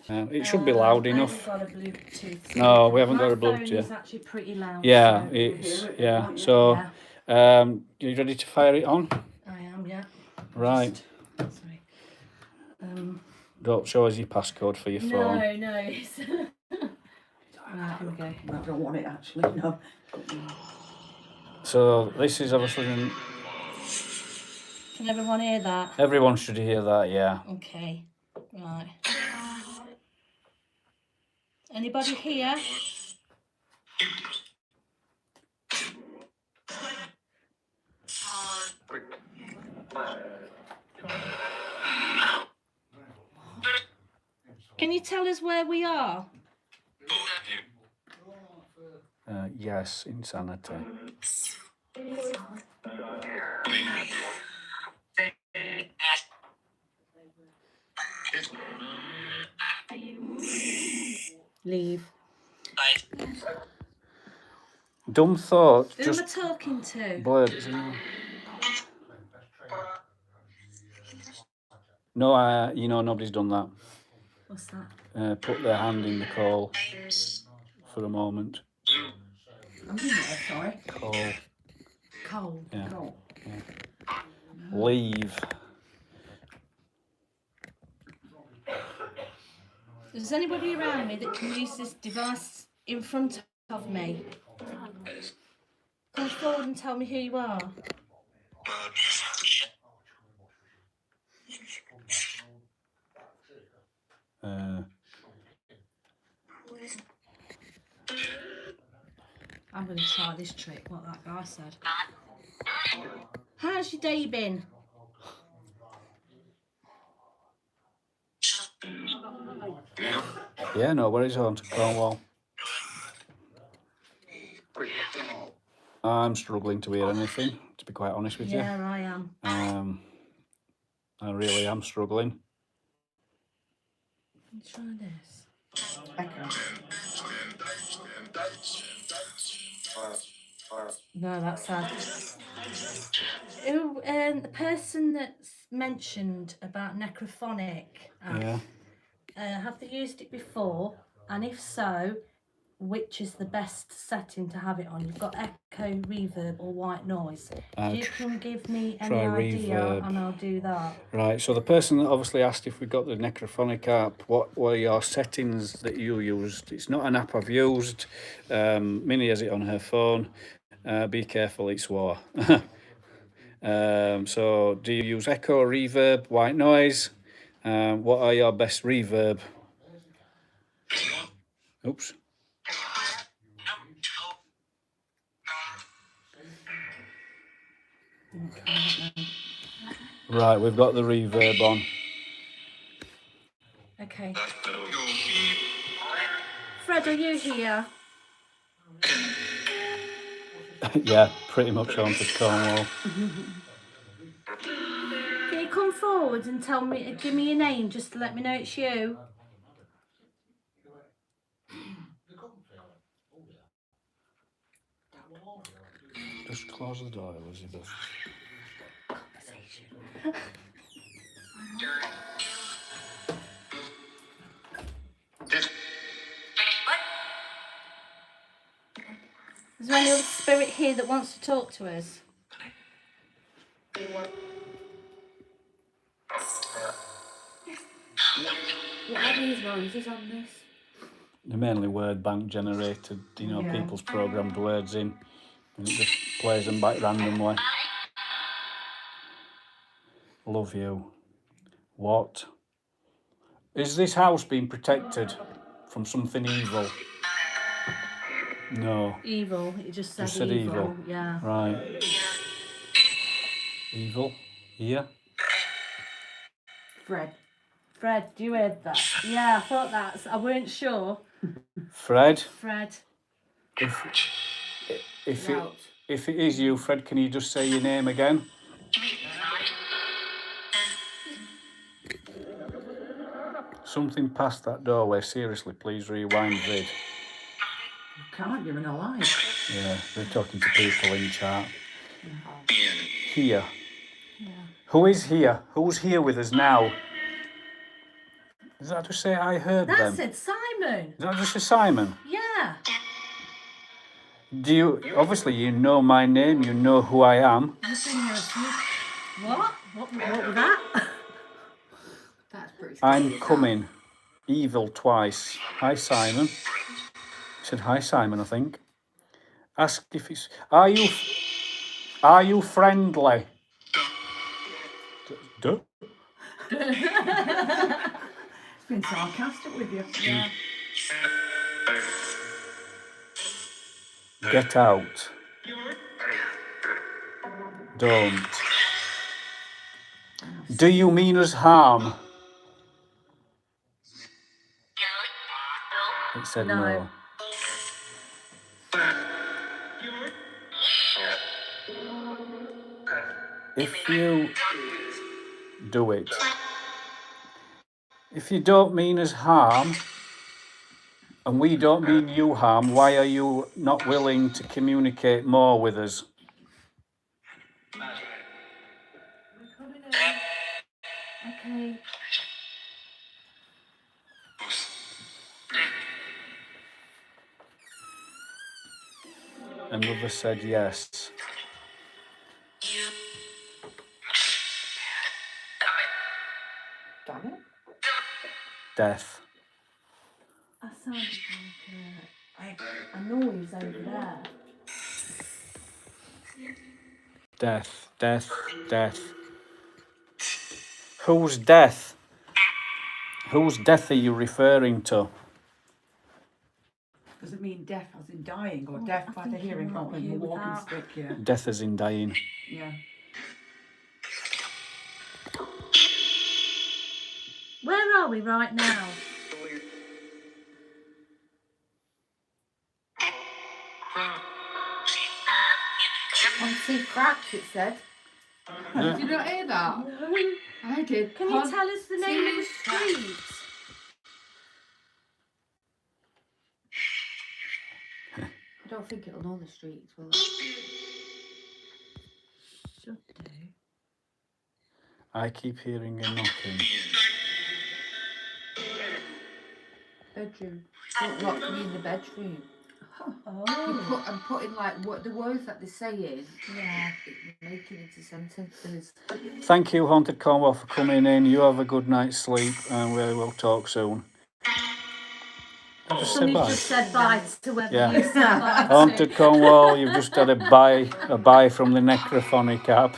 It should be loud enough. I haven't got a Bluetooth. No, we haven't got a My Bluetooth. phone is actually pretty loud. Yeah, so- it's So, you ready to fire it on? I am, yeah. Right. Sorry. Don't show us your passcode for your phone. No, it's... Right, here we go. I don't want it actually, no. So this is obviously. Can everyone hear that? Everyone should hear that. Yeah. Okay. Right. Anybody here? Can you tell us where we are? Yes, insanity. Leave. Dumb thought. Who am I Just talking to? blurred. No, you know, nobody's done that. What's that? Put their hand in the call for a moment. I'm doing it, sorry. Call. Coal. Yeah. Cool. Leave. Is anybody around me that can use this device in front of me? Come forward and tell me who you are. I'm going to try this trick, what that guy said. How's your day been? Yeah, no worries on to Cornwall. I'm struggling to hear anything, to be quite honest with Yeah, I am. you. I really am struggling. Try this. No, that's sad. Who, the person that's mentioned about necrophonic, Yeah. have they used it before? And if so, which is the best setting to have it on? You've got echo, reverb, or white noise. If you can give me any try idea, reverb. and I'll do that. Right, so the person that obviously asked if we got the necrophonic app, what were your settings that you used? It's not an app I've used. Minnie has it on her phone. Be careful, it's war. So do you use echo, reverb, white noise? What are your best reverb? Oops. Right, we've got the reverb on. Okay. Fred, are you here? Yeah, pretty much on to Cornwall. Can you come forward and tell me, give me your name just to let me know it's you? Just close the door, Elizabeth. Is there any other spirit here that wants to talk to us? What are these noises on this? They're mainly word bank generated, you know, people's programmed words in, and it just plays them back randomly. Love you. What? Is this house being protected from something evil? No. Evil. It just said, Just said evil. Yeah. Right. Evil? Here? Fred. Fred, you heard that? Yeah, I thought that. I weren't sure. Fred? Fred. If it is you, Fred, can you just say your name again? Something past that doorway. Seriously, please rewind vid. You can't, you're in a live. Yeah, we're talking to people in chat. Here. Yeah. Who is here? Who's here with us now? Does that just say I heard That them? said Simon. Is that just a Simon? Yeah. Do you, obviously you know my name, you know who I am. What? What was that? That's pretty scary. I'm coming. Evil twice. Hi Simon. Said hi Simon, I think. Ask if it's, are you friendly? Duh. It's been sarcastic with you. Yeah. Get out. Don't. Do you mean us harm? It said no. If you do it. If you don't mean us harm, And we don't mean you harm. Why are you not willing to communicate more with us? Okay. Another said yes. Damn it. Death. I sounded like I know he's over there. Death. Death. Death. Whose death? Whose death are you referring to? Does it mean death as in dying, or Oh, death I by the think hearing you're not problem, the here with walking that. stick? Yeah. Death as in dying. Yeah. Where are we right now? Pontefract, it said. Did you not hear that? No. I did. Can you tell us the name of the street? I don't think it'll know the streets, will it? Should do. I keep hearing a knocking. Bedroom. Don't lock me in the bedroom. Oh. I'm putting like what the words that they're saying. Yeah. Making into sentences. Thank you, Haunted Cornwall, for coming in. You have a good night's sleep, and we will talk soon. I just said Somebody's bye. just said bye to whoever Yeah. you said bye to. Haunted Cornwall, you've just had a bye from the necrophonic app.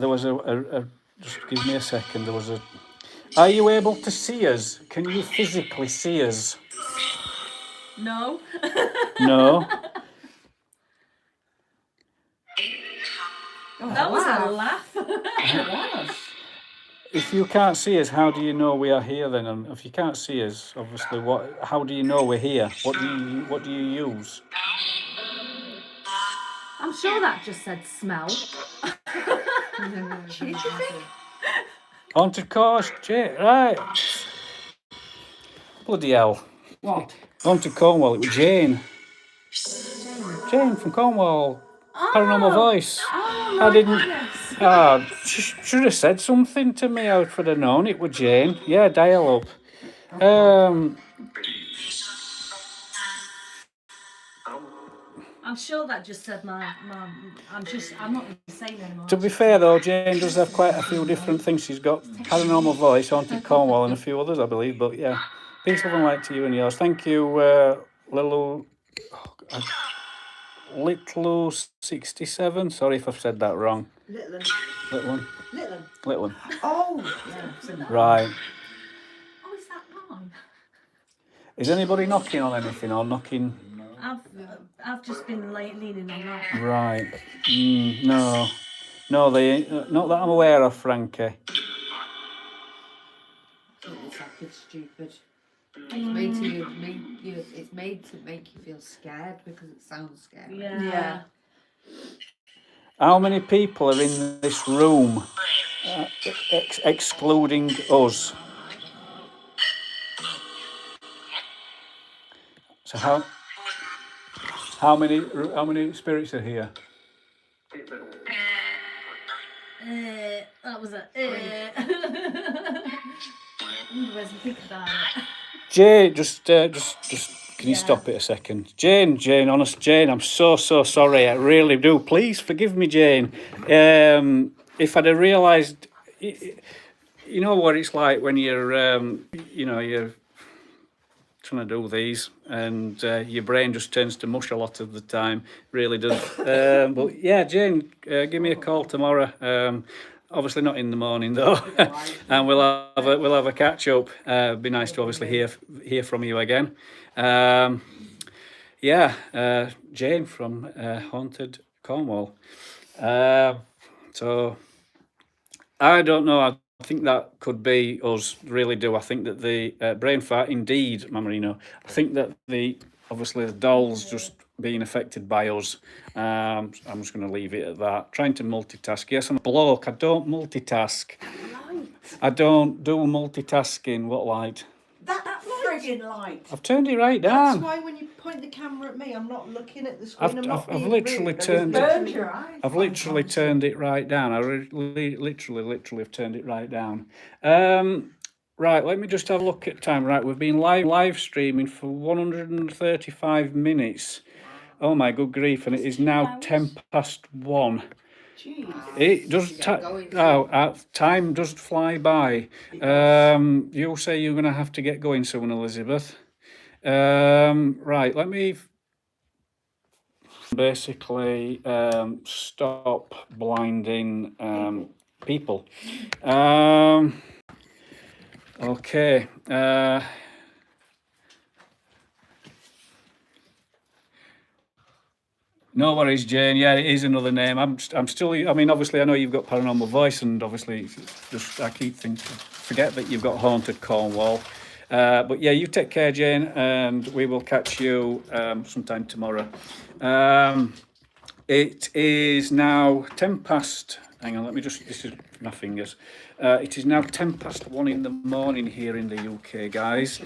There was a just give me a second. There was a. Are you able to see us? Can you physically see us? No. No. That was a laugh. It was. If you can't see us, how do you know we are here then? And if you can't see us, obviously, how do you know we're here? What do you use? I'm sure that just said smell. Did you think? Haunted course, right. Bloody hell. What? Haunted Cornwall, it was Jane. Jane from Cornwall. Paranormal voice. Oh, I my didn't. goodness. She should have said something to me. I would have known it was Jane. Yeah, dial up. I'm sure that just said I'm not going to say no more. To be fair though, Jane does have quite a few different things. She's got Paranormal Voice, Haunted Cornwall, and a few others, I believe. But yeah, peace, love, and light to you and yours. Thank you, Little67. Sorry if I've said that wrong. Little Little one. Oh, yeah. I've seen that. Right. Oh, is that mine? Is anybody knocking on anything or knocking? I've just been leaning on that. Right. No, they ain't. Not that I'm aware of, Frankie. It's like it's stupid. It's made to make you feel scared because it sounds scary. Yeah. How many people are in this room, excluding us? So how many spirits are here? That was a. Where's the think about it? Jane, just can you stop it a second? Jane, honest Jane, I'm so sorry. I really do. Please forgive me, Jane. If I'd have realised, you know what it's like when you're, you're trying to do these, and your brain just turns to mush a lot of the time. Really does. But yeah, Jane, give me a call tomorrow. Obviously not in the morning though, and we'll have a catch up. Be nice to obviously hear from you again. Jane from Haunted Cornwall. So I don't know. I think that could be us. Really do. I think that the brain fart, indeed, Mamarino. I think that obviously the dolls just being affected by us. I'm just going to leave it at that. Trying to multitask. Yes, I'm a bloke. I don't multitask. I don't do multitasking. What light? That frigging light. I've turned it right That's down. why when you point the camera at me, I'm not looking at the screen. I'm not I've being literally rude. turned it. Burned your eyes. I've literally turned it right down. I literally have turned it right down. Right, let me just have a look at time. Right, we've been live streaming for 135 minutes. Oh my good grief! And it is now 1:10. Jeez. It does. Time does fly by. You say you're going to have to get going soon, Elizabeth. Right, let me basically stop blinding people. Okay. No worries, Jane. Yeah, it is another name. I'm still. I mean, obviously, I know you've got paranormal voice, and obviously, just I keep forget that you've got haunted Cornwall. But yeah, you take care, Jane, and we will catch you sometime tomorrow. It is now 10 past. Hang on, let me just. This is my fingers. It is now 1:10 in the morning here in the UK, guys.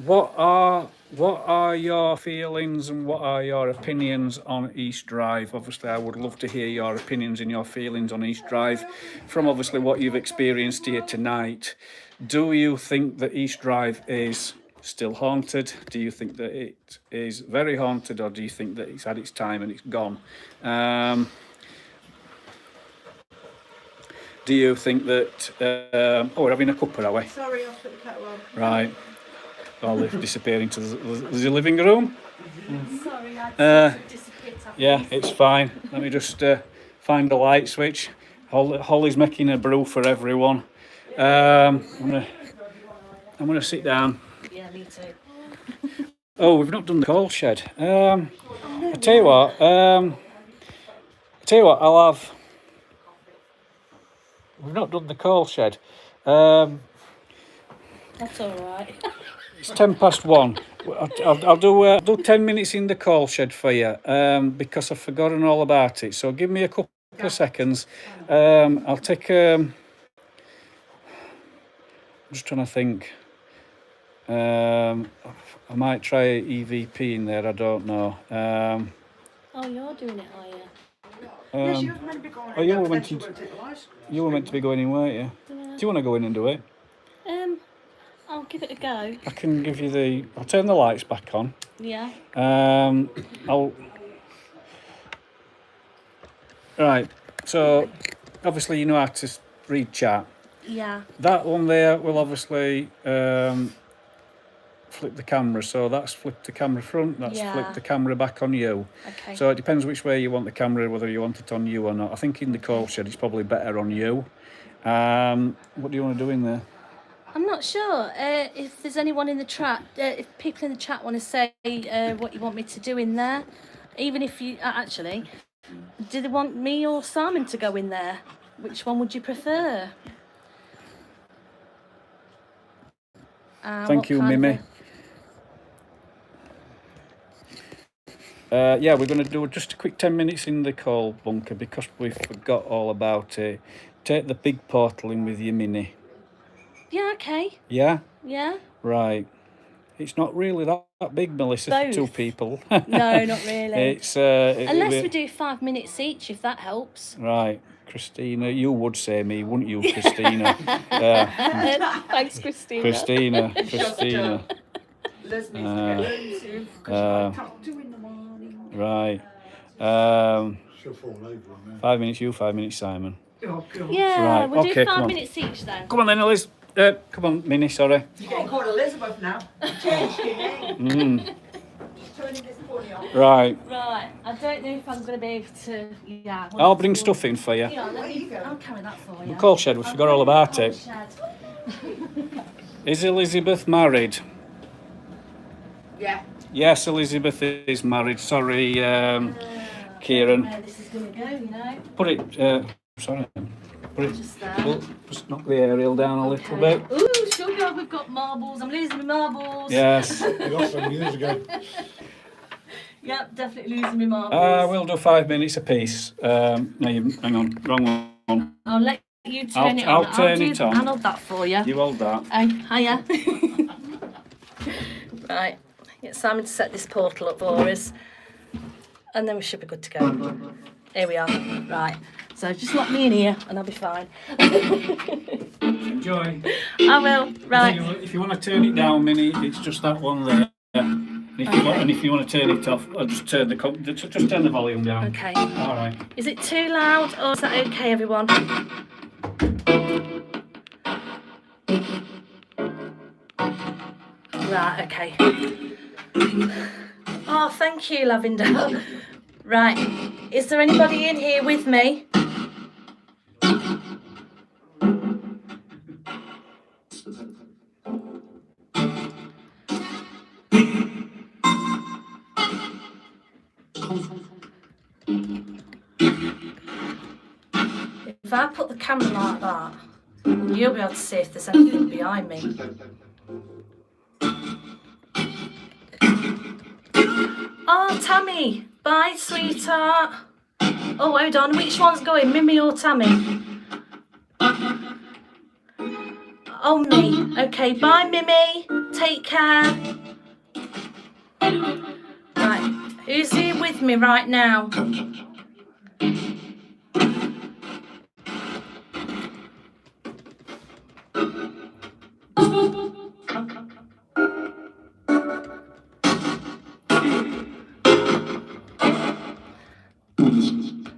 What are your feelings and what are your opinions on East Drive? Obviously, I would love to hear your opinions and your feelings on East Drive from obviously what you've experienced here tonight. Do you think that East Drive is still haunted? Do you think that it is very haunted, or do you think that it's had its time and it's gone? Do you think that... we're having a cuppa, are we? Sorry, I'll put the kettle on. Right. All disappear into the living room. Sorry, I disappeared. Yeah, it's fine. Let me just find the light switch. Holly's making a brew for everyone. I'm gonna sit down. Yeah, me too. Oh, we've not done the coal shed. I tell you what. I'll have. We've not done the coal shed. That's all right. It's 1:10. I'll do 10 minutes in the coal shed for you because I've forgotten all about it. So give me a couple of seconds. I'll take. I'm just trying to think. I might try EVP in there. I don't know. Oh, you're doing it, are you? Yes, you were meant to be going. Oh, you were meant to. You were meant to be going in, weren't you? Yeah. Do you want to go in and do it? I'll give it a go. I can give you the. I'll turn the lights back on. Yeah. Right. So, obviously, you know how to read chat. Yeah. That one there will obviously flip the camera. So that's flipped the camera front. That's flipped the camera back on you. Okay. So it depends which way you want the camera, whether you want it on you or not. I think in the coal shed it's probably better on you. What do you want to do in there? I'm not sure if there's anyone in the chat, if people in the chat want to say what you want me to do in there. Even if you, actually, do they want me or Simon to go in there? Which one would you prefer? Thank you, Mimi. Yeah, we're going to do just a quick 10 minutes in the coal bunker because we forgot all about it. Take the big portal in with your Mini. Yeah, okay. Yeah? Yeah? Right. It's not really that big, Melissa, for two people. No, not really. It's Unless we do 5 minutes each, if that helps. Right. Christina, you would say me, wouldn't you, Christina? Thanks, Christina. Christina. Les needs to get home soon because I can't do in the morning. Right. She'll fall over on there. 5 minutes you, 5 minutes Simon. Oh, God. Yeah, Right, we'll okay, do come 5 on. minutes each then. Come on then, Liz. Come on, Minnie, sorry. You're getting called Elizabeth now. Change your name. Just turning this pony on. Right. Right, I don't know if I'm going to be able to, yeah. I'll bring stuff in for you. Yeah, I'll carry that for you. The coal shed, we forgot all about it. Shed. Is Elizabeth married? Yeah. Yes, Elizabeth is married. Sorry, Kieran. Where this is going to go, you know. Put it, sorry. Put it, Just there. just knock the aerial down a little bit. Ooh, sugar, we've got marbles. I'm losing my marbles. Yes. We lost them years ago. Yep, definitely losing my marbles. We'll do 5 minutes apiece. No, hang on, wrong one. I'll let you turn it I'll on. turn it on. I'll hold that for you. You hold that. Hiya. Right, get Simon to set this portal up for us, and then we should be good to go. Here we are. Right, so just lock me in here, and I'll be fine. Enjoy. I will. Right. If you want to turn it down, Minnie, it's just that one there. And if you want to turn it off, I'll just turn the volume down. Okay. All right. Is it too loud, or is that okay, everyone? Right, okay. Oh, thank you, Lavender. Right, is there anybody in here with me? If I put the camera like that, you'll be able to see if there's anything behind me. Oh, Tammy! Bye, sweetheart! Oh, hold on, which one's going, Mimi or Tammy? Oh, me. Okay, bye, Mimi. Take care. Right, who's here with me right now?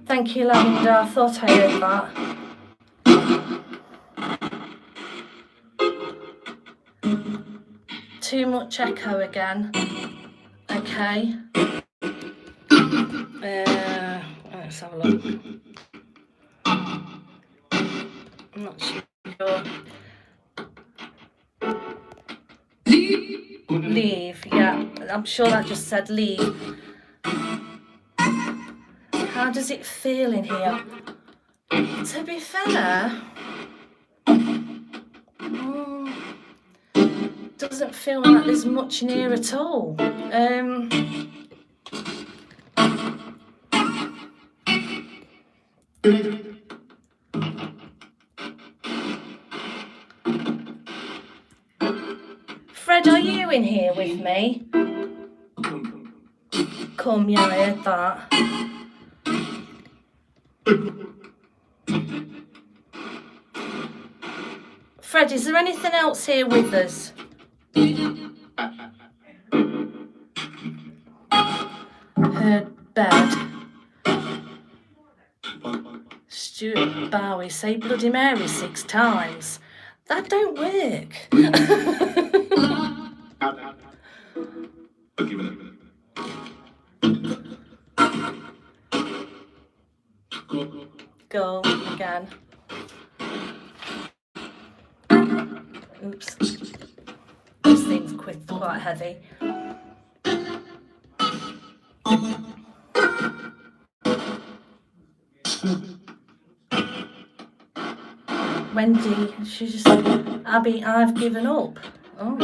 Thank you, Lavender. I thought I heard that. Too much echo again. Okay. Let's have a look. I'm not sure. Leave, yeah. I'm sure that just said leave. How does it feel in here? To be fair, doesn't feel like there's much in here at all. Fred, are you in here with me? Come, yeah, I heard that. Fred, is there anything else here with us? Her bed. Stuart Bowie, say Bloody Mary 6 times. That don't work. Go again. Oops. This thing's quite heavy. Wendy, she just said, Abby, I've given up. Oh.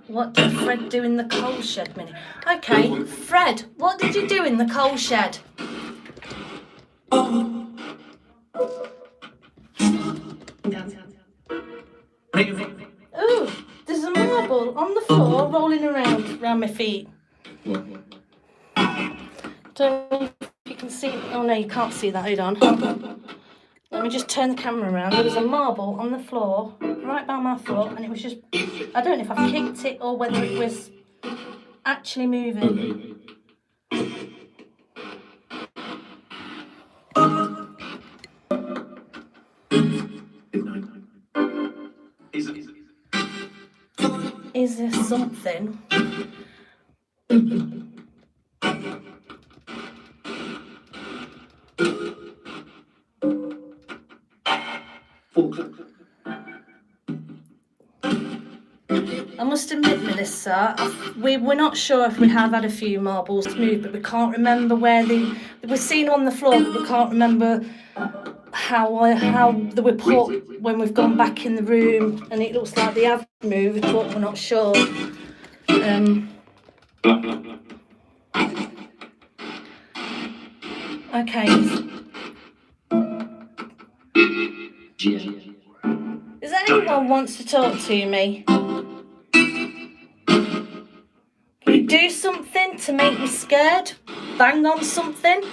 What did Fred do in the coal shed, Minnie? Okay, Fred, what did you do in the coal shed? Ooh, there's a marble on the floor rolling around my feet. Don't know if you can see. Oh no, you can't see that. Hold on. Let me just turn the camera around. There was a marble on the floor, right by my foot, and it was just. I don't know if I kicked it or whether it was actually moving. Is there something? I must admit, Melissa, we're not sure if we have had a few marbles moved, but we can't remember where we've seen on the floor, but we can't remember how they were put when we've gone back in the room, and it looks like they have moved, but we're not sure. Okay. Is there anyone wants to talk to me? Can you do something to make me scared? Bang on something?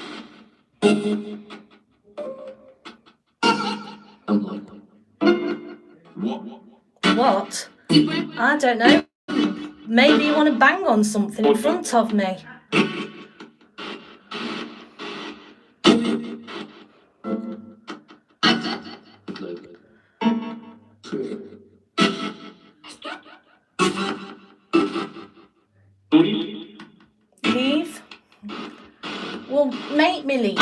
What? I don't know. Maybe you want to bang on something in front of me. Leave? Well, make me leave.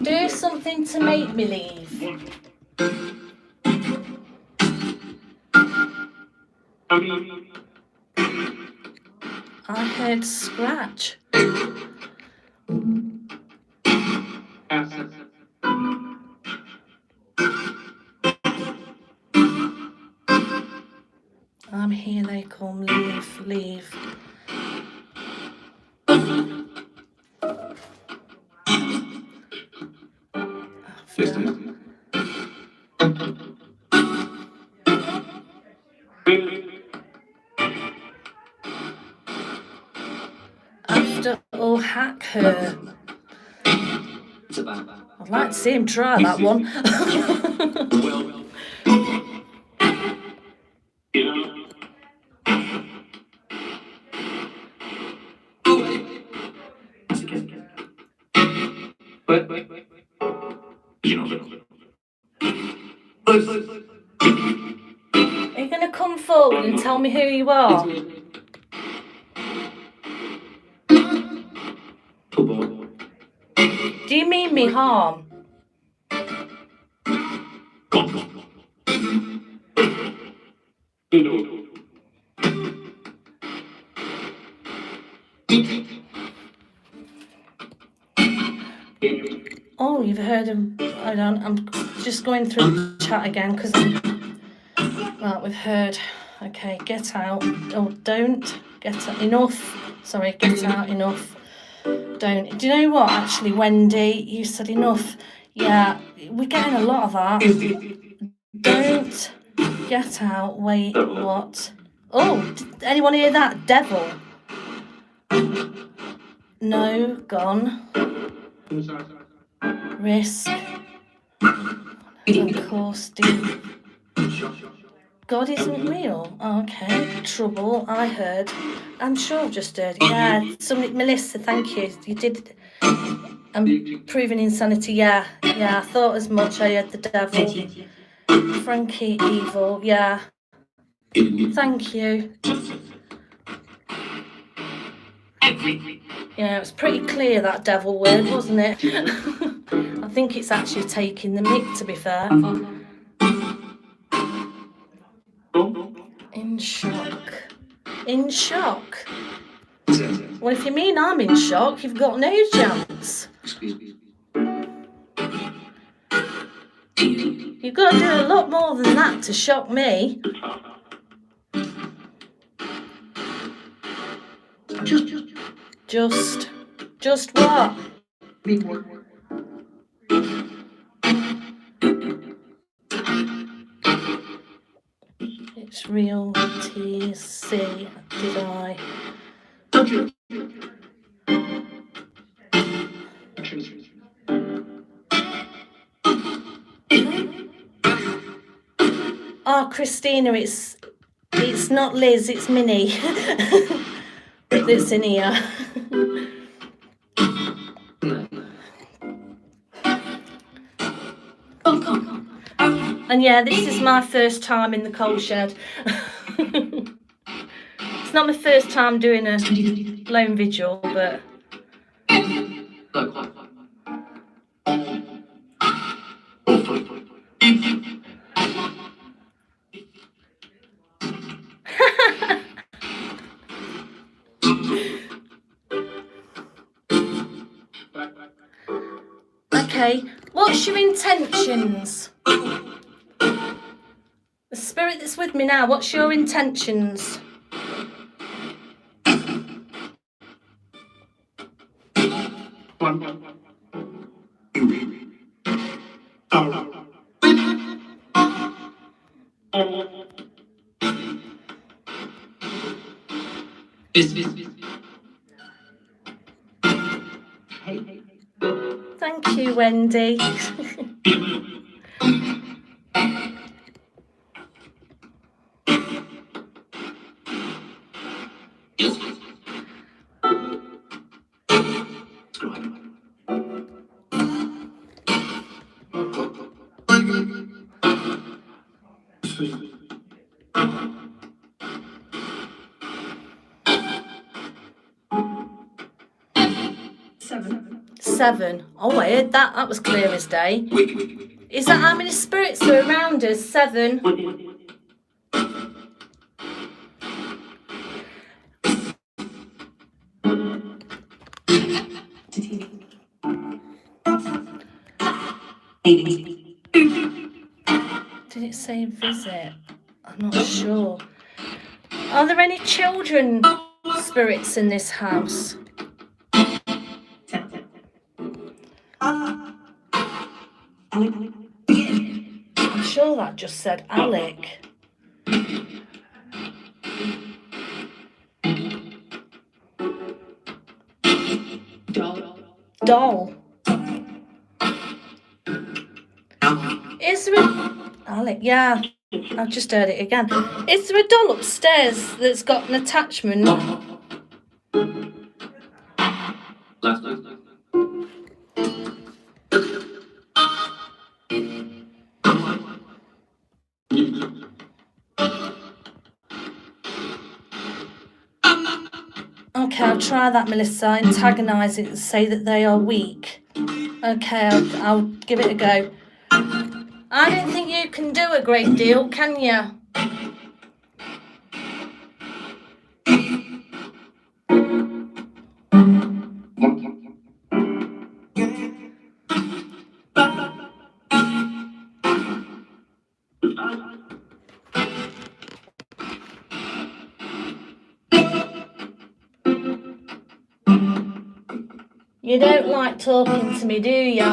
Do something to make me leave. I heard scratch. I'm here, they come. Leave, leave. After all, hack her. I'd like to see him try that one. Are you going to come forward and tell me who you are? Do you mean me harm? Oh, you've heard him. Hold on, I'm just going through the chat again because right, we've heard. Okay, get out. Oh, don't get out. Enough. Sorry, get out. Enough. Don't. Do you know what? Actually, Wendy, you said enough. Yeah, we're getting a lot of that. Don't get out. Wait, what? Oh, did anyone hear that? Devil. No, gone. Risk. Of course, do. God isn't real. Oh, okay. Trouble, I heard. I'm sure I've just heard. Yeah, something, Melissa, thank you. You did. Proving insanity, yeah. Yeah, I thought as much. I heard the devil. Frankie, evil, yeah. Thank you. Yeah, it was pretty clear, that devil word, wasn't it? I think it's actually taking the mick, to be fair. In shock. In shock? Well, if you mean I'm in shock, you've got no chance. You've got to do a lot more than that to shock me. Just what? It's real TC, did I? Oh, Christina, it's not Liz, it's Minnie that's in here. And yeah, this is my first time in the coal shed. It's not my first time doing a lone vigil, but... Okay, what's your intentions? The spirit that's with me now, what's your intentions? Thank you, Wendy. Seven. Oh, I heard that. That was clear as day. Is that how many spirits are around us? 7. Did it say visit? I'm not sure. Are there any children spirits in this house? I'm sure that just said Alec. Doll. Is there a... Alec, yeah. I've just heard it again. Is there a doll upstairs that's got an attachment? Okay, I'll try that, Melissa. Antagonise it and say that they are weak. Okay, I'll give it a go. I don't think you can do a great deal, can you? You don't like talking to me, do you?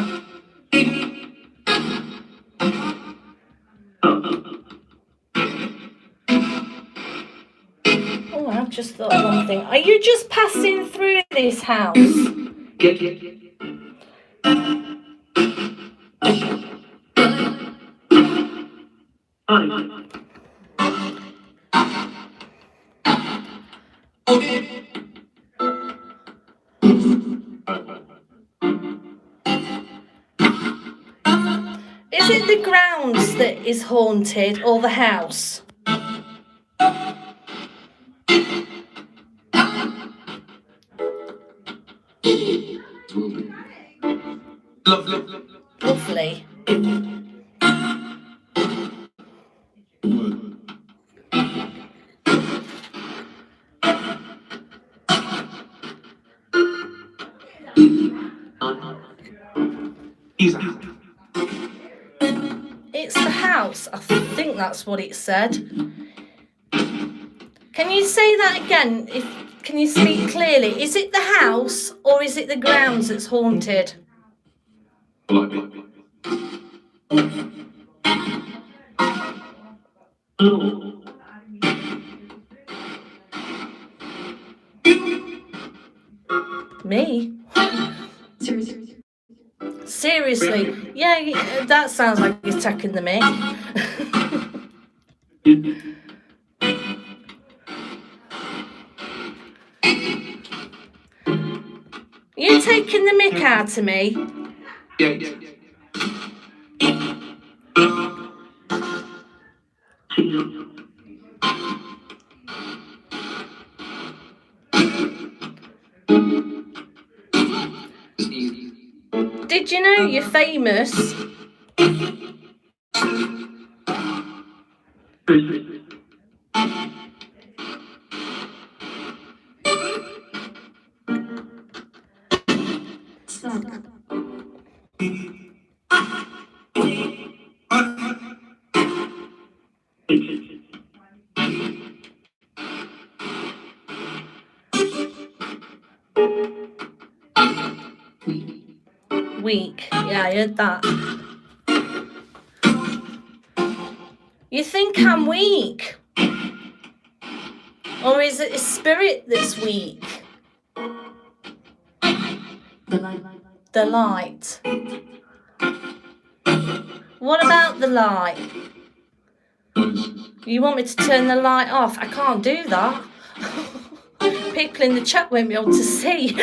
Oh, I've just thought of one thing. Are you just passing through this house? Is it the grounds that is haunted or the house? Lovely. It's the house. I think that's what it said. Can you say that again? Can you speak clearly? Is it the house or is it the grounds that's haunted? Me? Seriously? Yeah, that sounds like he's taking the mick. You taking the mick out of me? Did you know you're famous? Weak. Yeah, I heard that. You think I'm weak? Or is it a spirit that's weak? The light. What about the light? You want me to turn the light off? I can't do that. People in the chat won't be able to see.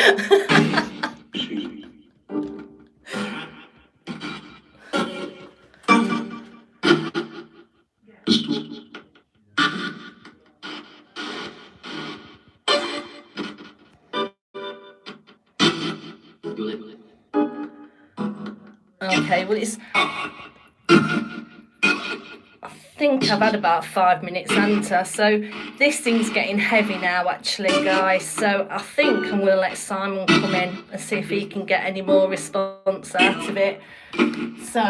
Okay, well I think I've had about 5 minutes answer, so this thing's getting heavy now actually, guys, so I think I'm going to let Simon come in and see if he can get any more response out of it. So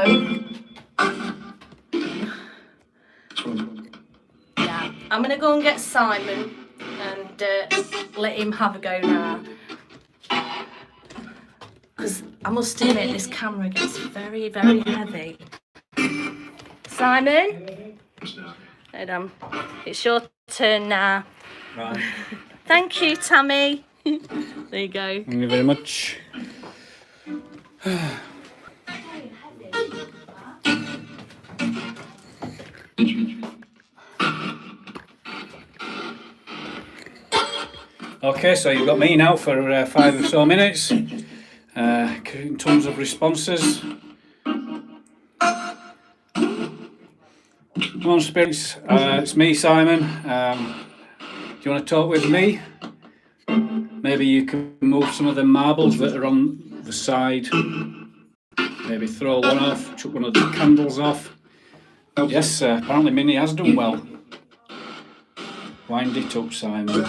yeah, I'm going to go and get Simon and let him have a go now, because I must admit this camera gets very, very heavy. Simon? Hold on. It's your turn now. Right. Thank you, Tammy. There you go. Thank you very much. Okay, so you've got me now for 5 or so minutes. In terms of responses. Come on, spirits. It's me, Simon. Do you want to talk with me? Maybe you can move some of the marbles that are on the side. Maybe throw one off, chuck one of the candles off. Yes, apparently Minnie has done well. Wind it up, Simon.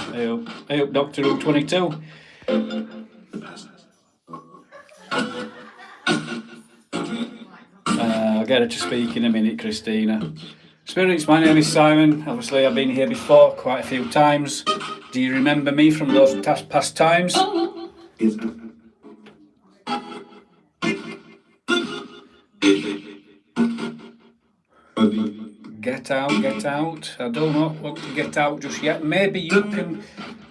Hey up, Doctor Who 22. I'll get her to speak in a minute, Christina. Spirits, my name is Simon. Obviously, I've been here before quite a few times. Do you remember me from those past times? Get out, get out. I don't know what to get out just yet. Maybe you can,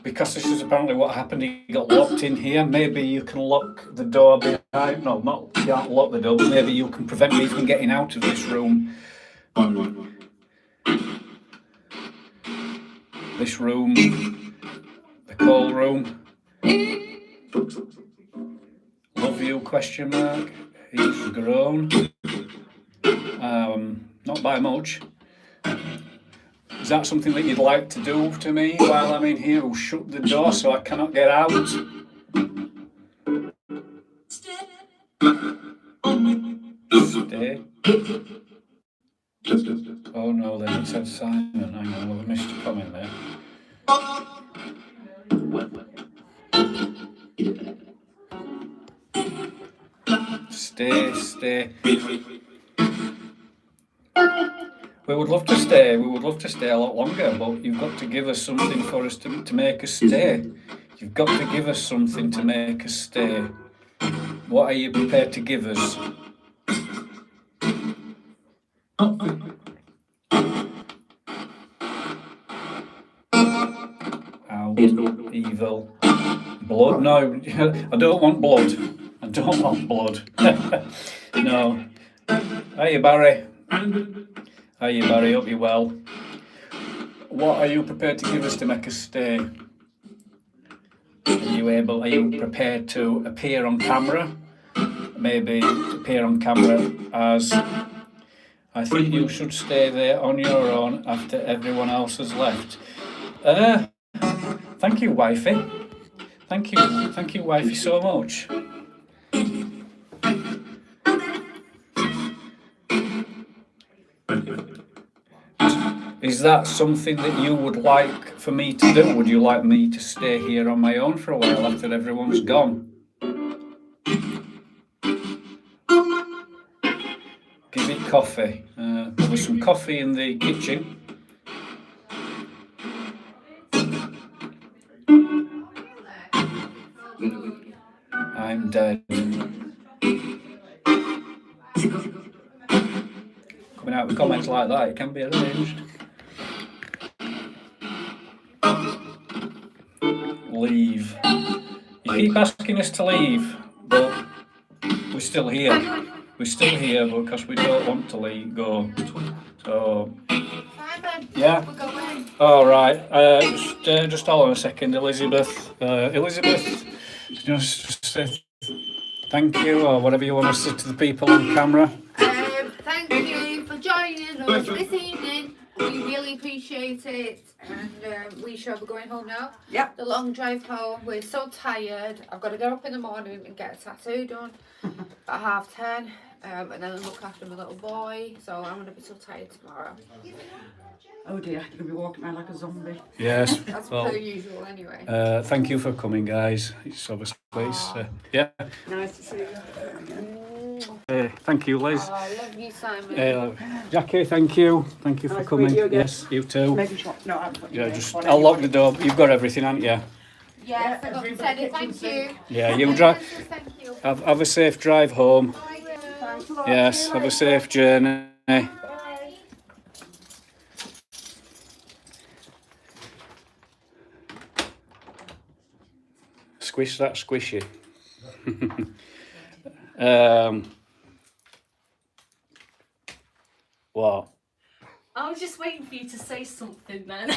because this is apparently what happened, he got locked in here. Maybe you can lock the door behind. No, not, you can't lock the door, but maybe you can prevent me from getting out of this room. This room, the call room. Love you, question mark. He's grown. Not by much. Is that something that you'd like to do to me while I'm in here? Or shut the door so I cannot get out? Stay. Oh no, then it said Simon. Hang on, I missed a comment there. Stay. We would love to stay. We would love to stay a lot longer, but you've got to give us something for us to make us stay. You've got to give us something to make us stay. What are you prepared to give us? Out. Evil. Blood? No, I don't want blood. I don't want blood. No. Hiya, Barry. Hiya, Barry. Hope you're well. What are you prepared to give us to make us stay? Are you prepared to appear on camera? Maybe appear on camera as, I think you should stay there on your own after everyone else has left. Thank you, wifey. Thank you, wifey, so much. Is that something that you would like for me to do? Would you like me to stay here on my own for a while after everyone's gone? Give it coffee. There was some coffee in the kitchen. I'm dead. out with comments like that, it can be arranged. Leave. You keep asking us to leave, but we're still here. We're still here because we don't want to leave, go. So, Simon, yeah. we're going. All right. Just hold on a second, Elizabeth. Elizabeth, just say thank you or whatever you want to say to the people on camera. Thank you for joining us this evening. We really appreciate it, and we shall be going home now. Yep. The long drive home. We're so tired. I've got to get up in the morning and get a tattoo done at 10:30, and then look after my little boy. So I'm going to be so tired tomorrow. Oh dear, you're gonna be walking around like a zombie. Yes. That's Well, per usual anyway. thank you for coming, guys. It's obviously, yeah. Nice to see you. Thank you, Liz. Oh, I love you, Simon. Jackie, thank you. Thank you for Nice to coming. meet you again. Yes, you too. Making sure. No, I'm putting Yeah, you just on I'll lock anybody. the door. You've got everything, haven't you? Yes, I got to everybody say kitchen thank sink. you. Yeah, you drive. Thank you. Have a safe drive home. Thanks a lot. Yes, have a safe journey. Squish that squishy. What? I was just waiting for you to say something then.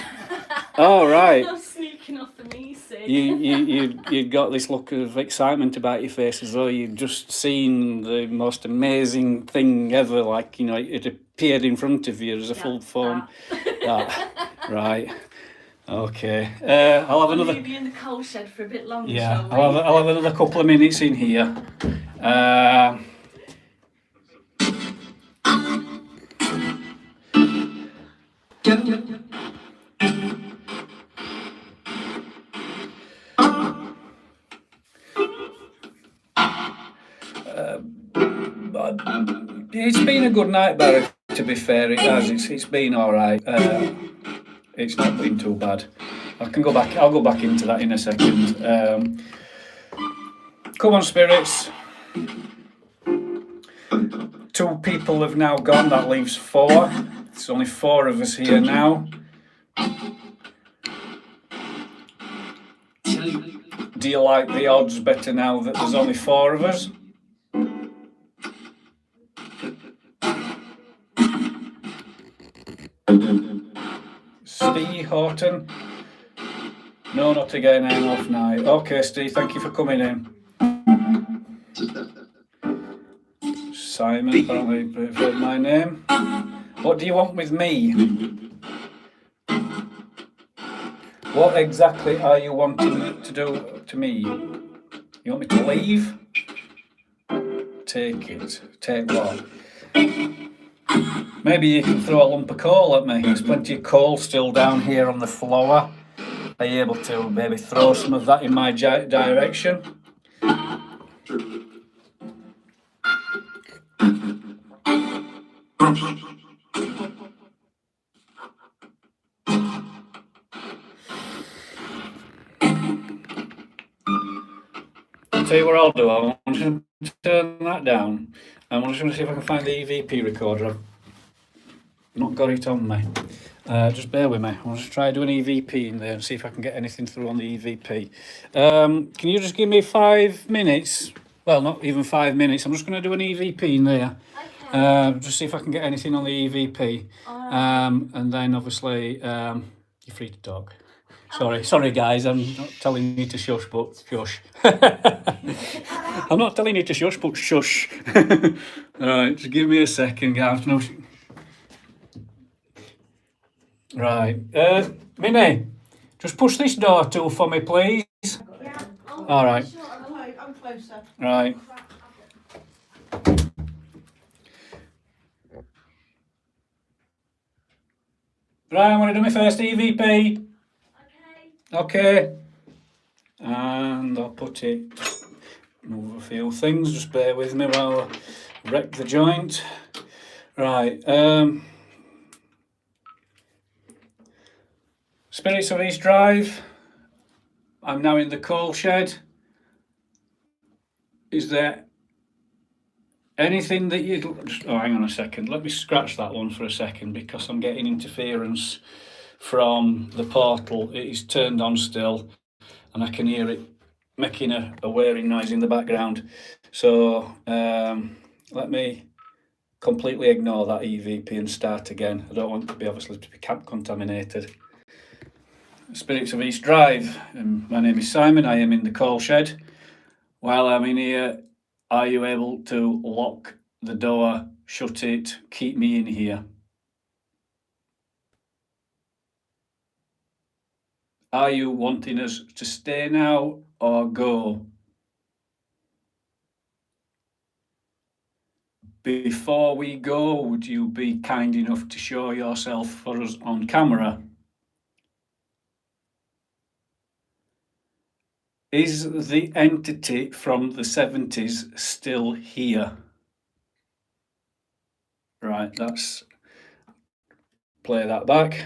Oh, right. I'm sneaking off the music. You got this look of excitement about your face as though you'd just seen the most amazing thing ever, like, you know, it appeared in front of you as a full form. Right. Okay. I'll have I'll another. leave you in the coal shed for a bit longer, Yeah, shall we? I'll have another couple of minutes in here. It's been a good night, Barry. To be fair, it has. It's been all right. It's not been too bad. I can go back. I'll go back into that in a second. Come on, spirits. 2 people have now gone. That leaves 4. There's only 4 of us here now. Do you like the odds better now that there's only 4 of us? Steve Horton? No, not again. I'm off now. Okay, Steve, thank you for coming in. Simon, apparently preferred my name. What do you want with me? What exactly are you wanting to do to me? You want me to leave? Take it. Take what? Maybe you can throw a lump of coal at me. There's plenty of coal still down here on the floor. Are you able to maybe throw some of that in my direction? I'll tell you what I'll do. I want to turn that down. I'm just going to see if I can find the EVP recorder. I've not got it on me. Just bear with me. I'll just try doing EVP in there and see if I can get anything through on the EVP. Can you just give me 5 minutes? Well, not even 5 minutes. I'm just going to do an EVP in there. Okay. Just see if I can get anything on the EVP. And then obviously you're free to talk. Sorry guys, I'm not telling you to shush, but shush. I'm not telling you to shush, but shush. Alright, just give me a second, guys. No, right, Minnie, just push this door to for me, please. Alright. I'm closer. Right. Right, I'm going to do my first EVP. Okay. And I'll put it, move a few things, just bear with me while I wreck the joint. Right. Spirits of East Drive. I'm now in the coal shed. Is there anything that you'd... Oh, hang on a second. Let me scratch that one for a second because I'm getting interference from the portal. It is turned on still and I can hear it making a whirring noise in the background. So let me completely ignore that EVP and start again. I don't want to be obviously to be contaminated. Spirits of East Drive. My name is Simon. I am in the call shed. While I'm in here, are you able to lock the door, shut it, keep me in here? Are you wanting us to stay now or go? Before we go, would you be kind enough to show yourself for us on camera? Is the entity from the 70s still here? Right, let's play that back.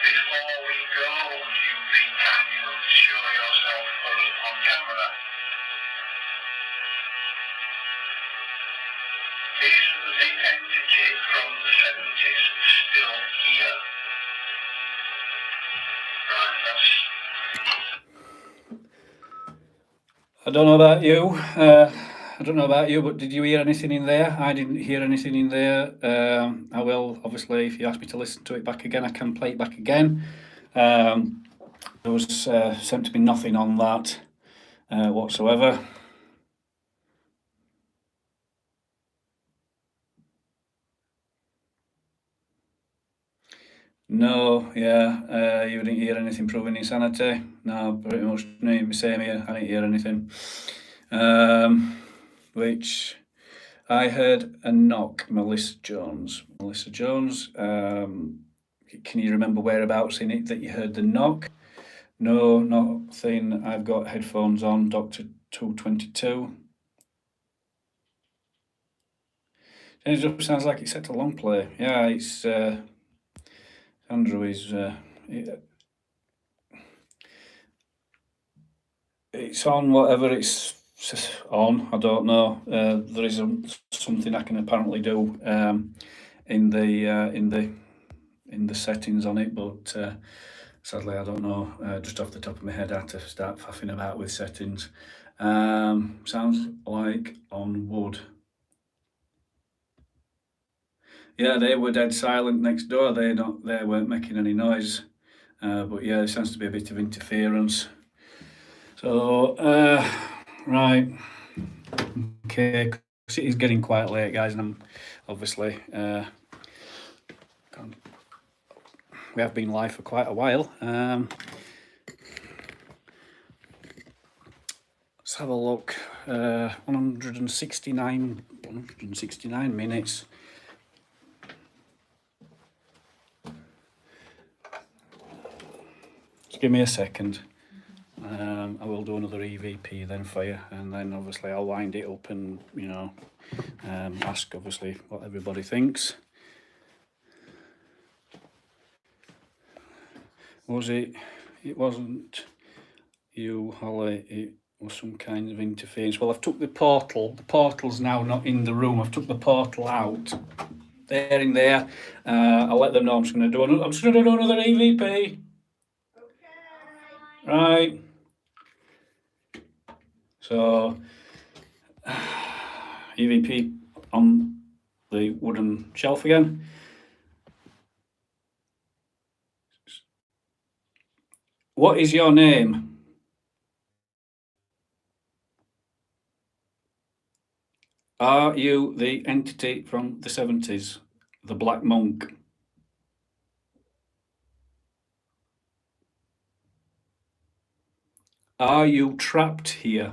Before we go, would you be kind enough to show yourself for us on camera? Is the entity from the 70s still here? Right, that's... I don't know about you. I don't know about you, but did you hear anything in there? I didn't hear anything in there. I will, obviously, if you ask me to listen to it back again, I can play it back again. There was seemed to be nothing on that whatsoever. No, yeah, you didn't hear anything proving insanity. No, pretty much the same here. I didn't hear anything. Which I heard a knock. Melissa Jones. Can you remember whereabouts in it that you heard the knock? No, nothing. I've got headphones on. Doctor 222. It just sounds like it's set to long play. Yeah, it's Andrew is. It's on whatever it's on. I don't know. There is something I can apparently do in the settings on it, but sadly I don't know. Just off the top of my head, I had to start faffing about with settings. Sounds like on wood. Yeah, they were dead silent next door. They weren't making any noise. But yeah, there sounds to be a bit of interference. So right, okay, because it is getting quite late, guys, and I'm obviously we have been live for quite a while. Let's have a look. 169 minutes. Just give me a second. I will do another EVP then for you, and then obviously I'll wind it up and, you know, ask obviously what everybody thinks. Was it? It wasn't you, Holly. It was some kind of interference. Well, I've took the portal. The portal's now not in the room. I've took the portal out. They're in there. I'll let them know. I'm just going to do another EVP. Right. So, EVP on the wooden shelf again. What is your name? Are you the entity from the 70s, the Black Monk? Are you trapped here?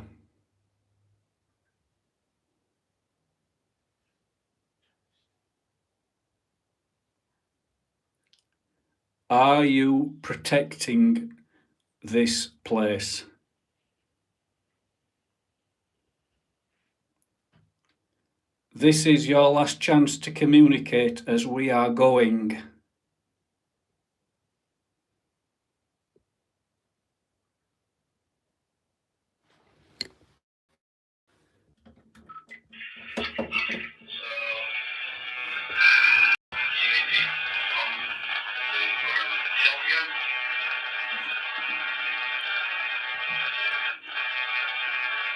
Are you protecting this place? This is your last chance to communicate as we are going.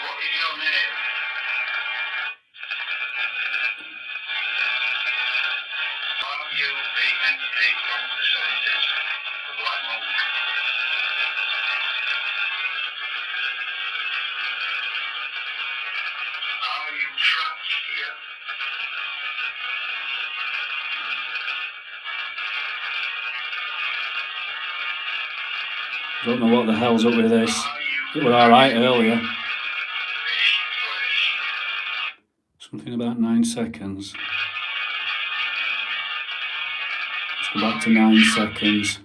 What is your name? Are you the entity from the Seventies, the Black Monk? Are you trapped here? Don't know what the hell's up with this. Are It you were alright earlier. this place? Something about 9 seconds. Let's go back to 9 seconds.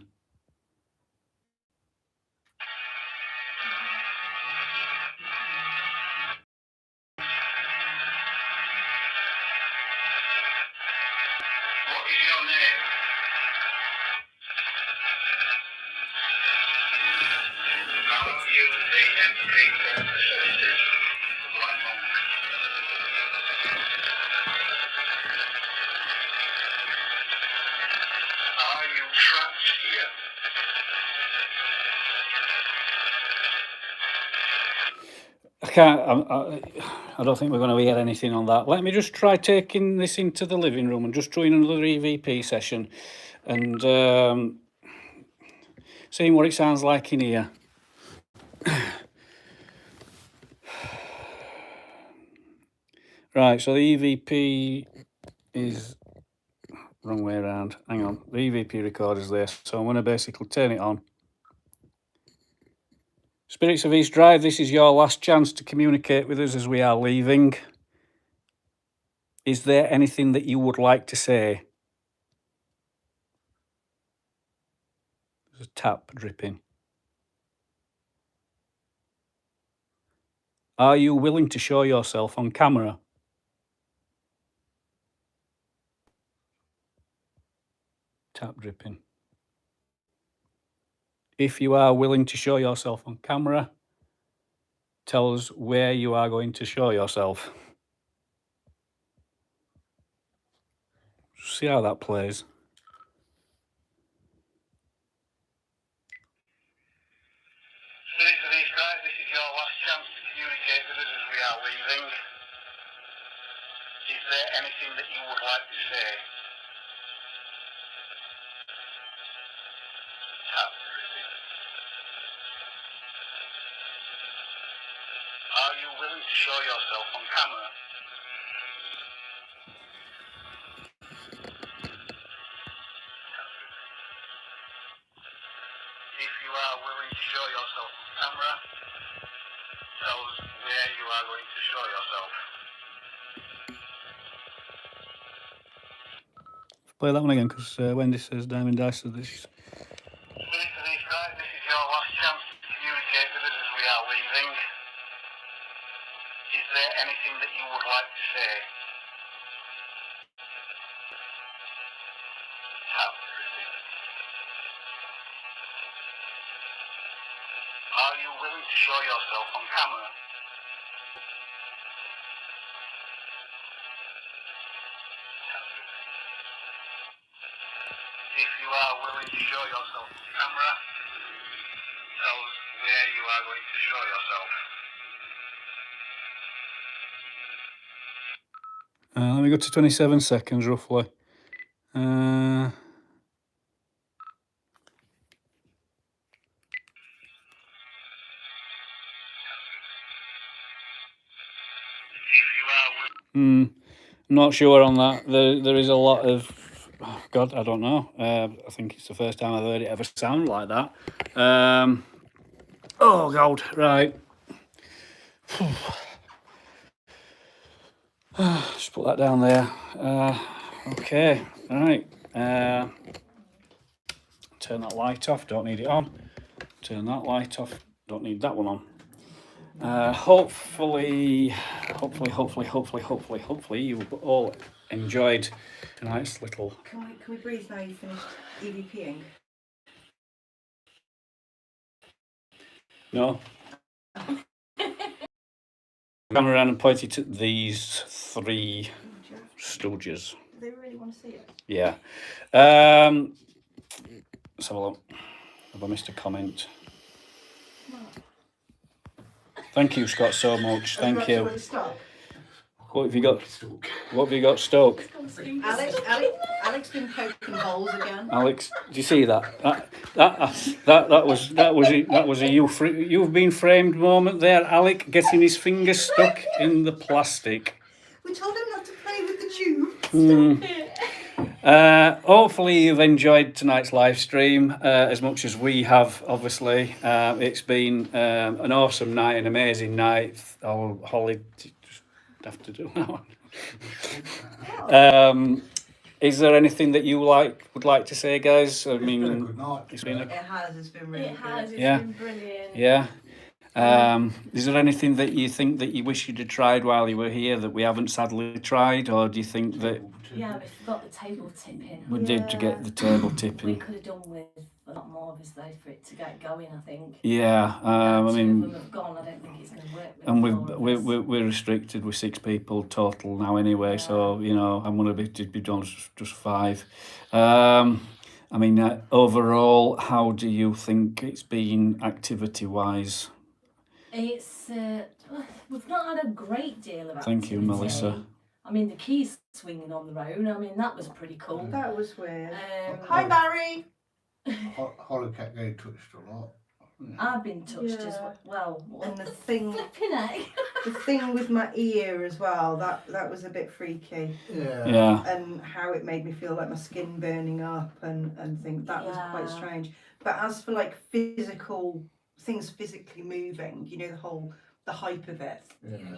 What is your name? Are you the entity from the Seventies, the Black Monk? Are you trapped here? I don't think we're going to hear anything on that. Let me just try taking this into the living room and just join another EVP session and seeing what it sounds like in here. Right, so the EVP is wrong way around. Hang on, the EVP recorder's there, so I'm going to basically turn it on. Spirits of East Drive, this is your last chance to communicate with us as we are leaving. Is there anything that you would like to say? There's a tap dripping. Are you willing to show yourself on camera? Tap dripping. If you are willing to show yourself on camera, tell us where you are going to show yourself. See how that plays. Spirits of East Drive, this is your last chance to communicate with us as we are leaving. Is there anything that you would like to say? Tap dripping. Are you willing to show yourself on camera? If you are willing to show yourself on camera, tell us where you are going to show yourself. Play that one again, because Wendy says Diamond Dice says this. Spirits of East Drive, this is your last chance to communicate with us as we are leaving. Is there anything that you would like to say? Tap dripping. Are you willing to show yourself on camera? Tap dripping. If you are willing to show yourself on camera, tell us where you are going to show yourself. Let me go to 27 seconds roughly. If you are willing. I'm not sure on that. There is a lot of, oh God, I don't know. I think it's the first time I've heard it ever sound like that. Oh God, right. Just put that down there. Okay, right. turn that light off, don't need it on. Turn that light off, don't need that one on. Hopefully you've all enjoyed tonight's little... Can we breathe now you've finished EVPing? No? Come around and point it at these three stooges. Do they really want to see it? Yeah. Let's have a look. Have I missed a comment? Thank you, Scott, so much. Thank you. What have you got? What have you got, Stoke? Alex been poking holes again. Alex, do you see that? That was a you've been framed moment there. Alec getting his fingers stuck in the plastic. We told him not to play with the tube. Hopefully you've enjoyed tonight's live stream as much as we have. Obviously, it's been an awesome night, an amazing night. Oh, Holly, just have to do that. Is there anything that you would like to say, guys? I mean, It's been a good night. It's been really good. Yeah. Been brilliant. Yeah. Is there anything that you think that you wish you'd have tried while you were here that we haven't sadly tried, or do you think that Yeah, we forgot the table tipping. we did to get the table We tipping? could have done with a lot more, obviously, for it to get going, I think. Yeah, I Two of them mean, have gone, I don't think it's going to work. With and four of us. we're restricted with 6 people total now anyway. So you know, I'm gonna be done just 5. I mean, overall, how do you think it's been activity wise? It's we've not had a great deal of Thank you, activity. Melissa. I mean, the keys swinging on their own. I mean, that was pretty cool. That was weird. Hi, Barry. Holly kept getting touched a lot. I've been touched as Yeah. well. What And the the thing, flipping heck? the thing with my ear as well. That was a bit freaky. Yeah. And how it made me feel like my skin burning up and think that was quite Yeah. strange. But as for like physical things physically moving, you know, the hype of it,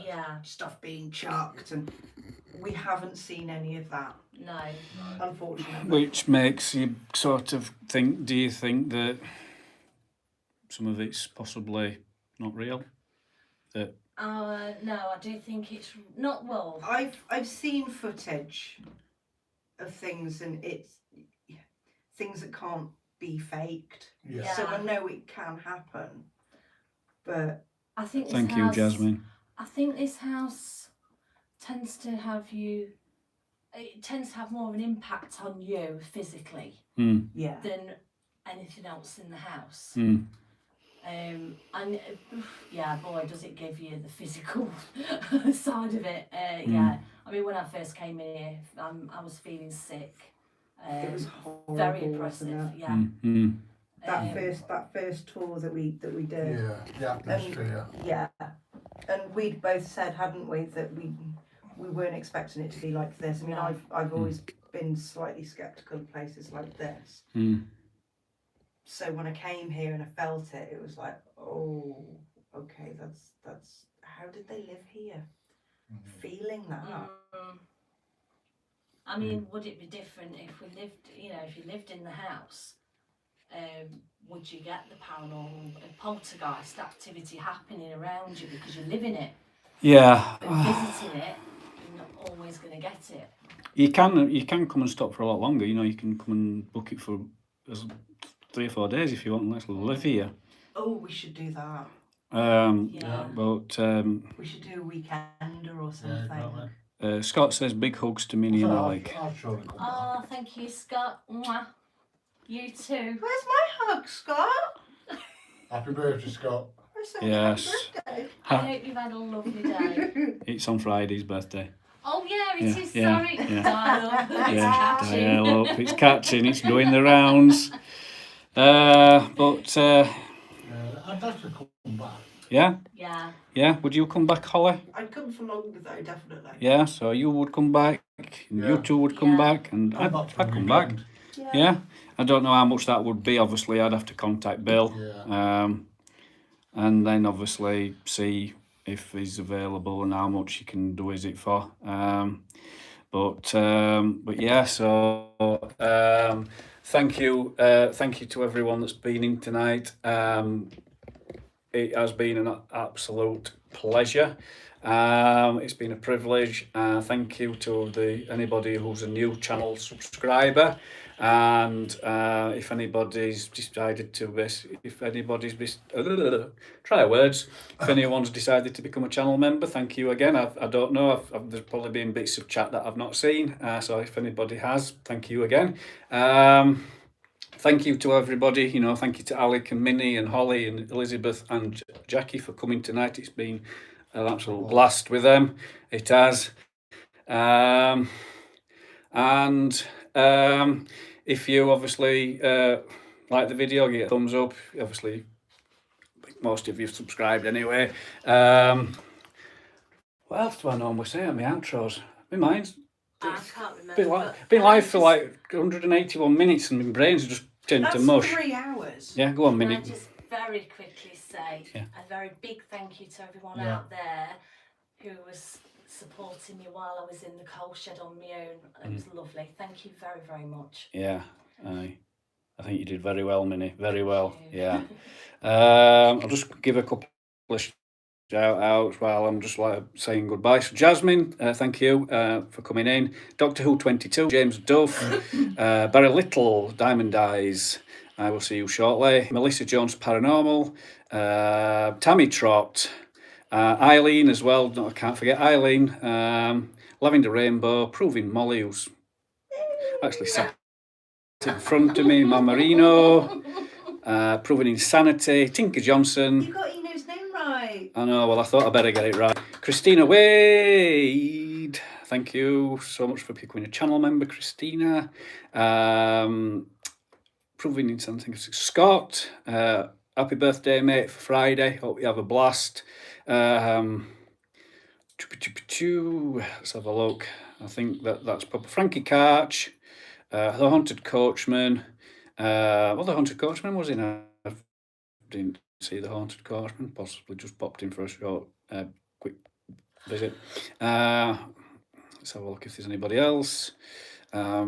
Yeah, stuff being chucked, and we haven't seen any of that, no. unfortunately. Which makes you sort of think, do you think that some of it's possibly not real? That No, I do think it's not well. I've seen footage of things, and it's things that can't be faked. Yeah. So I know it can happen, but I think this thank you, house, Jasmine. I think this house tends to have more of an impact on you physically yeah, than anything else in the house. And yeah, boy, does it give you the physical side of it. Yeah, I mean, when I first came in here, I was feeling sick. it was horrible. Very wasn't oppressive. it? Yeah. That first tour that we did. Yeah, the atmosphere. Yeah, and we'd both said, hadn't we, that we weren't expecting it to be like this. I mean, No. I've always been slightly sceptical of places like this. So when I came here and I felt it, it was like, oh, okay, that's how did they live here? Feeling that. I mean, would it be different if we lived, if you lived in the house? Would you get the paranormal poltergeist activity happening around you because you live in it? Yeah. But visiting it, you're not always going to get it. You can come and stop for a lot longer. You know, you can come and book it for 3 or 4 days if you want, and let's live here. Oh, we should do that. Yeah. But We should do a weekender or something. Exactly. Scott says big hugs to Minnie and Alec. I'll surely come back. Oh, thank you, Scott. Mwah. You too. Where's my hug, Scott? Happy birthday, Scott. Yes. Birthday. I hope you've had a lovely day. It's on Friday's birthday. Oh yeah, it is. Yeah, Sorry. yeah. Dial-up. It's Yeah, catchy. dial-up. It's catching. It's doing the rounds. But I'd like to come back. yeah, Yeah. yeah. Would you come back, Holly? I'd come for longer though, definitely. Yeah. So you would come back, and you Yeah. two would come Yeah. back, and Come I'd back for the come back. weekend. Yeah. I don't know how much that would be. Obviously, I'd have to contact Bill. Yeah. And then obviously see if he's available and how much he can do is it for. But yeah, so thank you to everyone that's been in tonight. It has been an absolute pleasure. It's been a privilege. Thank you to anybody who's a new channel subscriber, and if anybody's decided to if anyone's decided to become a channel member, thank you again. I don't know, there's probably been bits of chat that I've not seen, so if anybody has, thank you again. Thank you to everybody, you know, thank you to Alec and Minnie and Holly and Elizabeth and Jackie for coming tonight. It's been an absolute blast with them. It has. If you obviously like the video, give it a thumbs up. Obviously, most of you have subscribed anyway. What else do I normally say on my outros? My mind's I can't remember. been live for like 181 minutes and my brain's just turned to mush. 3 hours. Yeah, go on, Can I Minnie. just very quickly say a very big thank you to everyone out there who was supporting me while I was in the coal shed on my own. It was lovely. Thank you very, very much. Yeah, I think you did very well, Minnie. Very well. Yeah. I'll just give a couple of shout outs while I'm just like saying goodbye. So Jasmine, thank you for coming in. Doctor Who 22, James Duff, Barry Little, Diamond Eyes. I will see you shortly. Melissa Jones Paranormal, Tammy Trott, Eileen as well. No, I can't forget Eileen. Lavender Rainbow, Proving Molly, who's actually sat in front of me. Marino, Proving Insanity, Tinker Johnson. You got Eno's name right. I know, well, I thought I better get it right. Christina Wade, thank you so much for becoming a channel member, Christina. Proving Insanity. Scott, happy birthday, mate, for Friday. Hope you have a blast. Let's have a look. I think that's probably Frankie Karch, the Haunted Coachman. Well, the Haunted Coachman was in. I didn't see the Haunted Coachman. Possibly just popped in for a short, quick visit. Let's have a look if there's anybody else. I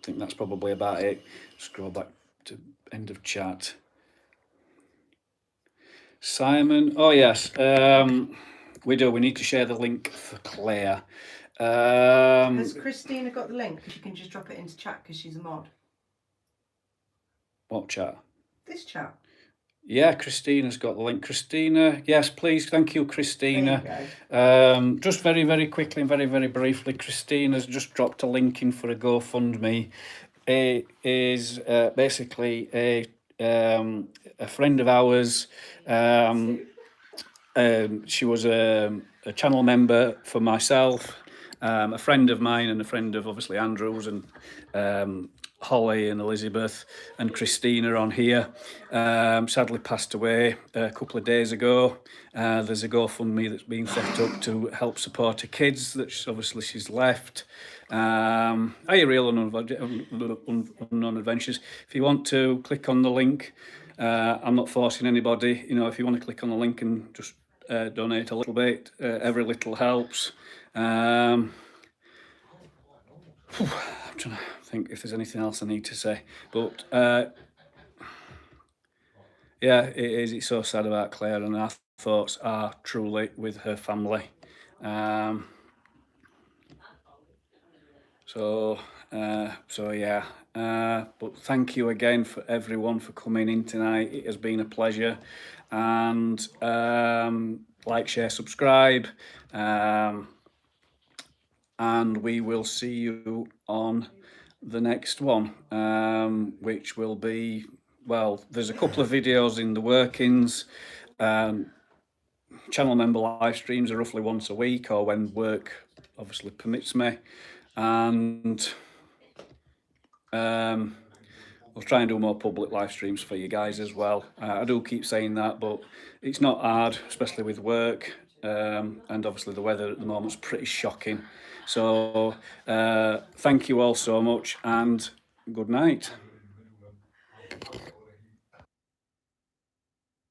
think that's probably about it. Scroll back to end of chat. Simon, oh yes, we need to share the link for Claire. Has Christina got the link? Because you can just drop it into chat because she's a mod. What chat? This chat. Yeah, Christina's got the link. Christina, yes, please. Thank you, Christina. There you go. Just very, very quickly and very, very briefly, Christina's just dropped a link in for a GoFundMe. It is basically a friend of ours. She was a channel member for myself, a friend of mine and a friend of obviously Andrew's and Holly and Elizabeth and Christina on here. Sadly passed away a couple of days ago. There's a GoFundMe that's been set up to help support her kids that she's left. Are you real unknown adventures? If you want to click on the link, I'm not forcing anybody. You know, if you want to click on the link and just donate a little bit, every little helps. I'm trying to think if there's anything else I need to say, but yeah, it's so sad about Claire, and our thoughts are truly with her family. So yeah, but thank you again for everyone for coming in tonight. It has been a pleasure, and like, share, subscribe, and we will see you on the next one, which will be, well, there's a couple of videos in the workings. Channel member live streams are roughly once a week, or when work obviously permits me, and we'll try and do more public live streams for you guys as well. I do keep saying that, but it's not hard, especially with work, and obviously the weather at the moment's pretty shocking. So thank you all so much, and good night.